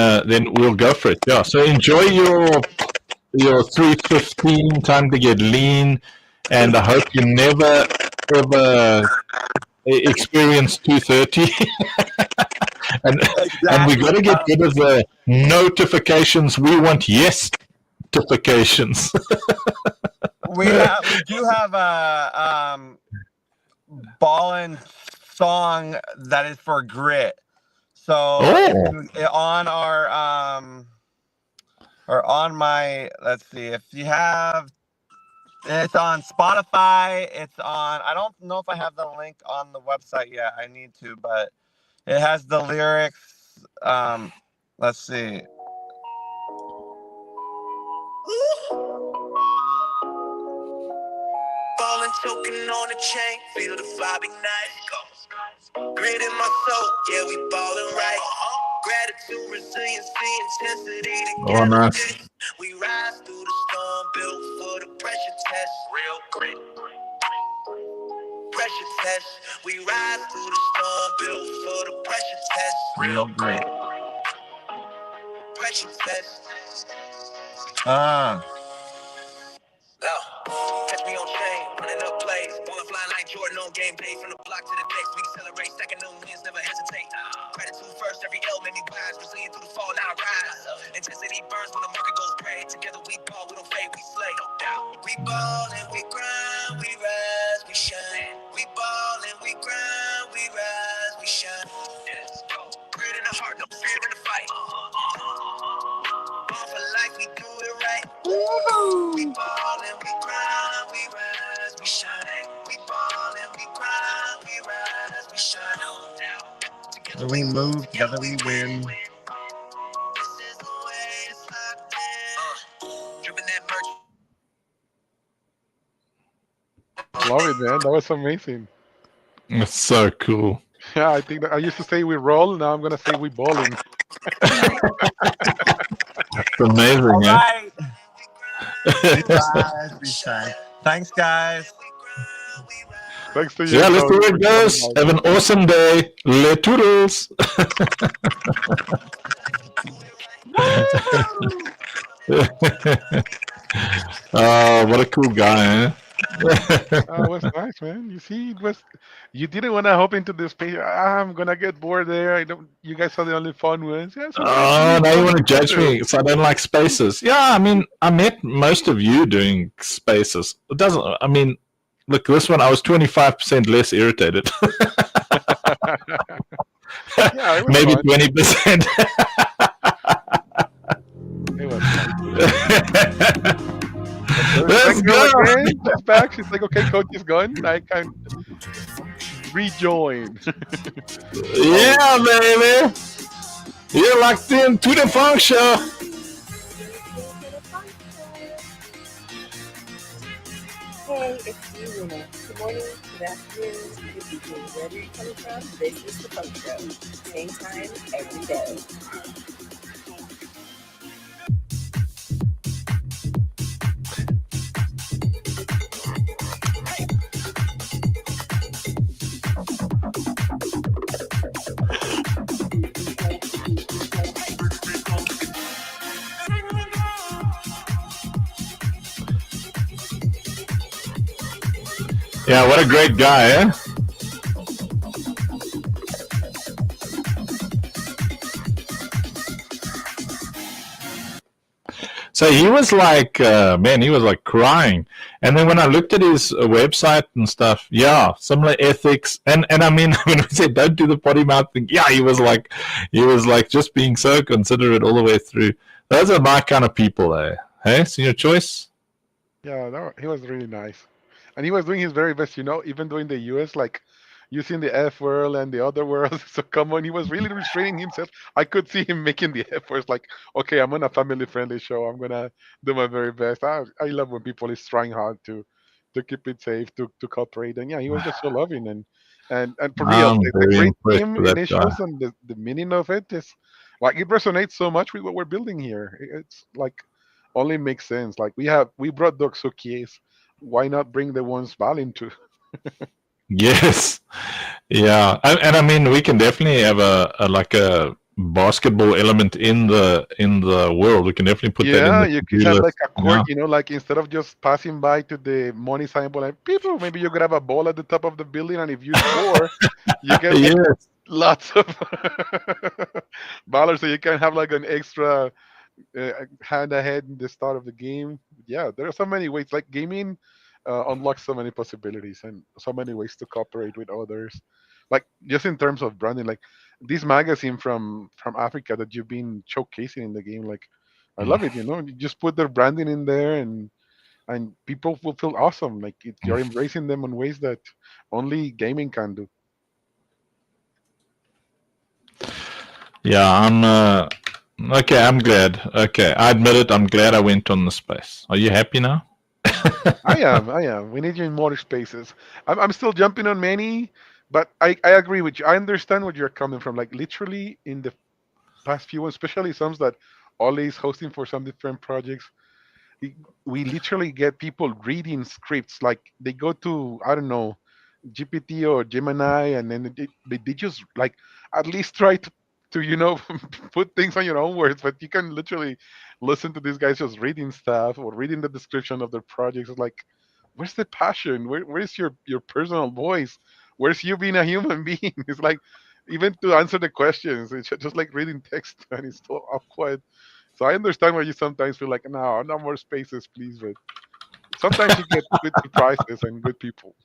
we'll go for it. Yeah. So enjoy your 3:15 time to get lean, and I hope you never ever experience 2:30. and we got to get rid of the notifications. We want yes-tifications. We do have a ballin' song that is for grit. So on our or on my, let's see, if you have, it's on Spotify. It's on, I don't know if I have the link on the website yet. I need to, but it has the lyrics. Let's see. Ballin', choking on the chain, feel the vibe ignite. Grit in my soul, yeah, we ballin' right. Gratitude, resiliency, intensity Oh, together. nice. We rise through the storm, built for the pressure test. Real grit. Pressure test. We rise through the storm, built for the pressure test. Real grit. Pressure test. Catch me on chain, running up plays. Ballin' flying like Jordan on game day. From the block to the decks, we accelerate. Second new wins, never hesitate. Gratitude first, every L made me wise. Resilient through the fall, now I rise. Intensity burns when the market goes gray. Together we ball, we don't fade, we slay. No doubt. We ball and we grind, we rise, we shine. We ball and we grind, we rise, we shine. Grit in the heart, no fear in the fight. Ball for life, we do it right. We ball and we grind, we rise, we shine. We ball and we grind, we rise, we shine. Together we move, together we win. Dripping that merch. Love it, man. That was amazing. It's so cool. Yeah, I think that I used to say we roll. Now I'm gonna say we bowling. It's amazing, All man. right. We rise, we shine. Thanks, guys. Thanks to you. Yeah, let's do Coach, it, for guys. coming Have an awesome day. Le toodles. Oh, what a cool guy, eh? It was nice, man. You see, it was. You didn't want to hop into this space. I'm gonna get bored there. I don't. You guys are the only fun ones. Yeah, so Oh, now you want to judge me? So I don't like spaces. Yeah, I mean, I met most of you doing spaces. It doesn't. I mean, look, this one I was 25% less irritated. Yeah, it was Maybe fun. 20%. It was fun. Let's go. Again. She's back. She's like, okay, coach is gone. I can rejoin. Yeah, baby. You're locked in to the funk show. Hey, it's you, Luna. Good morning, good afternoon, good evening, wherever you're coming from. This is the Funk Show. Same time, every day. Yeah, what a great guy, eh? So he was like, man, he was like crying. And then when I looked at his website and stuff, yeah, similar ethics. And I mean, when we said don't do the potty mouth thing, yeah, he was like just being so considerate all the way through. Those are my kind of people, eh? Hey, senior choice? Yeah, no, he was really nice. And he was doing his very best, even though in the US, like using the F word and the other words. So come on, he was really restraining himself. I could see him making the efforts like, okay, I'm on a family friendly show. I'm gonna do my very best. I love when people is trying hard to keep it safe, to cooperate. And yeah, he was just so loving and for real, I'm the very great impressed team with that initials guy. and the meaning of it is like it resonates so much with what we're building here. It's like only makes sense. Like we brought Doksuki's why not bring the ones Balin to? Yes, yeah, and I mean we can definitely have a like a basketball element in the world. We can definitely put that in Yeah, the you to-do could have list. like a court, Yeah. you know, like instead of just passing by to the money sign, but like people, maybe you could have a ball at the top of the building, and if you score, you get like Yes. lots of dollars, so you can have like an extra hand ahead in the start of the game. Yeah, there are so many ways. Like gaming unlocks so many possibilities and so many ways to cooperate with others. Like just in terms of branding, like this magazine from Africa that you've been showcasing in the game, like I love it. You know, you just put their branding in there, and people will feel awesome. Like you're embracing them in ways that only gaming can do. Yeah, I'm okay. I'm glad. Okay, I admit it. I'm glad I went on the space. Are you happy now? I am. I am. We need you in more spaces. I'm still jumping on many, but I agree with you. I understand where you're coming from. Like literally in the past few ones, especially some that Ole is hosting for some different projects, we literally get people reading scripts. Like they go to, I don't know, GPT or Gemini, and then they just like at least try to put things on your own words, but you can literally listen to these guys just reading stuff or reading the description of their projects. It's like, where's the passion? Where's your personal voice? Where's you being a human being? It's like even to answer the questions, it's just like reading text, and it's so awkward. So I understand why you sometimes feel like, no more spaces, please. But sometimes you get good surprises and good people.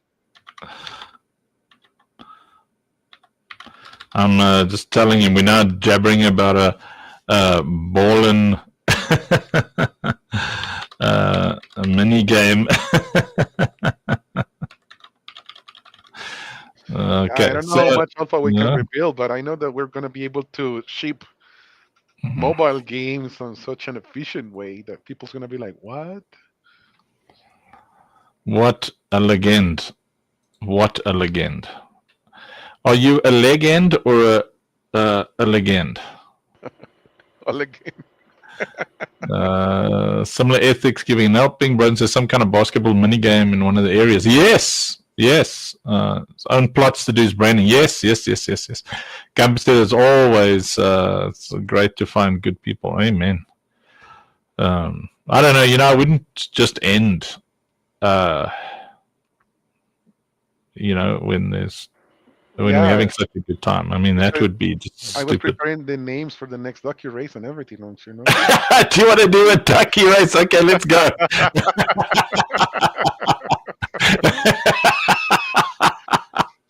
I'm just telling you, we're now jabbering about a ball a mini game. Okay, I don't know so how much alpha we can yeah. reveal, but I know that we're going to be able to ship mobile games on such an efficient way that people's going to be like, what? What a legend! What a legend! Are you a legend or a legend? A legend. Similar ethics, giving and helping. Broden says some kind of basketball mini game in one of the areas. Yes, yes. His own plots to do his branding. Yes. Campus is always it's great to find good people. Amen. I don't know. I wouldn't just end. When we're having such a good time. I mean, that would be just I was stupid. preparing the names for the next Ducky race and everything, don't you know? Do you want to do a ducky race? Okay, let's go.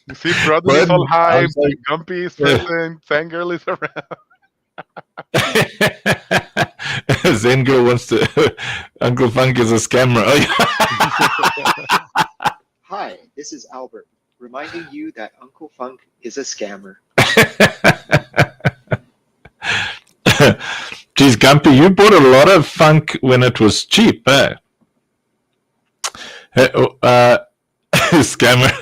You see, brother is all hype, I'm like- Gumpy is present, Fangirl is around. Zen girl wants to. Uncle Funk is a scammer. Oh, yeah. Hi, this is Albert, reminding you that Uncle Funk is a scammer. Geez, Gumpy, you bought a lot of funk when it was cheap, eh? Scammer.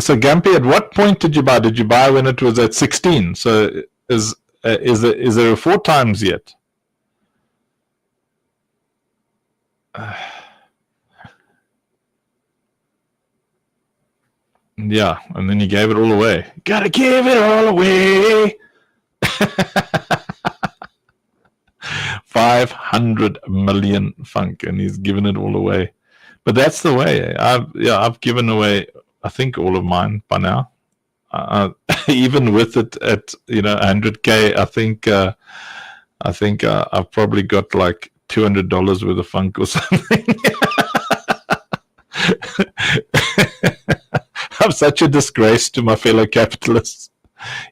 So Gumpy, at what point did you buy? Did you buy when it was at 16? So is there a 4 times yet? Yeah, and then you gave it all away. Gotta give it all away. 500 million funk, and he's given it all away. But that's the way. I've given away, I think, all of mine by now. Even with it at 100K, I think I've probably got like $200 worth of funk or something. I'm such a disgrace to my fellow capitalists.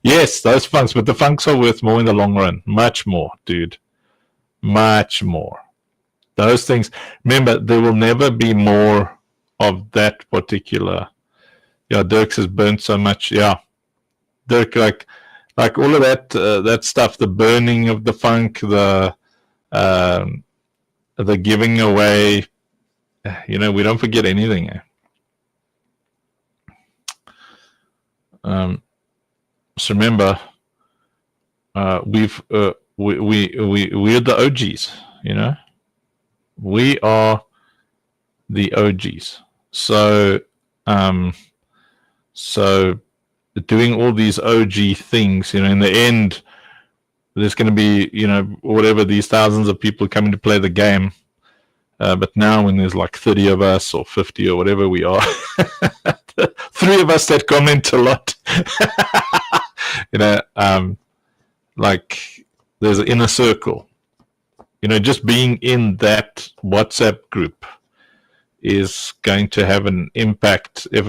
Yes, those funks, but the funks are worth more in the long run. Much more, dude. Much more. Those things, remember, there will never be more of that particular. Yeah, Dirks has burnt so much. Yeah. Dirk, like all of that stuff, the burning of the funk, the giving away, we don't forget anything. So remember, we're the OGs. We are the OGs. So doing all these OG things, in the end, there's going to be, whatever, these thousands of people coming to play the game. But now when there's like 30 of us or 50 or whatever we are, 3 of us that comment a lot, like there's an inner circle. Just being in that WhatsApp group is going to have an impact. I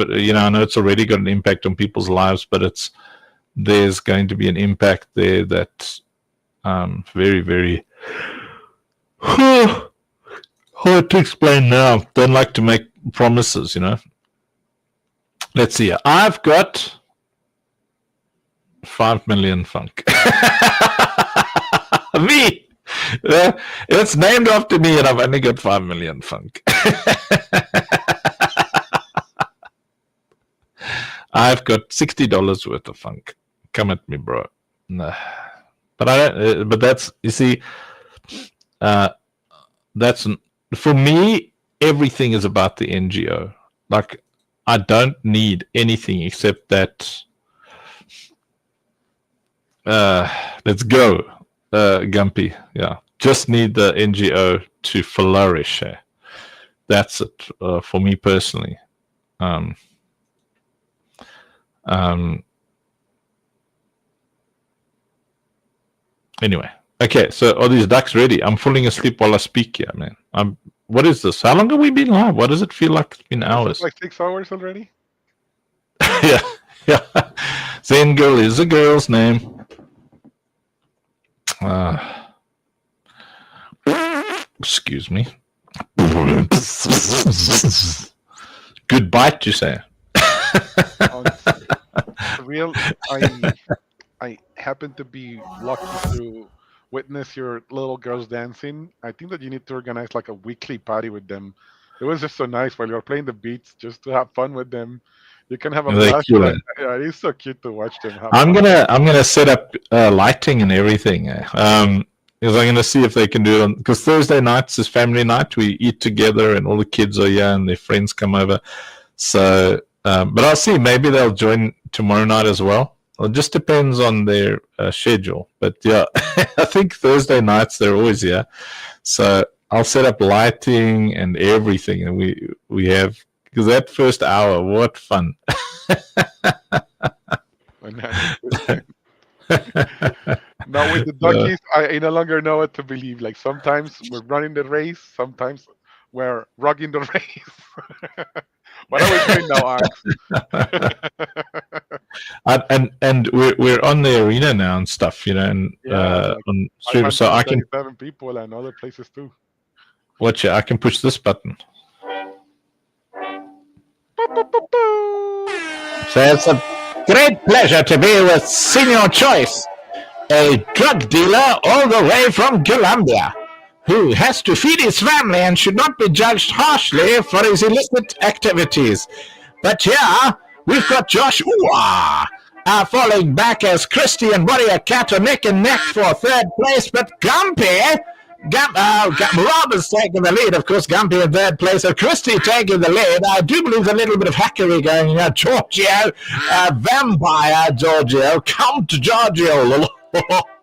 know it's already got an impact on people's lives, but there's going to be an impact there that's very, very hard to explain now. Don't like to make promises, Let's see. I've got 5 million funk. Me. It's named after me, and I've only got 5 million funk. I've got $60 worth of funk. Come at me, bro. Nah. But I don't. But that's, you see, that's, for me, everything is about the NGO. Like, I don't need anything except that. Let's go, Gumpy. Yeah, just need the NGO to flourish. That's it for me personally. Anyway, okay. So are these ducks ready? I'm falling asleep while I speak here, man. What is this? How long have we been live? What does it feel like? It's been hours. Like 6 hours already. Yeah. Zen Girl is a girl's name. Excuse me. Good bite, you say? Real. I happen to be lucky to witness your little girls dancing. I think that you need to organize like a weekly party with them. It was just so nice while you're playing the beats, just to have fun with them. You can have a blast. Yeah, it's so cute to watch them. I'm gonna set up lighting and everything. Because I'm gonna see if they can do it because Thursday nights is family night. We eat together and all the kids are here and their friends come over. So, but I'll see. Maybe they'll join tomorrow night as well. It just depends on their schedule. But yeah, I think Thursday nights they're always here. So I'll set up lighting and everything, and we have, because that first hour, what fun! Now with the duckies, I no longer know what to believe. Like sometimes we're running the race, sometimes we're rugging the race. What are we doing now, Arx? and we're on the arena now and stuff, and on stream, so I can 7 people and other places too. Watch it. I can push this button. So it's a great pleasure to be with Senior Choice, a drug dealer all the way from Colombia, who has to feed his family and should not be judged harshly for his illicit activities. But here, we've got Josh Uwa, falling back as Christy and Warrior Cat are neck and neck for 3rd place, but Gumpy, Rob is taking the lead, of course. Gumpy in 3rd place, so Christy taking the lead. I do believe there's a little bit of hackery going here. Giorgio, Vampire Giorgio, Count Giorgio.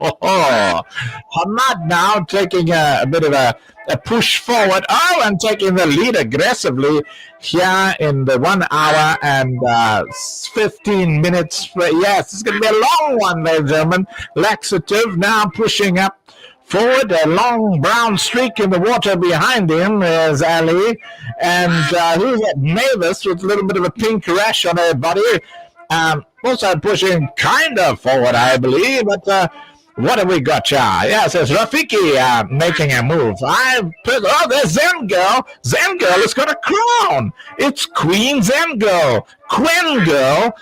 Hamad now taking a bit of a push forward. Oh, and taking the lead aggressively here in the 1 hour and 15 minutes. Yes, it's going to be a long one, ladies and gentlemen. Laxative now pushing up forward, a long brown streak in the water behind him is Ali, and who's that? Mavis with a little bit of a pink rash on her body. Also pushing kind of forward, I believe, but what have we got here? Yes, it's Rafiki making a move. There's Zen Girl. Zen Girl has got a crown. It's Queen Zen Girl. Quen girl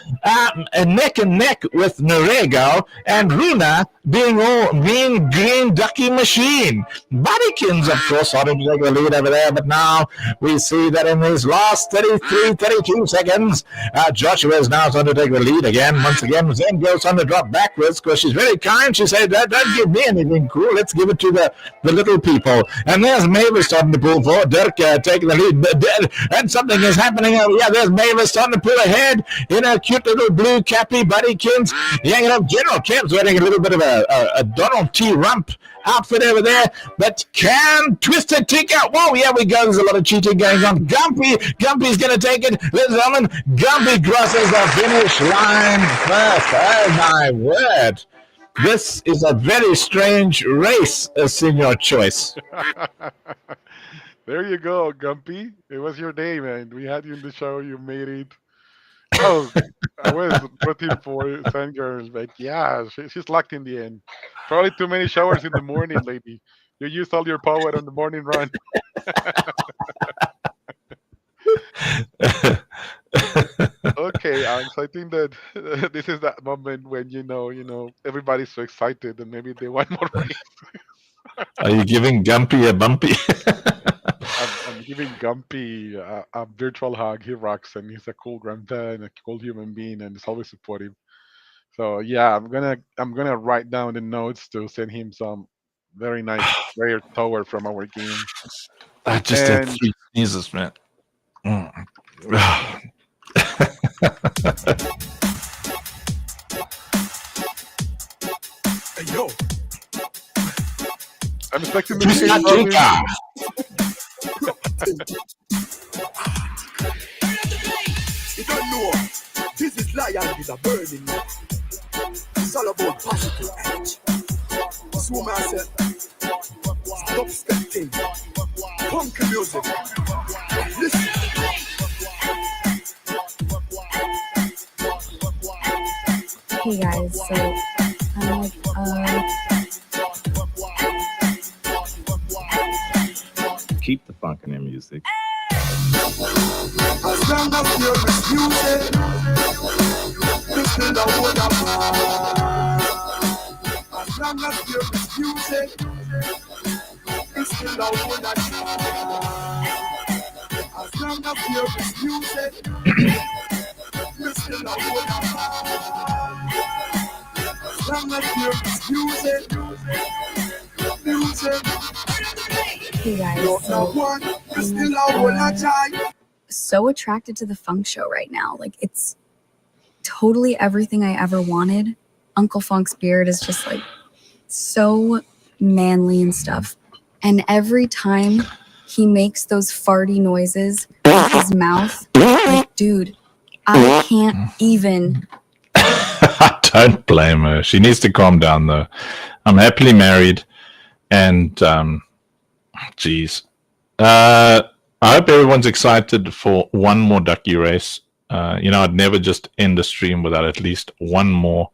neck and neck with Norego, and Runa being all mean green ducky machine. Buddykins, of course, started to take the lead over there, but now we see that in these last 32 seconds, Joshua is now starting to take the lead again. Once again, Zen girl's on to drop backwards because she's very kind. She said, don't give me anything cool. Let's give it to the little people. And there's Mavis starting to pull forward. Dirk taking the lead. And something is happening over here. There's Mavis starting to pull ahead in a cute little blue cappy. Buddykins. Hanging up. General Kemp's wearing a little bit of a Donald T. Rump outfit over there, but can Twisted Tinker. Whoa, here we go. There's a lot of cheating going on. Gumpy's going to take it. Ladies and gentlemen, Gumpy crosses the finish line first. Oh, my word. This is a very strange race, Senior Choice. There you go, Gumpy. It was your day, man. We had you in the show. You made it. Oh, I was rooting for Fangirls, but yeah, she's lucky in the end. Probably too many showers in the morning, lady. You used all your power on the morning run. Okay, so I think that this is that moment when you know everybody's so excited and maybe they want more race. Are you giving Gumpy a bumpy? I'm giving Gumpy a virtual hug. He rocks, and he's a cool grandpa and a cool human being, and is always supportive. So yeah, I'm gonna write down the notes to send him some very nice rare tower from our game. I just did 3 sneezes, man. Hey, yo. I'm expecting This to is see not Tinker. You don't know. This is Lion with a burning man. It's all about positive energy. So I said, stop stepping. Punk music. Listen. Hey guys, so I'm like, Keep the funk in their music. As long as you're music, you still don't hold a man. As long as you're music, you still don't hold a man. As long as you're music, you still don't hold a man. As long as you're music, music. hey guys, so I'm like, so attracted to the funk show right now. Like, it's totally everything I ever wanted. Uncle Funk's beard is just like so manly and stuff. And every time he makes those farty noises with his mouth, like, dude, I can't even. Don't blame her. She needs to calm down, though. I'm happily married, and geez. I hope everyone's excited for one more ducky race. I'd never just end the stream without at least one more